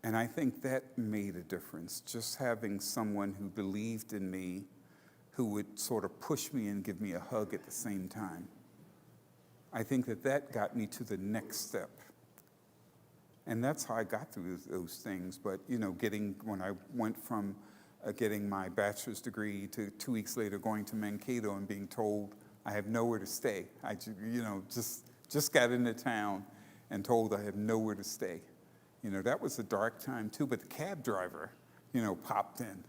I think that made a difference, just having someone who believed in me, who would sort of push me and give me a hug at the same time. I think that got me to the next step. And that's how I got through those things. But, when I went from getting my bachelor's degree to 2 weeks later going to Mankato and being told I have nowhere to stay. I, just got into town and told I have nowhere to stay. That was a dark time too, but the cab driver, popped in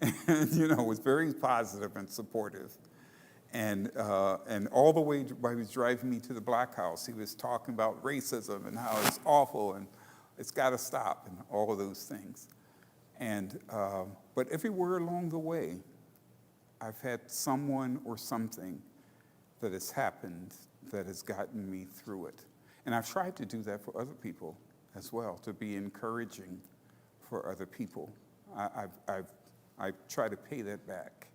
and, was very positive and supportive. And all the way while he was driving me to the Black House, he was talking about racism and how it's awful and it's got to stop and all of those things. And but everywhere along the way, I've had someone or something that has happened that has gotten me through it. And I've tried to do that for other people as well, to be encouraging for other people. I've tried to pay that back.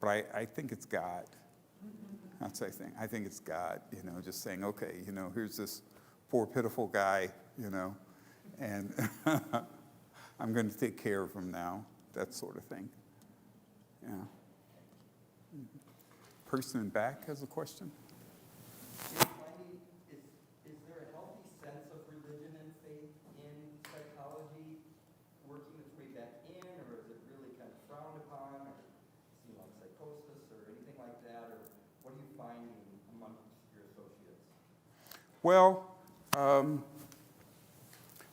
But I think it's God. That's what I think. I think it's God, just saying, okay, here's this poor, pitiful guy, and I'm going to take care of him now, that sort of thing. Yeah. Person in back has a question. Is there a healthy sense of religion and faith in psychology working its way back in, or is it really kind of frowned upon, or seen like psychosis or anything like that, or what are you finding amongst your associates? Well,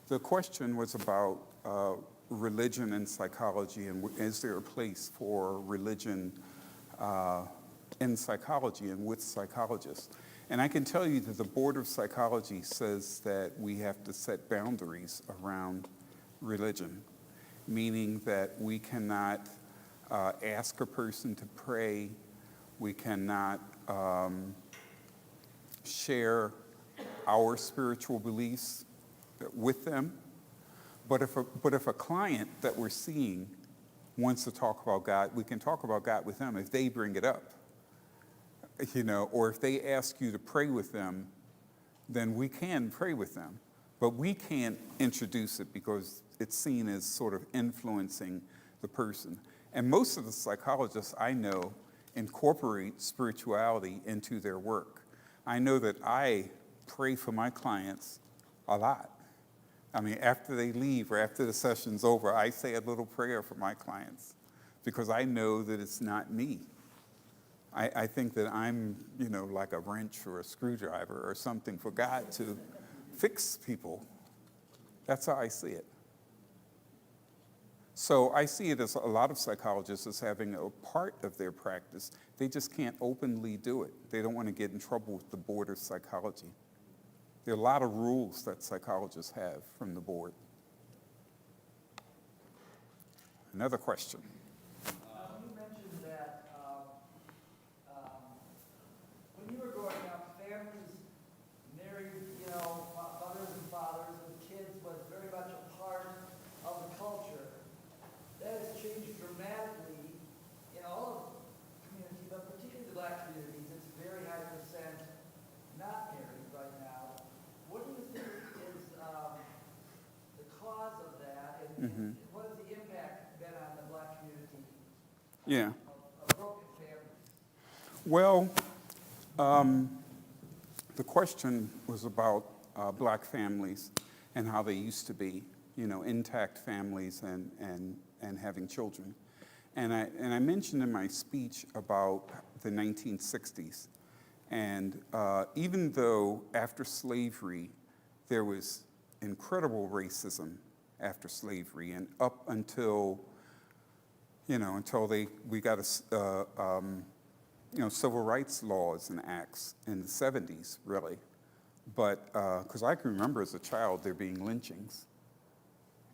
the question was about religion and psychology, and is there a place for religion in psychology and with psychologists? And I can tell you that the Board of Psychology says that we have to set boundaries around religion, meaning that we cannot ask a person to pray, we cannot share our spiritual beliefs with them. But if a client that we're seeing wants to talk about God, we can talk about God with them if they bring it up. Or if they ask you to pray with them, then we can pray with them. But we can't introduce it because it's seen as sort of influencing the person. And most of the psychologists I know incorporate spirituality into their work. I know that I pray for my clients a lot. I mean, after they leave or after the session's over, I say a little prayer for my clients because I know that it's not me. I think that I'm, like a wrench or a screwdriver or something for God to fix people. That's how I see it. So I see it as a lot of psychologists as having a part of their practice. They just can't openly do it. They don't want to get in trouble with the Board of Psychology. There are a lot of rules that psychologists have from the board. Another question. You mentioned that when you were growing up, families married, mothers and fathers and kids was very much a part of the culture. That has changed dramatically in all of communities, but particularly the Black communities. It's very high percent not married right now. What do you think is the cause of that, and what has the impact been on the Black community Yeah. of broken families? Well, the question was about Black families and how they used to be, intact families and having children. And I mentioned in my speech about the 1960s. And even though after slavery, there was incredible racism after slavery, and up until, until we got civil rights laws and acts in the 70s, really. But, because I can remember as a child there being lynchings,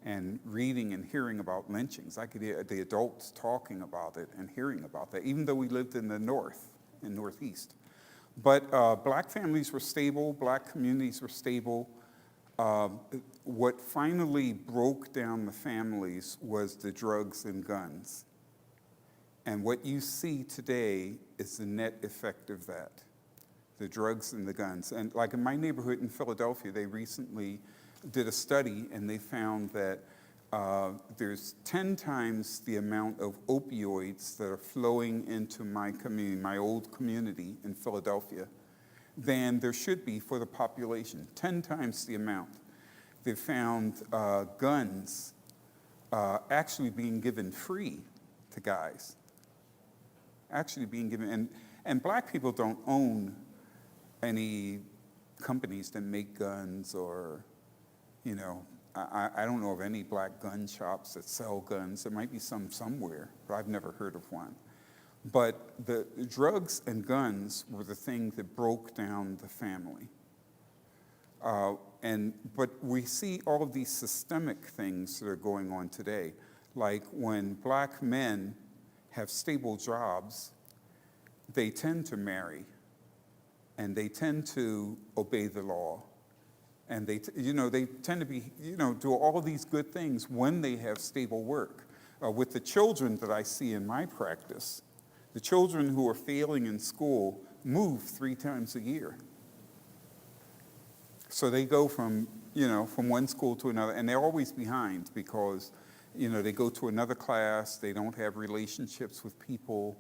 and reading and hearing about lynchings. I could hear the adults talking about it and hearing about that, even though we lived in the Northeast. But Black families were stable, Black communities were stable. What finally broke down the families was the drugs and guns. And what you see today is the net effect of that, the drugs and the guns. And like in my neighborhood in Philadelphia, they recently did a study and they found that there's 10 times the amount of opioids that are flowing into my community, my old community in Philadelphia, than there should be for the population, 10 times the amount. They found guns actually being given free to guys. Actually being given, and black people don't own any companies that make guns or, you know, I don't know of any black gun shops that sell guns. There might be some somewhere, but I've never heard of one. But the drugs and guns were the thing that broke down the family. But we see all of these systemic things that are going on today, like when black men have stable jobs, they tend to marry, and they tend to obey the law, and they tend to be, do all of these good things when they have stable work. With the children that I see in my practice, the children who are failing in school move 3 times a year. So they go from one school to another, and they're always behind because, they go to another class, they don't have relationships with people,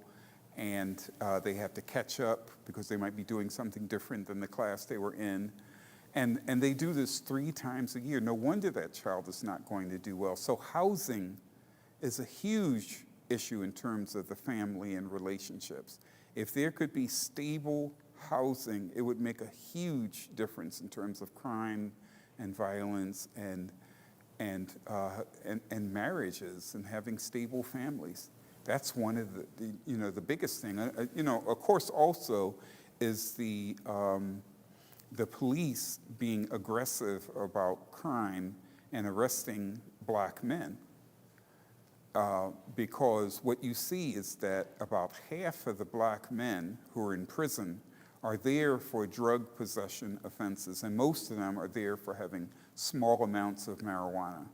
and they have to catch up because they might be doing something different than the class they were in. And they do this 3 times a year. No wonder that child is not going to do well. So housing is a huge issue in terms of the family and relationships. If there could be stable housing, it would make a huge difference in terms of crime and violence and marriages and having stable families. That's one of the biggest thing. Of course, also is the police being aggressive about crime and arresting black men. Because what you see is that about half of the black men who are in prison are there for drug possession offenses, and most of them are there for having small amounts of marijuana.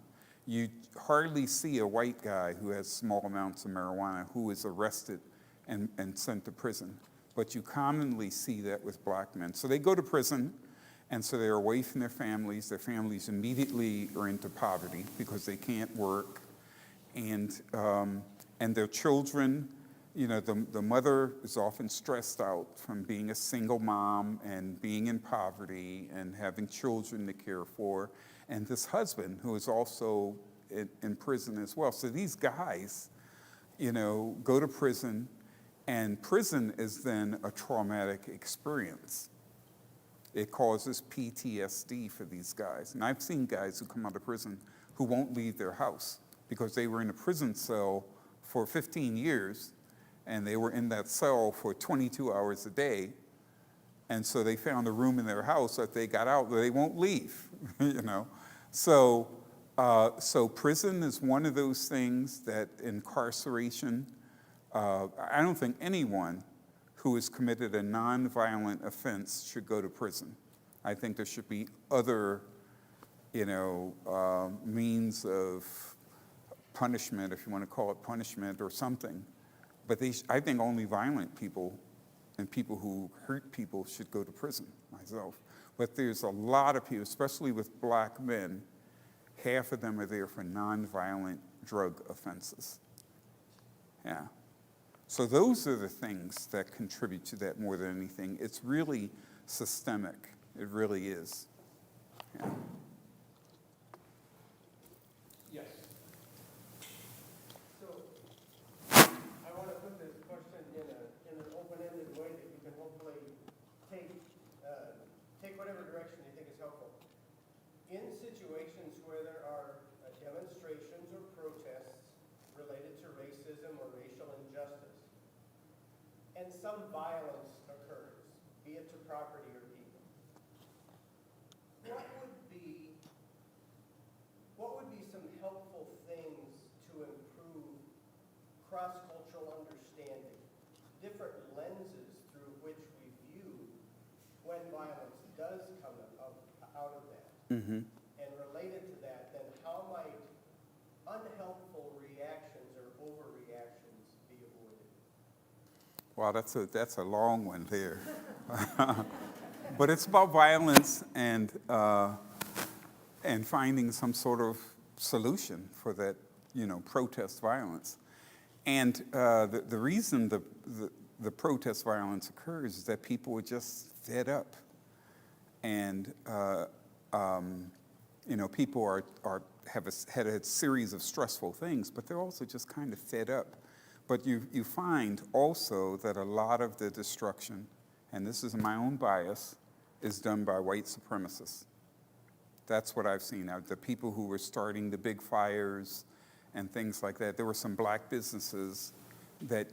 You hardly see a white guy who has small amounts of marijuana who is arrested and sent to prison. But you commonly see that with black men. So they go to prison, and so they're away from their families. Their families immediately are into poverty because they can't work. And their children, the mother is often stressed out from being a single mom and being in poverty and having children to care for, and this husband who is also in prison as well. So these guys, go to prison, and prison is then a traumatic experience. It causes PTSD for these guys. And I've seen guys who come out of prison who won't leave their house because they were in a prison cell for 15 years, and they were in that cell for 22 hours a day. And so they found a room in their house that they got out, they won't leave, So prison is one of those things that incarceration, I don't think anyone who has committed a nonviolent offense should go to prison. I think there should be other, means of punishment, if you want to call it punishment or something. But I think only violent people and people who hurt people should go to prison, myself. But there's a lot of people, especially with black men, half of them are there for nonviolent drug offenses. Yeah. So those are the things that contribute to that more than anything. It's really systemic. It really is. Yeah. Yes. So I want to put this question in an open-ended way that you can hopefully take whatever direction you think is helpful. In situations where there are demonstrations or protests related to racism or racial injustice, and some violence occurs, be it to property or people, what would be some helpful things to improve cross-cultural understanding, different lenses through which we view when violence does come out of that? Mm-hmm. And related to that, then how might unhelpful reactions or overreactions be avoided? Wow, that's a long one there. But it's about violence and finding some sort of solution for that, protest violence. And the reason the protest violence occurs is that people are just fed up. And, people have had a series of stressful things, but they're also just kind of fed up. But you find also that a lot of the destruction, and this is my own bias, is done by white supremacists. That's what I've seen. The people who were starting the big fires and things like that. There were some black businesses that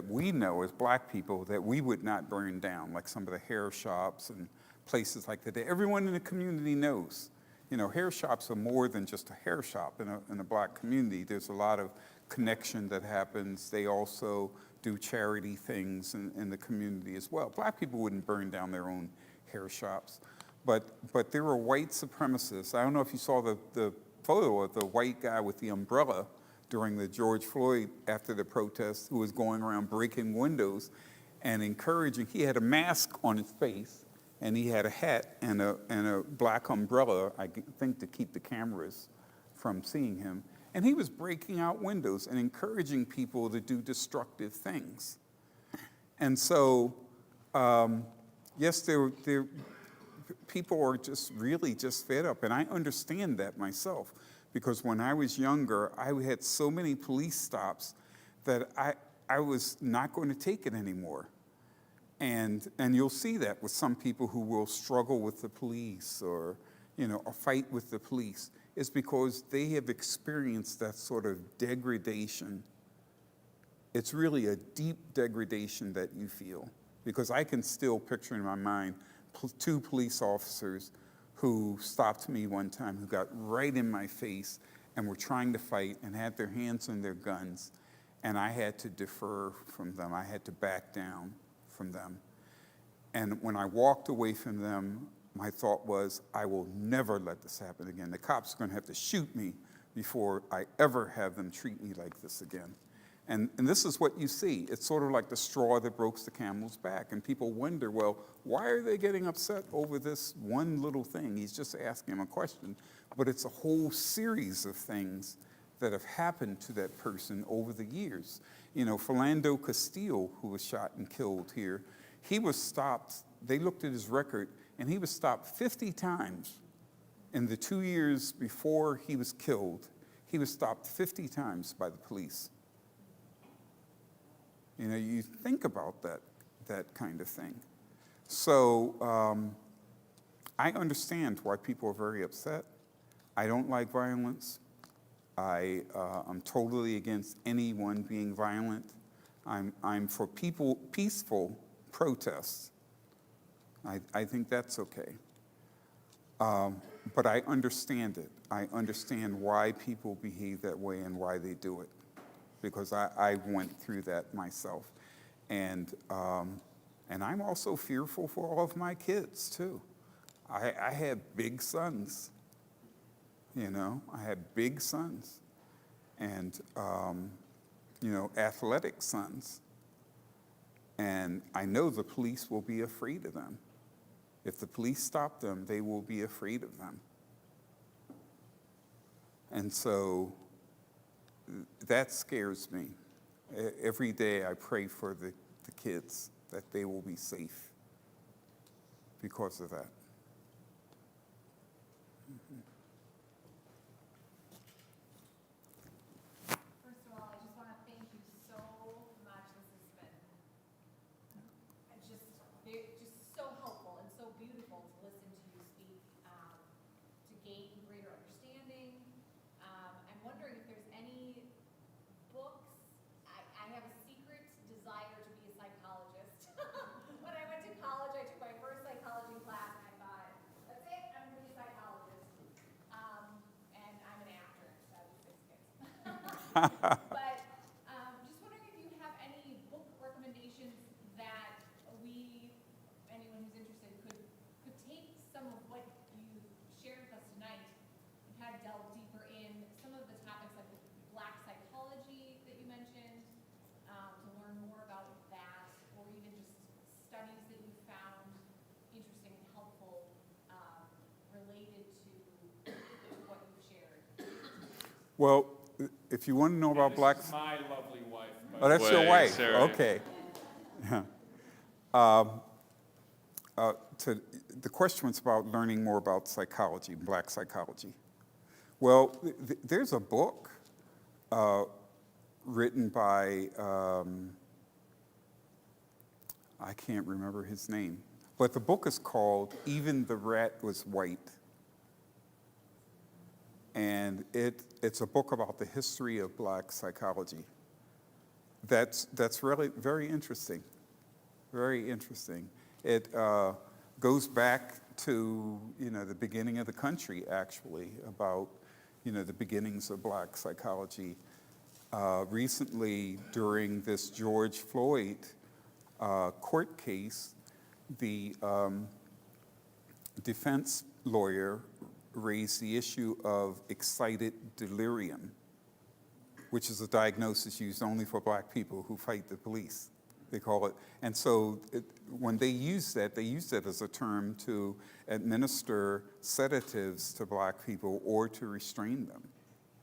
we know as black people that we would not burn down, like some of the hair shops and places like that. Everyone in the community knows. Hair shops are more than just a hair shop in a black community. There's a lot of connection that happens. They also do charity things in the community as well. Black people wouldn't burn down their own hair shops. But there were white supremacists. I don't know if you saw the photo of the white guy with the umbrella during the George Floyd after the protest, who was going around breaking windows and encouraging. He had a mask on his face, and he had a hat and a black umbrella, I think, to keep the cameras from seeing him. And he was breaking out windows and encouraging people to do destructive things. And so, yes, people are just really just fed up. And I understand that myself, because when I was younger, I had so many police stops that I was not going to take it anymore. And you'll see that with some people who will struggle with the police or, a fight with the police. Is because they have experienced that sort of degradation. It's really a deep degradation that you feel, because I can still picture in my mind two police officers who stopped me one time, who got right in my face and were trying to fight and had their hands on their guns, and I had to defer from them. I had to back down from them. And when I walked away from them, my thought was, I will never let this happen again. The cops are going to have to shoot me before I ever have them treat me like this again. And this is what you see. It's sort of like the straw that broke the camel's back. And people wonder, well, why are they getting upset over this one little thing? He's just asking him a question. But it's a whole series of things that have happened to that person over the years. Philando Castile, who was shot and killed here, he was stopped. They looked at his record, and he was stopped 50 times in the 2 years before he was killed. He was stopped 50 times by the police. You think about that kind of thing. So I understand why people are very upset. I don't like violence. I'm totally against anyone being violent. I'm for peaceful protests. I think that's okay. But I understand it. I understand why people behave that way and why they do it, because I went through that myself. And I'm also fearful for all of my kids, too. I have big sons, I have big sons and, athletic sons. And I know the police will be afraid of them. If the police stop them, they will be afraid of them. And so that scares me. Every day I pray for the kids that they will be safe because of that. First of all, I just want to thank you so much. This has been just so helpful and so beautiful to listen to you speak, to gain greater understanding. I'm wondering if there's any books. I have a secret desire to be a psychologist. When I went to college, I took my first psychology class, and I thought, that's it, I'm going to be a psychologist. And I'm an actor, so I was 6 kids. But just wondering if you have any book recommendations that anyone who's interested, could take some of what you shared with us tonight and kind of delve deeper in some of the topics like the black psychology that you mentioned, to learn more about that. Well, if you want to know about black... This is my lovely wife, by Oh, the that's your way, wife. Sarah. Okay. The question was about learning more about psychology, black psychology. Well, there's a book written by, I can't remember his name, but the book is called Even the Rat Was White. And it's a book about the history of black psychology. That's really very interesting, very interesting. It goes back to, the beginning of the country, actually, about, the beginnings of black psychology. Recently, during this George Floyd court case, the defense lawyer raised the issue of excited delirium, which is a diagnosis used only for black people who fight the police, they call it. And so when they use that as a term to administer sedatives to black people or to restrain them.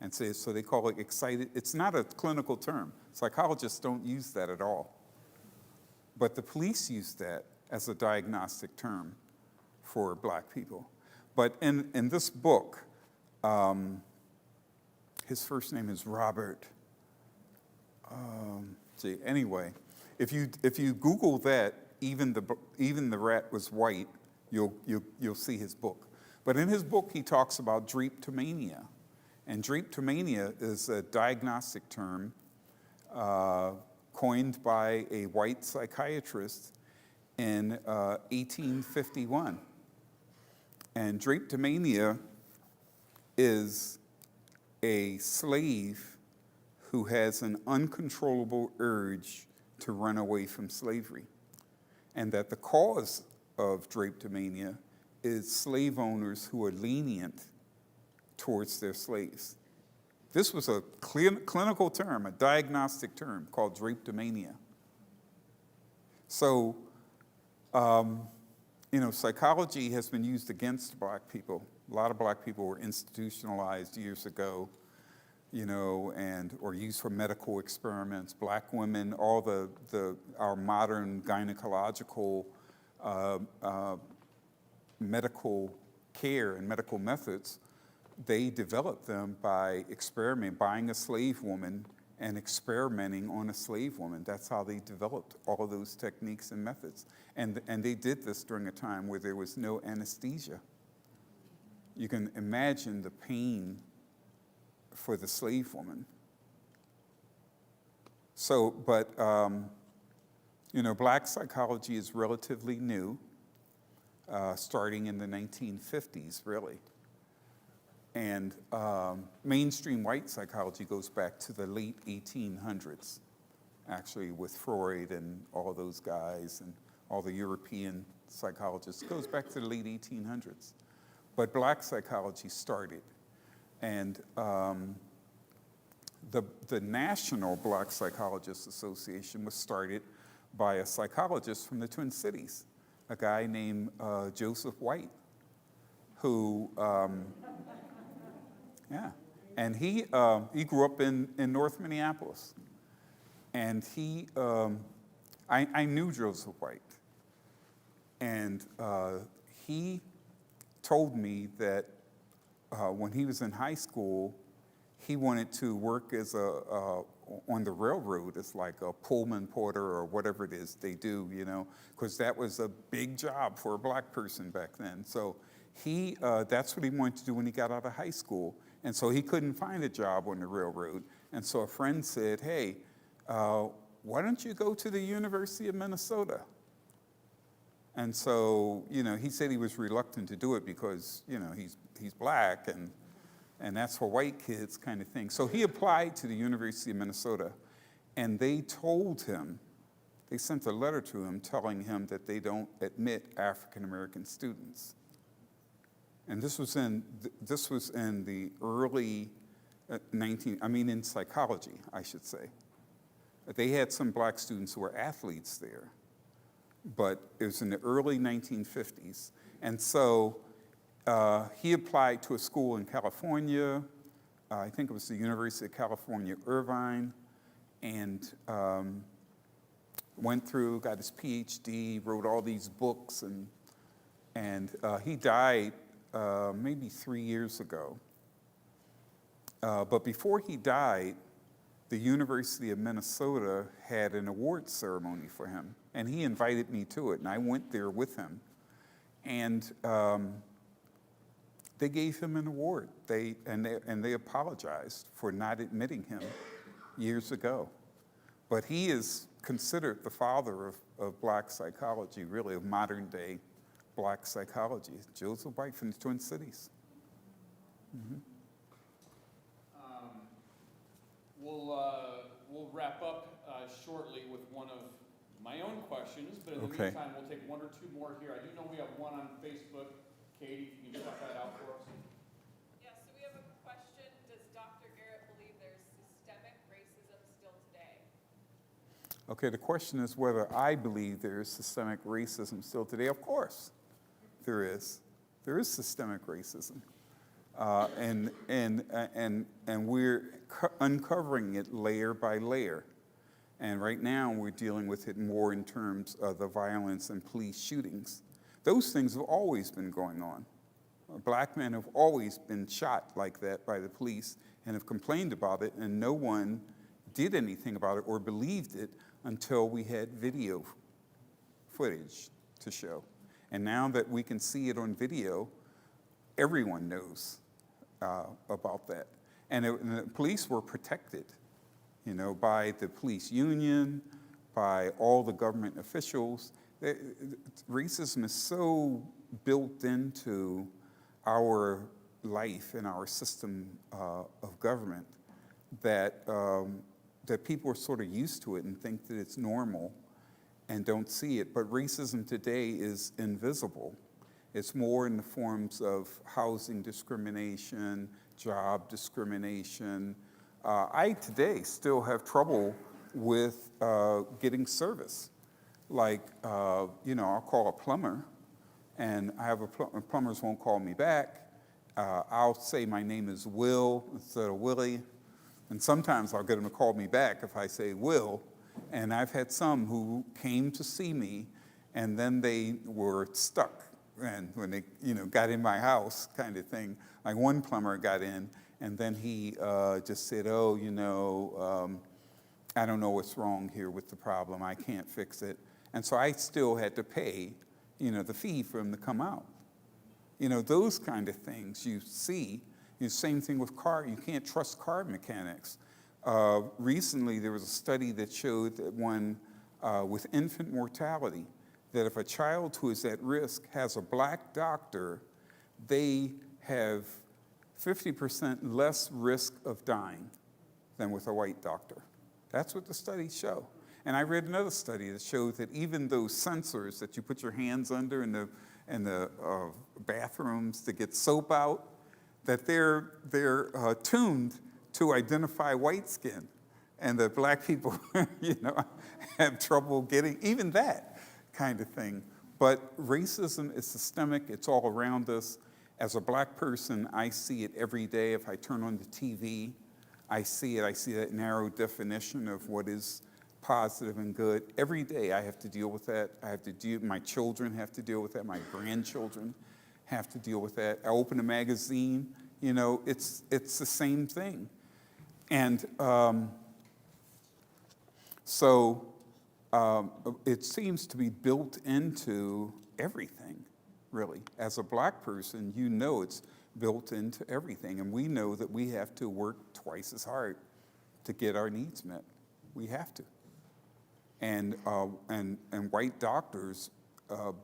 And so they call it excited. It's not a clinical term. Psychologists don't use that at all. But the police use that as a diagnostic term for black people. But in this book, his first name is Robert. Anyway, if you Google that, even the rat was white, you'll see his book. But in his book, he talks about drapetomania, and drapetomania is a diagnostic term coined by a white psychiatrist in 1851. And drapetomania is a slave who has an uncontrollable urge to run away from slavery. And that the cause of drapetomania is slave owners who are lenient towards their slaves. This was a clinical term, a diagnostic term called drapetomania. So, psychology has been used against black people. A lot of black people were institutionalized years ago, or used for medical experiments. Black women, all our modern gynecological medical care and medical methods, they developed them by buying a slave woman and experimenting on a slave woman. That's how they developed all of those techniques and methods. And they did this during a time where there was no anesthesia. You can imagine the pain for the slave woman. So, but, black psychology is relatively new, starting in the 1950s, really. And mainstream white psychology goes back to the late 1800s, actually, with Freud and all of those guys and all the European psychologists. It goes back to the late 1800s. But black psychology started. And the National Black Psychologists Association was started by a psychologist from the Twin Cities, a guy named Joseph White, who, and he grew up in North Minneapolis. And I knew Joseph White. And he told me that when he was in high school, he wanted to work as on the railroad as like a Pullman porter or whatever it is they do, because that was a big job for a black person back then. So that's what he wanted to do when he got out of high school. And so he couldn't find a job on the railroad. And so a friend said, hey, why don't you go to the University of Minnesota? And so, he said he was reluctant to do it because, he's black and that's for white kids kind of thing. So he applied to the University of Minnesota, and they sent a letter to him telling him that they don't admit African-American students. And this was in the early in psychology, I should say. They had some black students who were athletes there, but it was in the early 1950s. And so he applied to a school in California, I think it was the University of California, Irvine, and went through, got his PhD, wrote all these books, and he died maybe 3 years ago. But before he died, the University of Minnesota had an award ceremony for him, and he invited me to it, and I went there with him. And they gave him an award. They apologized for not admitting him years ago. But he is considered the father of black psychology, really, of modern day black psychology. Joseph White from the Twin Cities. Mm-hmm. We'll wrap up shortly with one of my own questions, but in the Okay. meantime, we'll take one or two more here. I do know we have one on Facebook. Katie, if you can check that out for us. Yeah, so we have a question. Does Dr. Garrett believe there's systemic racism still today? Okay, the question is whether I believe there is systemic racism still today. Of course, there is. There is systemic racism. And we're uncovering it layer by layer. And right now we're dealing with it more in terms of the violence and police shootings. Those things have always been going on. Black men have always been shot like that by the police and have complained about it, and no one did anything about it or believed it until we had video footage to show. And now that we can see it on video, everyone knows about that. And the police were protected, by the police union, by all the government officials. Racism is so built into our life and our system of government that people are sort of used to it and think that it's normal and don't see it. But racism today is invisible. It's more in the forms of housing discrimination, job discrimination. I today still have trouble with getting service. Like, I'll call a plumber, and I have plumbers won't call me back. I'll say my name is Will instead of Willie, and sometimes I'll get them to call me back if I say Will. And I've had some who came to see me, and then they were stuck. And when they, got in my house, kind of thing, like one plumber got in, and then he just said, I don't know what's wrong here with the problem. I can't fix it. And so I still had to pay, the fee for him to come out. Those kind of things you see. Same thing with car. You can't trust car mechanics. Recently, there was a study that showed that with infant mortality, that if a child who is at risk has a black doctor, they have 50% less risk of dying than with a white doctor. That's what the studies show. And I read another study that showed that even those sensors that you put your hands under in the bathrooms to get soap out, that they're tuned to identify white skin, and that black people, have trouble getting even that kind of thing. But racism is systemic. It's all around us. As a black person, I see it every day. If I turn on the TV, I see it. I see that narrow definition of what is positive and good. Every day I have to deal with that. My children have to deal with that. My grandchildren have to deal with that. I open a magazine, it's the same thing. And so it seems to be built into everything, really. As a black person, it's built into everything. And we know that we have to work twice as hard to get our needs met. We have to. And white doctors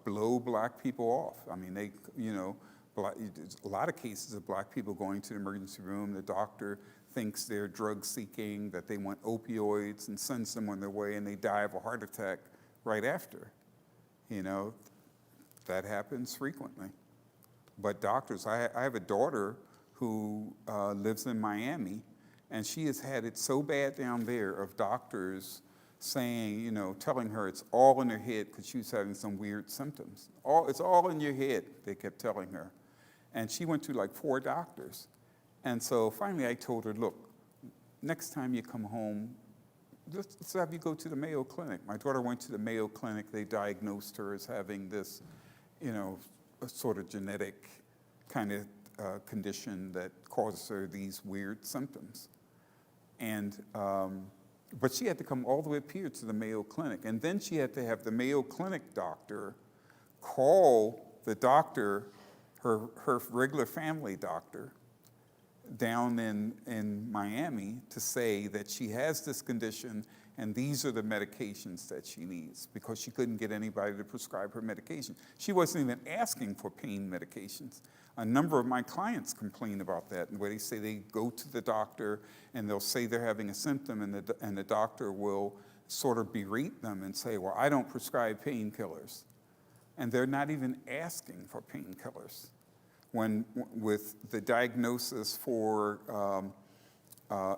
blow black people off. I mean, a lot of cases of black people going to the emergency room, the doctor thinks they're drug seeking, that they want opioids, and sends them on their way, and they die of a heart attack right after. That happens frequently. But doctors, I have a daughter who lives in Miami, and she has had it so bad down there of doctors saying, telling her it's all in her head because she was having some weird symptoms. It's all in your head, they kept telling her. And she went to like 4 doctors. And so finally I told her, look, next time you come home, let's have you go to the Mayo Clinic. My daughter went to the Mayo Clinic. They diagnosed her as having this, a sort of genetic kind of condition that causes her these weird symptoms. And, but she had to come all the way up here to the Mayo Clinic. And then she had to have the Mayo Clinic doctor call the doctor, her regular family doctor, down in Miami to say that she has this condition and these are the medications that she needs, because she couldn't get anybody to prescribe her medication. She wasn't even asking for pain medications. A number of my clients complain about that, where they say they go to the doctor and they'll say they're having a symptom, and the doctor will sort of berate them and say, well, I don't prescribe painkillers. And they're not even asking for painkillers. When with the diagnosis for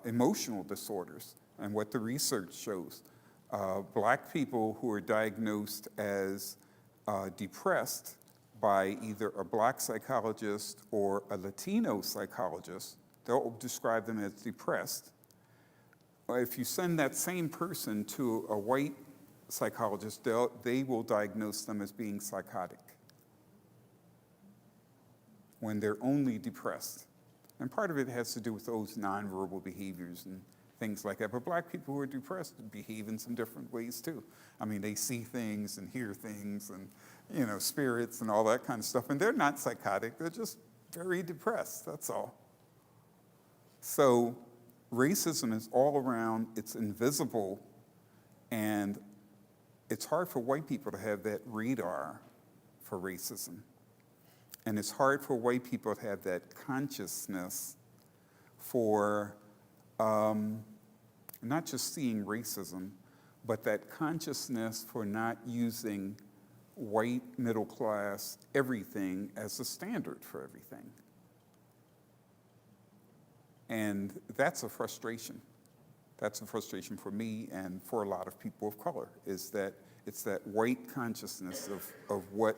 emotional disorders and what the research shows, black people who are diagnosed as depressed by either a black psychologist or a Latino psychologist, they'll describe them as depressed. If you send that same person to a white psychologist, they will diagnose them as being psychotic when they're only depressed. And part of it has to do with those nonverbal behaviors and things like that. But black people who are depressed behave in some different ways too. I mean, they see things and hear things and, spirits and all that kind of stuff. And they're not psychotic, they're just very depressed, that's all. So racism is all around, it's invisible, and it's hard for white people to have that radar for racism. And it's hard for white people to have that consciousness for not just seeing racism, but that consciousness for not using white middle class everything as a standard for everything. And that's a frustration. That's a frustration for me and for a lot of people of color, is that it's that white consciousness of what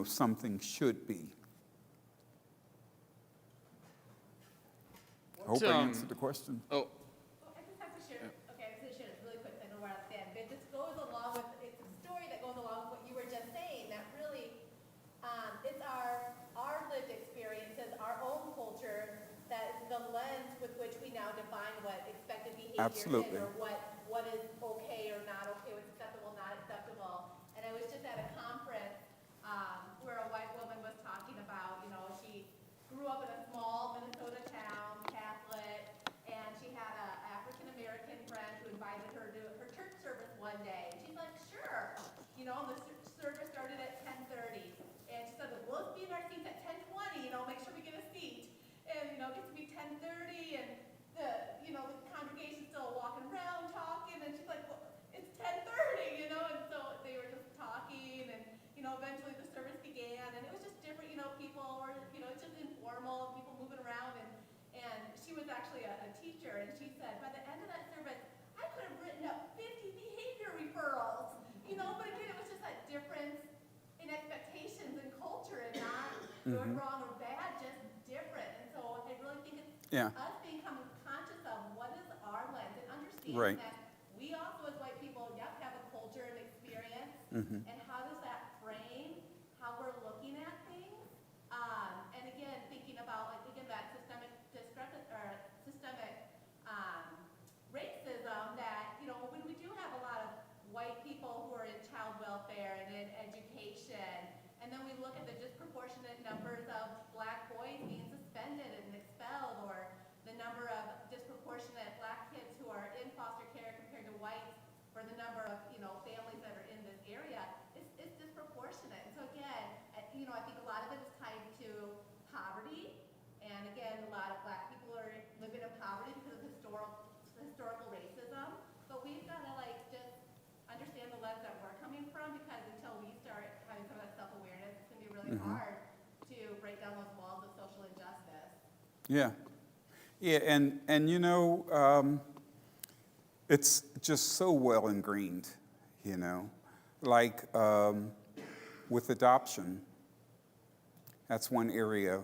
something should be. I hope I answered the question. I just have to share, okay, I'm just gonna share this really quick, I know we're out of time, but this goes along with, it's a story that goes along with what you were just saying, that really, it's our lived experiences, our own culture, that is the lens with which we now define what expected behavior Absolutely. is, or what is okay or not okay, what's acceptable, not acceptable. And I was just at a conference where a white woman was talking about, she grew up in a small Minnesota town, Catholic, and she had an African-American friend who invited her to her church service one day. And she's like, sure. The service started at 10:30. And she said, well, let's be in our seats at 10:20, make sure we get a seat. And, it gets to be 10:30, and the congregation's still walking around talking, and she's like, well, it's 10:30, and so they were just talking, and, eventually the service began, and it was just different, people were, it's just informal, people moving around, and she was actually a teacher, and she said, by the end of that service, I could have written up 50 behavior referrals, but again, it was just that difference in expectations and culture, and not good, wrong, or bad, just different, and so I really think it's us becoming conscious of what is our lens, and understanding that we also as white people, have a culture and experience, and how does that frame how we're looking at things, and again, thinking about, that systemic racism that, when we do have a lot of white people who are in child welfare and in education, and then we look at the disproportionate numbers of black boys being suspended and expelled, or the number of disproportionate black kids who are in foster care compared to whites, for the number of, families that are in this area, it's disproportionate. And so again, I think a lot of it is tied to poverty, and again, a lot of black people are living in poverty because of historical racism, but we've got to just understand the lens that we're coming from, because until we start having some of that self-awareness, it's going to be really hard to break down those walls of social injustice. Yeah, and it's just so well ingrained, like with adoption. That's one area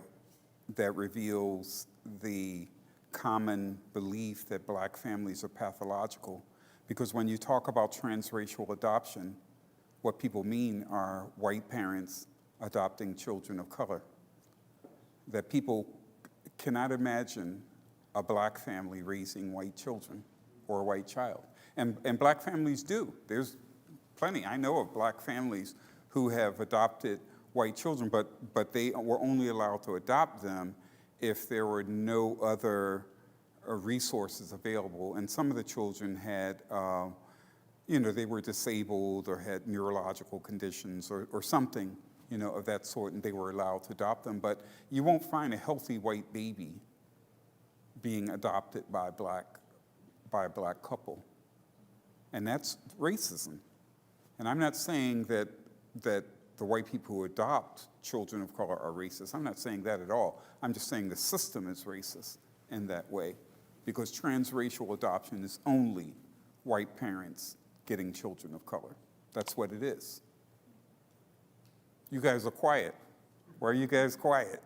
that reveals the common belief that black families are pathological. Because when you talk about transracial adoption, what people mean are white parents adopting children of color. That people cannot imagine a black family raising white children or a white child. And black families do. There's plenty. I know of black families who have adopted white children, but they were only allowed to adopt them if there were no other resources available. And some of the children had, they were disabled or had neurological conditions or something, of that sort, and they were allowed to adopt them. But you won't find a healthy white baby being adopted by a black couple. And that's racism. And I'm not saying that the white people who adopt children of color are racist. I'm not saying that at all. I'm just saying the system is racist in that way, because transracial adoption is only white parents getting children of color. That's what it is. You guys are quiet. Why are you guys quiet?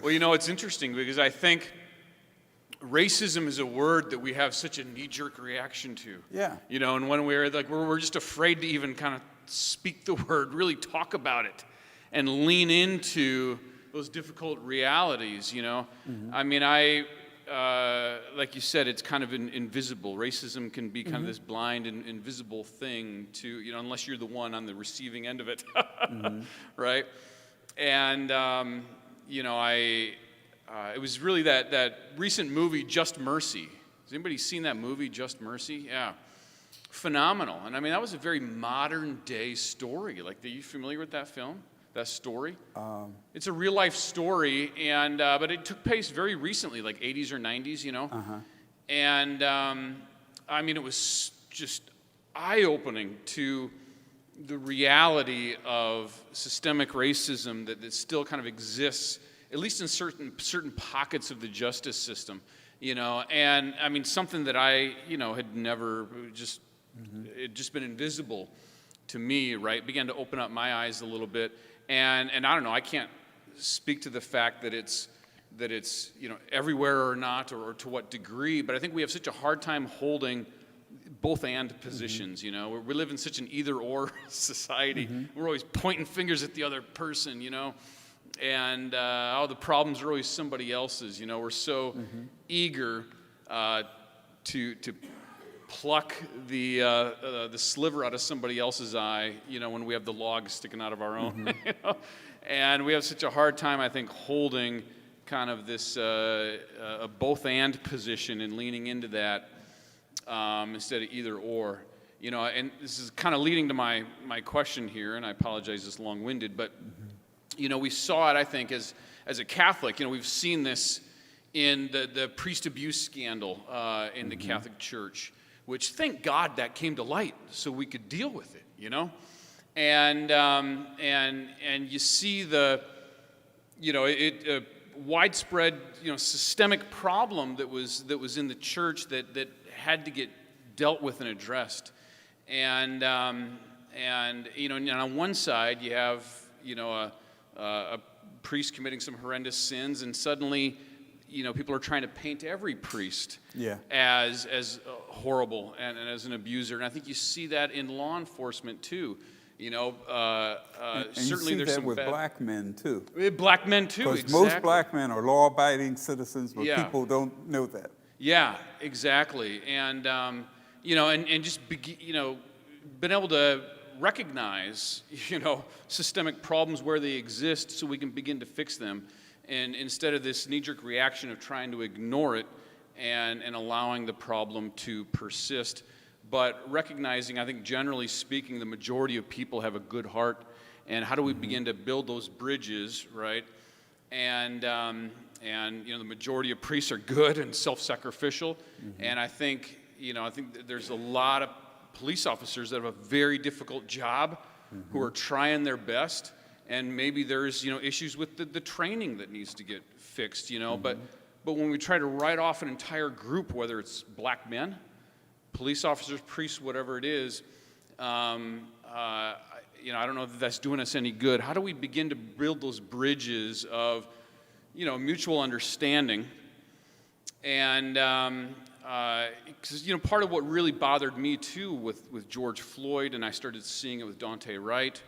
Well, it's interesting because I think racism is a word that we have such a knee-jerk reaction to. Yeah. And when we're just afraid to even kind of speak the word, really talk about it, and lean into those difficult realities. Mm-hmm. I mean, like you said, it's kind of invisible. Racism can be kind of this blind and invisible thing to, unless you're the one on the receiving end of it, right? And it was really that recent movie, Just Mercy. Has anybody seen that movie, Just Mercy? Yeah. Phenomenal. And I mean, that was a very modern day story. Are you familiar with that film, that story? It's a real life story, and but it took place very recently, like 80s or 90s, And I mean, it was just eye-opening to the reality of systemic racism that still kind of exists, at least in certain pockets of the justice system, and I mean, something that I, had never it just been invisible to me, right? Began to open up my eyes a little bit, and I don't know, I can't speak to the fact that it's everywhere or not, or to what degree, but I think we have such a hard time holding both and positions. We live in such an either or society. We're always pointing fingers at the other person, and the problems are always somebody else's. We're so eager to pluck the sliver out of somebody else's eye, when we have the log sticking out of our own. And we have such a hard time, I think, holding kind of this a both and position and leaning into that instead of either or. And this is kind of leading to my question here, and I apologize it's long-winded, but we saw it, I think, as a Catholic. We've seen this in the priest abuse scandal in the Catholic Church, which, thank God, that came to light so we could deal with it. And you see the widespread systemic problem that was in the church that had to get dealt with and addressed. And on one side you have a priest committing some horrendous sins, and suddenly people are trying to paint every priest as horrible and as an abuser. And I think you see that in law enforcement too. And Certainly you see there's that some with bad... black men too. Black men too, Because exactly. most black men are law-abiding citizens, but people don't know that. Yeah, exactly. And and just been able to recognize systemic problems where they exist, so we can begin to fix them, and instead of this knee-jerk reaction of trying to ignore it and allowing the problem to persist. But recognizing, I think generally speaking, the majority of people have a good heart, and how do we begin to build those bridges, right? And the majority of priests are good and self-sacrificial, and I think that there's a lot of police officers that have a very difficult job, who are trying their best, and maybe there's issues with the training that needs to get fixed, but when we try to write off an entire group, whether it's black men, police officers, priests, whatever it is, I don't know that that's doing us any good. How do we begin to build those bridges of, mutual understanding? And because part of what really bothered me too with George Floyd, and I started seeing it with Daunte Wright,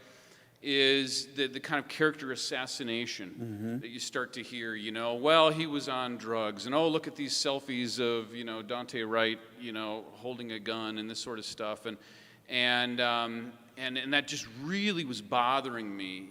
is the kind of character assassination that you start to hear. Well, he was on drugs, and oh, look at these selfies of Daunte Wright, holding a gun and this sort of stuff, and that just really was bothering me.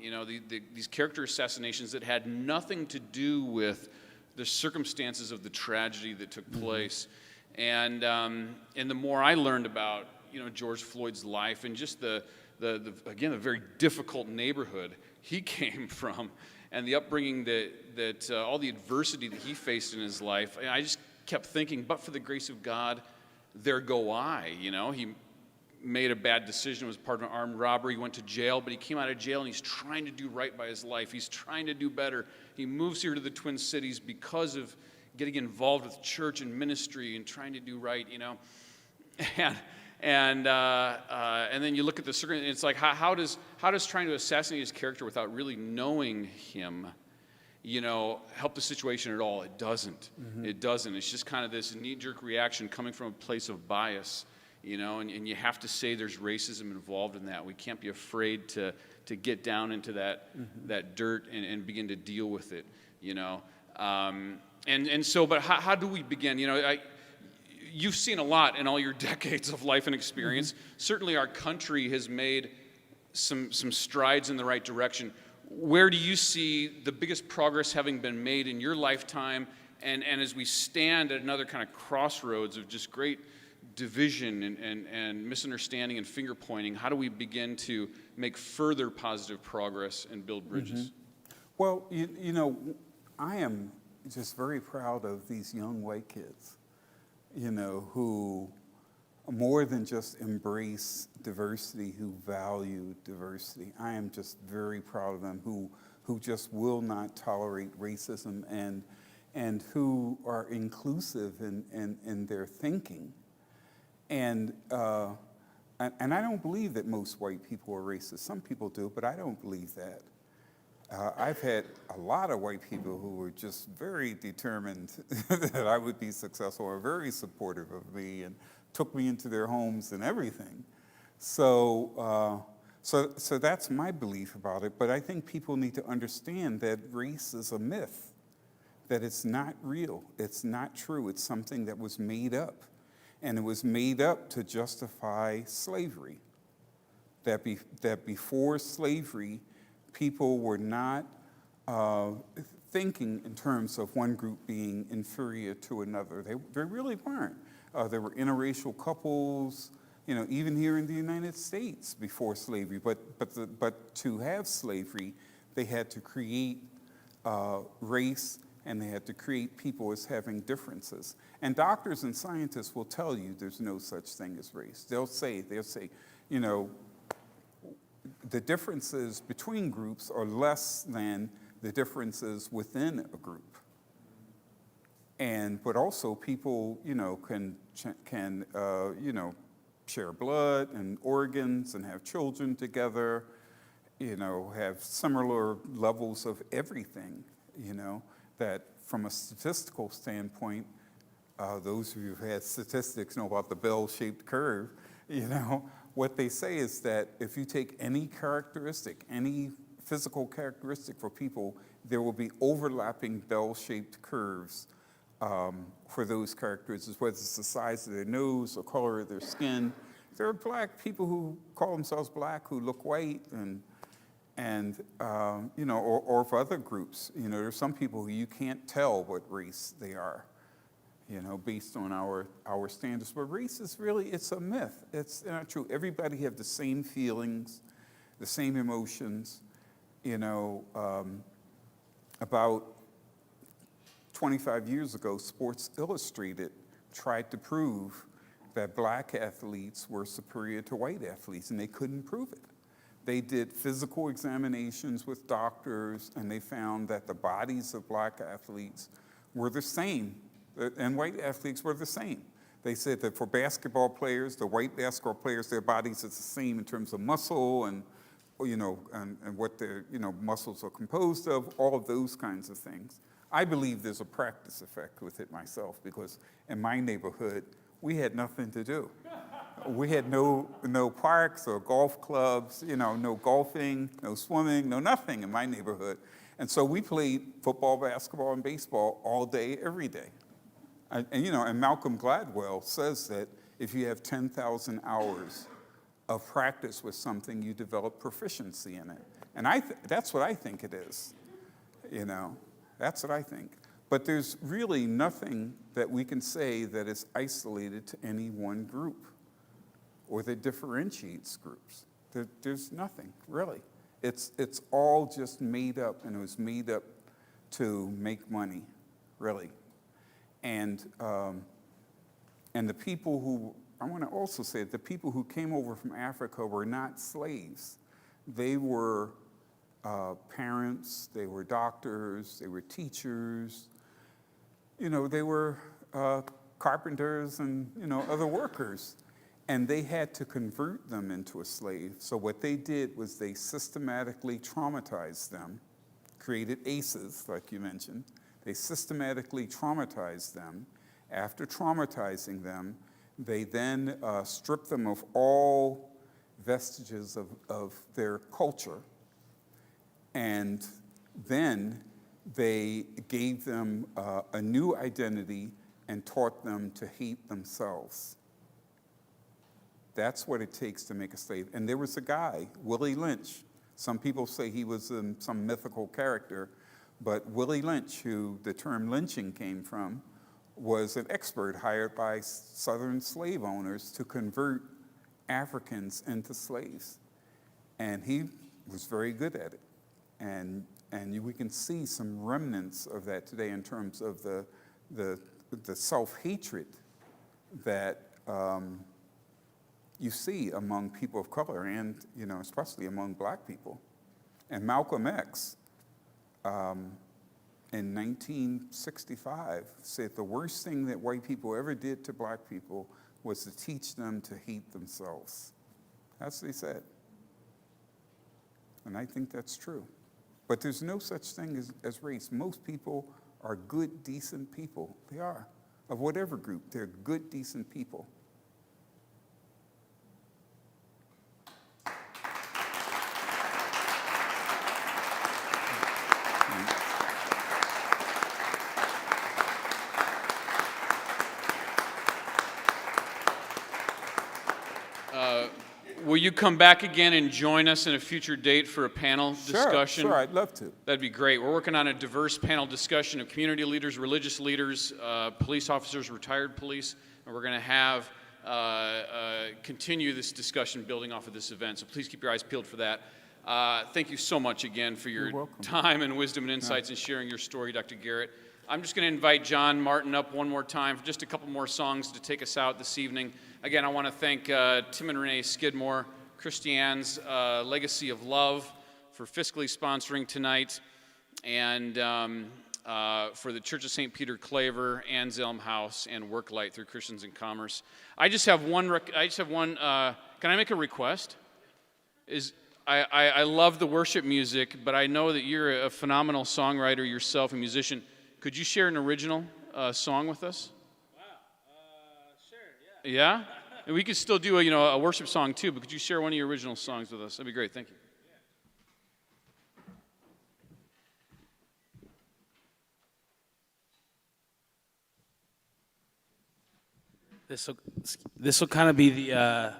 These character assassinations that had nothing to do with the circumstances of the tragedy that took place. And the more I learned about George Floyd's life and just the very difficult neighborhood he came from, and the upbringing that all the adversity that he faced in his life, I just kept thinking, but for the grace of God, there go I. He made a bad decision, was part of an armed robbery, went to jail, but he came out of jail and he's trying to do right by his life. He's trying to do better. He moves here to the Twin Cities because of getting involved with church and ministry and trying to do right, and then you look at the circumstance. It's like how does trying to assassinate his character without really knowing him, help the situation at all? It doesn't. It doesn't. It's just kind of this knee-jerk reaction coming from a place of bias, and you have to say there's racism involved in that. We can't be afraid to get down into that dirt and begin to deal with it, But how do we begin? You've seen a lot in all your decades of life and experience. Certainly our country has made some strides in the right direction. Where do you see the biggest progress having been made in your lifetime? And as we stand at another kind of crossroads of just great division and misunderstanding and finger pointing, how do we begin to make further positive progress and build bridges? Well, I am just very proud of these young white kids, who more than just embrace diversity, who value diversity. I am just very proud of them, who just will not tolerate racism and who are inclusive in their thinking. And I don't believe that most white people are racist. Some people do, but I don't believe that. I've had a lot of white people who were just very determined that I would be successful, or very supportive of me, and took me into their homes and everything. So that's my belief about it. But I think people need to understand that race is a myth, that it's not real, it's not true, it's something that was made up. And it was made up to justify slavery. That before slavery, people were not thinking in terms of one group being inferior to another. They really weren't. There were interracial couples, even here in the United States before slavery. But to have slavery, they had to create race, and they had to create people as having differences. And doctors and scientists will tell you there's no such thing as race. They'll say, the differences between groups are less than the differences within a group. But also people, can share blood and organs and have children together, have similar levels of everything, that from a statistical standpoint, those of you who've had statistics know about the bell-shaped curve, what they say is that if you take any characteristic, any physical characteristic for people, there will be overlapping bell-shaped curves for those characteristics, whether it's the size of their nose or color of their skin. There are black people who call themselves black who look white, or for other groups. There's some people who you can't tell what race they are, based on our standards. But race is really, it's a myth. It's not true. Everybody have the same feelings, the same emotions. About 25 years ago, Sports Illustrated tried to prove that black athletes were superior to white athletes, and they couldn't prove it. They did physical examinations with doctors, and they found that the bodies of black athletes were the same, and white athletes were the same. They said that for basketball players, the white basketball players, their bodies are the same in terms of muscle and and what their, muscles are composed of, all of those kinds of things. I believe there's a practice effect with it myself, because in my neighborhood, we had nothing to do. We had no parks or golf clubs, no golfing, no swimming, no nothing in my neighborhood. And so we played football, basketball, and baseball all day, every day. And Malcolm Gladwell says that if you have 10,000 hours of practice with something, you develop proficiency in it. And that's what I think it is, That's what I think. But there's really nothing that we can say that is isolated to any one group or that differentiates groups. There's nothing, really. It's all just made up, and it was made up to make money, really. And the people who, I want to also say, the people who came over from Africa were not slaves. They were parents, they were doctors, they were teachers, they were carpenters and, other workers. And they had to convert them into a slave. So what they did was they systematically traumatized them, created ACEs, like you mentioned. They systematically traumatized them. After traumatizing them, they then stripped them of all vestiges of their culture. And then they gave them a new identity and taught them to hate themselves. That's what it takes to make a slave. And there was a guy, Willie Lynch. Some people say he was some mythical character, but Willie Lynch, who the term lynching came from, was an expert hired by Southern slave owners to convert Africans into slaves. And he was very good at it. And we can see some remnants of that today in terms of the self-hatred that you see among people of color and, especially among black people. And Malcolm X, in 1965, said the worst thing that white people ever did to black people was to teach them to hate themselves. That's what he said. And I think that's true. But there's no such thing as race. Most people are good, decent people. They are. Of whatever group, they're good, decent people. Will you come back again and join us in a future date for a panel discussion? Sure, I'd love to. That'd be great. We're working on a diverse panel discussion of community leaders, religious leaders, police officers, retired police, and we're going to have continue this discussion building off of this event. So please keep your eyes peeled for that. Thank you so much again for your time and wisdom and insights and sharing your story, Dr. Garrett. I'm just going to invite John Martin up one more time for just a couple more songs to take us out this evening. Again, I want to thank Tim and Renee Skidmore, Christiane's Legacy of Love for fiscally sponsoring tonight, and for the Church of St. Peter Claver, Anselm House, and Worklight through Christians in Commerce. I just have one. Can I make a request? I love the worship music, but I know that you're a phenomenal songwriter yourself, a musician. Could you share an original song with us? Wow. Sure. Yeah. Yeah? And we could still do a worship song too, but could you share one of your original songs with us? That'd be great. Thank you. This will kind of be the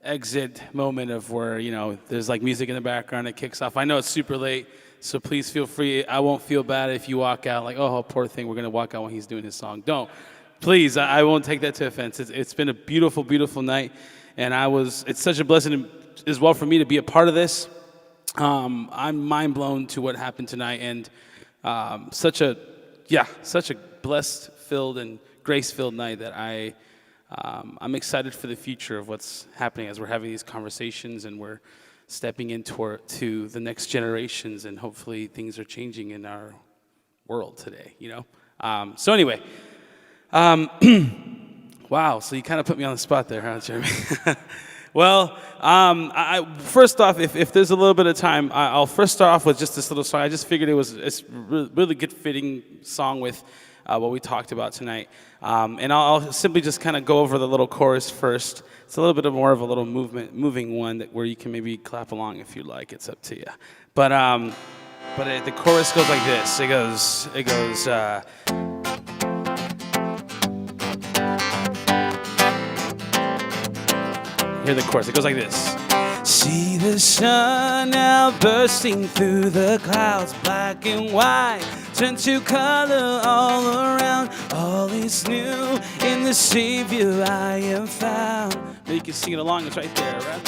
exit moment of where, there's like music in the background. It kicks off. I know it's super late, so please feel free. I won't feel bad if you walk out like, oh, poor thing, we're going to walk out when he's doing his song. Don't. Please, I won't take that to offense. It's been a beautiful, beautiful night, and it's such a blessing as well for me to be a part of this. I'm mind blown to what happened tonight, and such a blessed filled and grace filled night that I'm excited for the future of what's happening as we're having these conversations and we're stepping into the next generations, and hopefully things are changing in our world today. So anyway. Wow, so you kind of put me on the spot there, huh, Jeremy? Well, first off, if there's a little bit of time, I'll first start off with just this little song. I just figured it's really good fitting song with what we talked about tonight. And I'll simply just kind of go over the little chorus first. It's a little bit more of a little moving one where you can maybe clap along if you like. It's up to you. But the chorus goes like this. It goes. Hear the chorus. It goes like this. See the sun now bursting through the clouds, black and white, turn to color all around. All is new in the Savior I am found. Now you can sing it along. It's right there, right?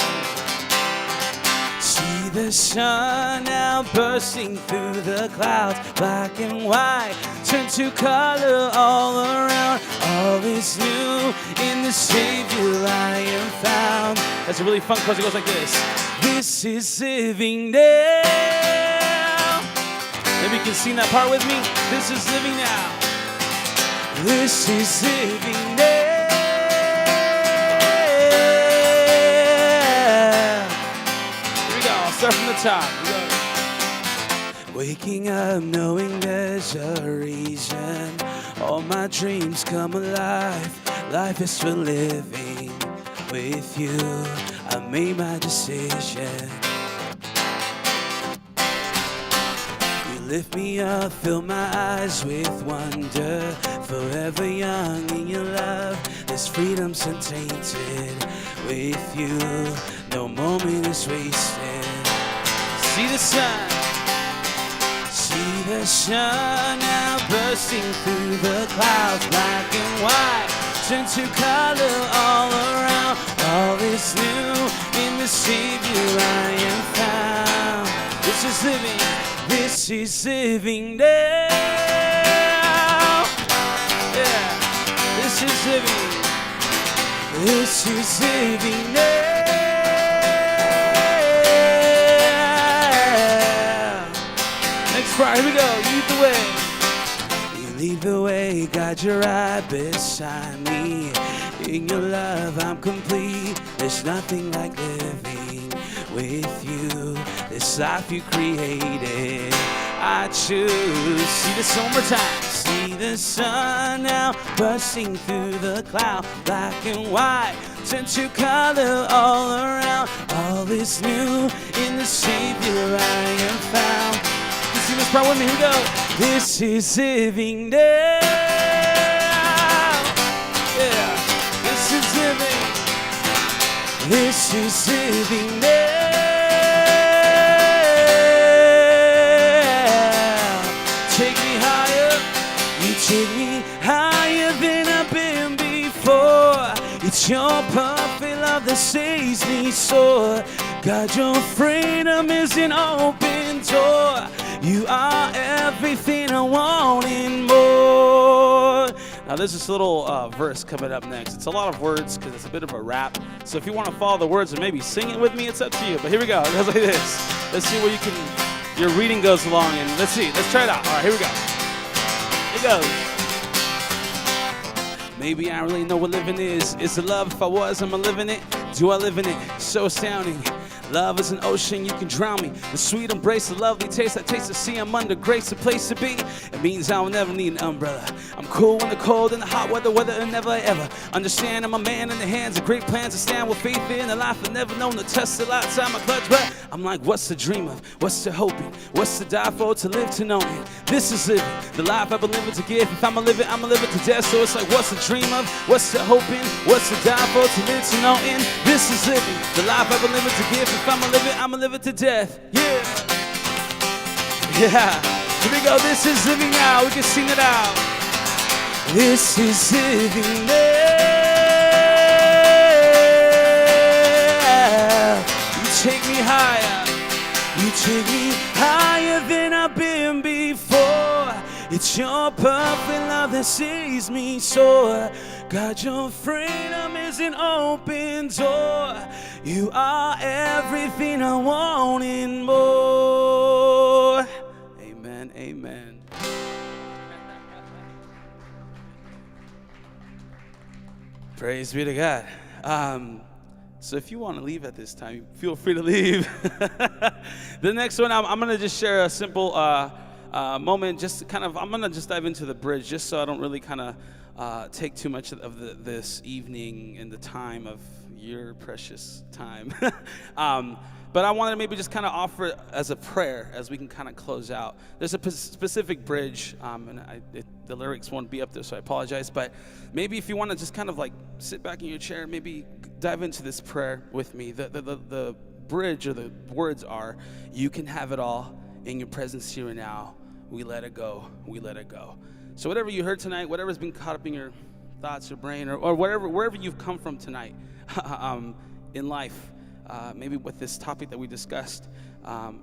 See the sun now bursting through the clouds, black and white, turn to color all around. All is new in the Savior I am found. That's a really fun chorus. It goes like this. This is living now. Maybe you can sing that part with me. This is living now. This is living now. Here we go. I'll start from the top. Waking up knowing there's a reason. All my dreams come alive. Life is for living. With you, I made my decision. You lift me up, fill my eyes with wonder. Forever young in your love, this freedom's untainted. With you, no moment is wasted. See the sun. See the sun now bursting through the clouds, black and white, turn to color all around. All is new in the Savior I am found. This is living now. Yeah, this is living now. Next part, here we go. You lead the way. You lead the way, God, you're right beside me. In your love, I'm complete. There's nothing like living with you. This life you created, I choose. See this one more time. See the sun now bursting through the cloud, black and white, turn to color all around. All is new in the Savior I am found. You see this part with me? Here we go. This is living now. Yeah. This is living now. Take me higher, you take me higher than I've been before. It's your perfect love that saves me sore. God, your freedom is an open door. You are everything I want and more. Now there's this little verse coming up next. It's a lot of words because it's a bit of a rap. So if you want to follow the words and maybe sing it with me, it's up to you. But here we go. It goes like this. Let's see where your reading goes along. And let's see. Let's try it out. All right, here we go. It goes. Maybe I really know what living is. Is it love? If I was, am I living it? Do I live in it? So astounding. Love is an ocean, you can drown me. The sweet embrace, the lovely taste, I taste the sea, I'm under grace, a place to be. It means I will never need an umbrella. I'm cool in the cold and the hot weather, and never ever understand I'm a man in the hands of great plans to stand with faith in a life I've never known to test the lights on my clutch. But I'm like, what's the dream of? What's the hoping? What's the die for? To live to know it. This is living, the life I've been living to give. If I'm a live it, I'm a live it to death. So it's like, what's the dream of? What's the hoping? What's the die for? To live to know it. This is living, the life I've been living to give. If I'm a live it, I'm a live it to death. Yeah. Yeah. Here we go. This is living now. We can sing it out. This is living now. You take me higher. You take me higher than I've been before. It's your perfect love that sees me soar. God, your freedom is an open door. You are everything I want and more. Amen, amen. Praise be to God. So if you want to leave at this time, feel free to leave. The next one, I'm going to just share a simple moment. Just kind of, I'm going to just dive into the bridge, just so I don't really kind of take too much of this evening and the time of your precious time. But I wanted to maybe just kind of offer it as a prayer as we can kind of close out. There's a specific bridge, and the lyrics won't be up there, so I apologize. But maybe if you want to just kind of like sit back in your chair, maybe dive into this prayer with me. The bridge or the words are, you can have it all in your presence here and now. We let it go. We let it go. So whatever you heard tonight, whatever's been caught up in your thoughts or brain or wherever you've come from tonight in life, maybe with this topic that we discussed,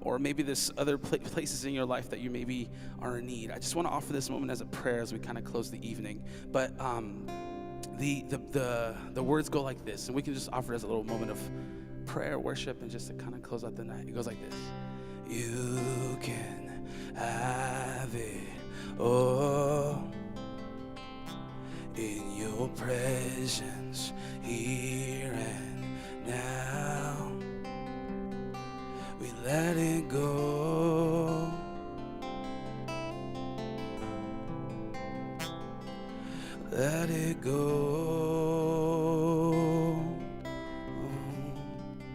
or maybe there's other places in your life that you maybe are in need. I just want to offer this moment as a prayer as we kind of close the evening. But the words go like this, and we can just offer it as a little moment of prayer, worship, and just to kind of close out the night. It goes like this. You can have it all in your presence here and now. We let it go. Let it go.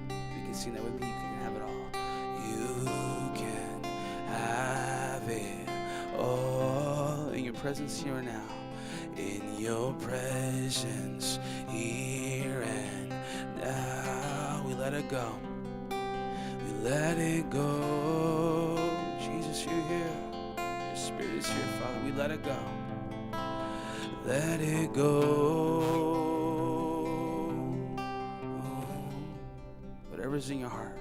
You can sing that with me. You can have it all. You can have it all in your presence here and now. In your presence here and now. We let it go. We let it go. Jesus, you're here. Your Spirit is here, Father. We let it go. Let it go. Whatever's in your heart,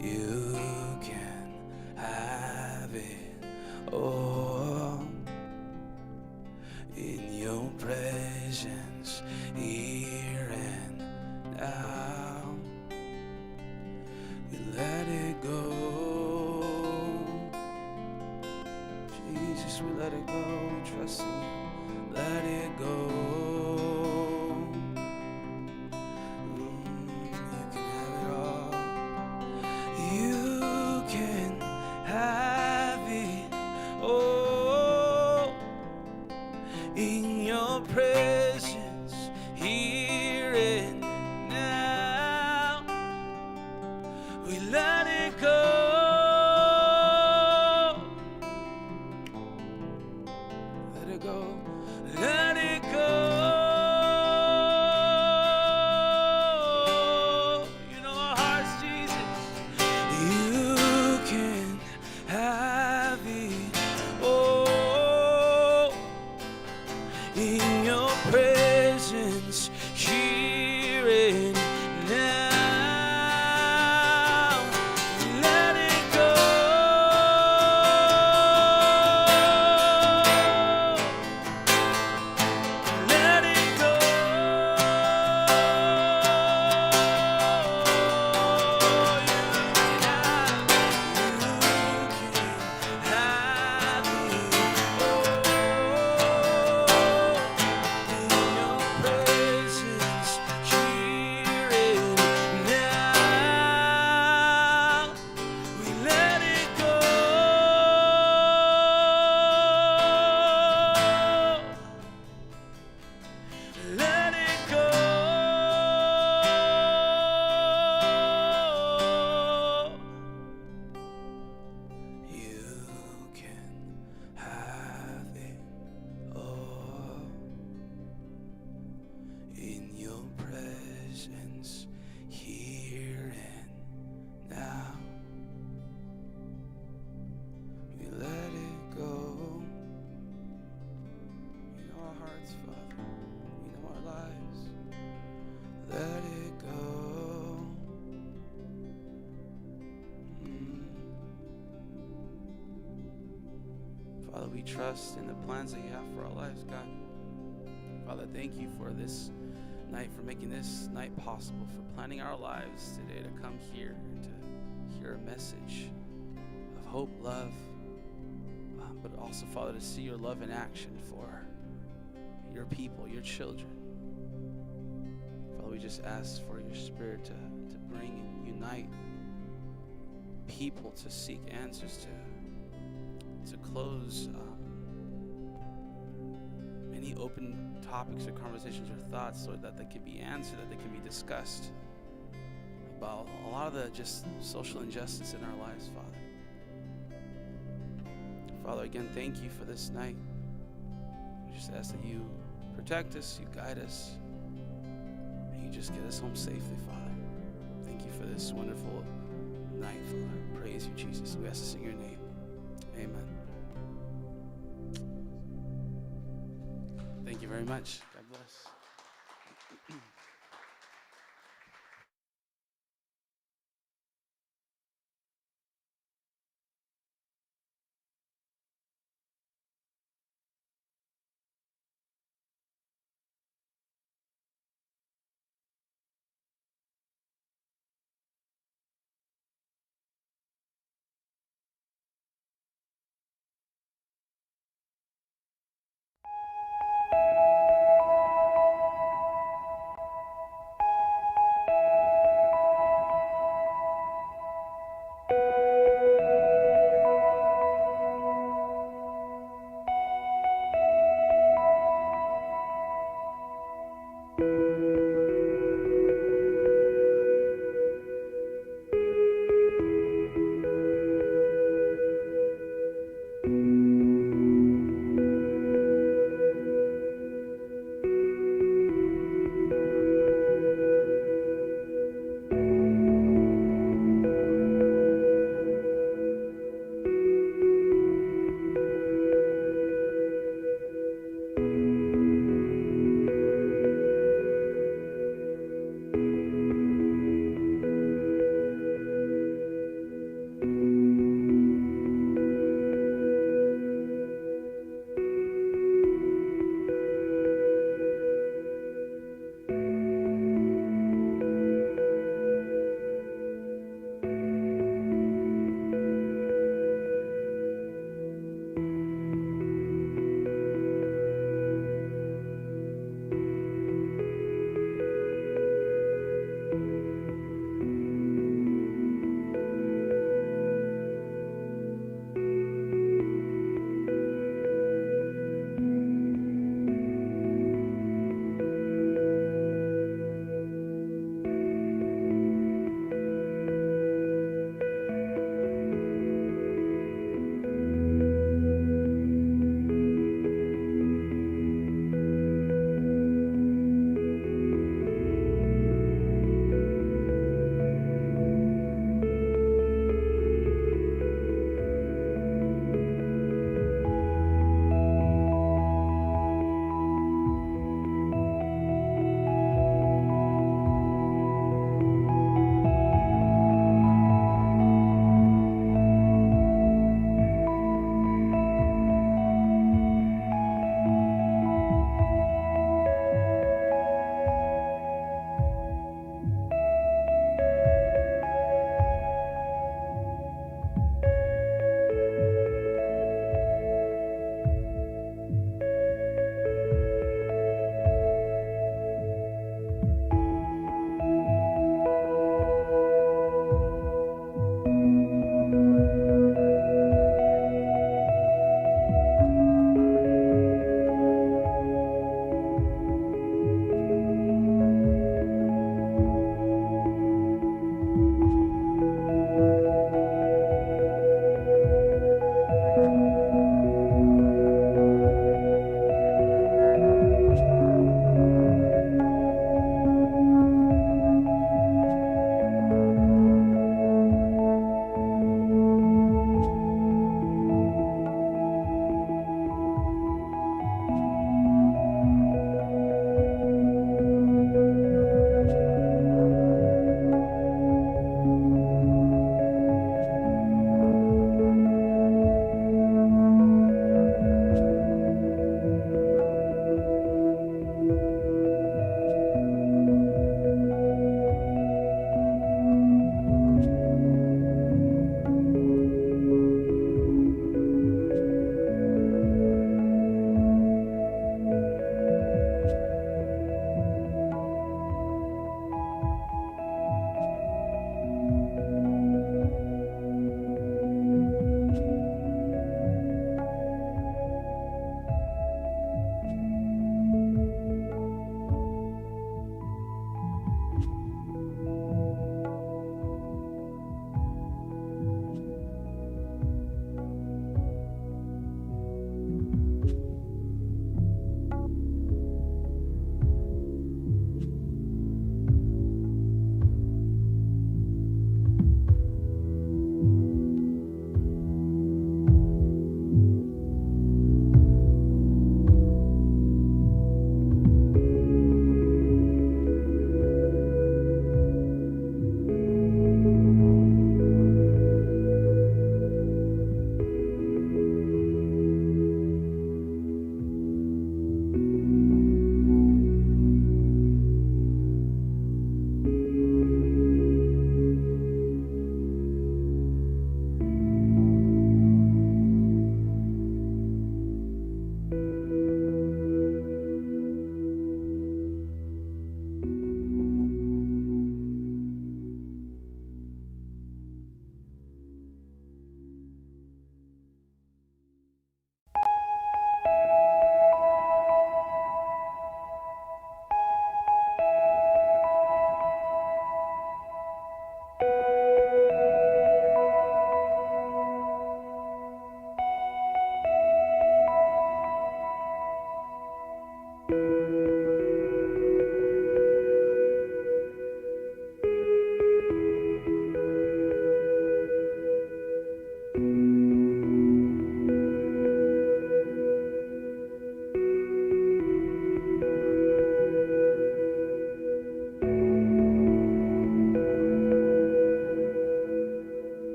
you can have it all in your presence here and now. We let it go. Jesus, we let it go. We trust in you. Let it go. You can have it all. You can have it all in your presence here and now. We let it go. Let it go. Let it go. You know our hearts, Jesus. You can have it all in your presence here and now. Let it go. Let it go. Let it go. You can have it all in your presence here and now. We let it go. You know our hearts, Father. You know our lives. Let it go. Father, we trust in the plans that you have for our lives, God. Father, thank you for this night, for making this night possible, for planning our lives today to come here and to hear a message of hope, love, but also, Father, to see your love in action for your people, your children. Father, we we just ask for your Spirit to bring and unite people to seek answers to close any open topics or conversations or thoughts, Lord, that they can be answered, that they can be discussed about a lot of the just social injustice in our lives, Father. Father, again, thank you for this night. We just ask that you protect us, you guide us, and you just get us home safely, Father. Thank you for this wonderful night, Father. Praise you, Jesus. We ask this in your name. Amen. Thank you very much.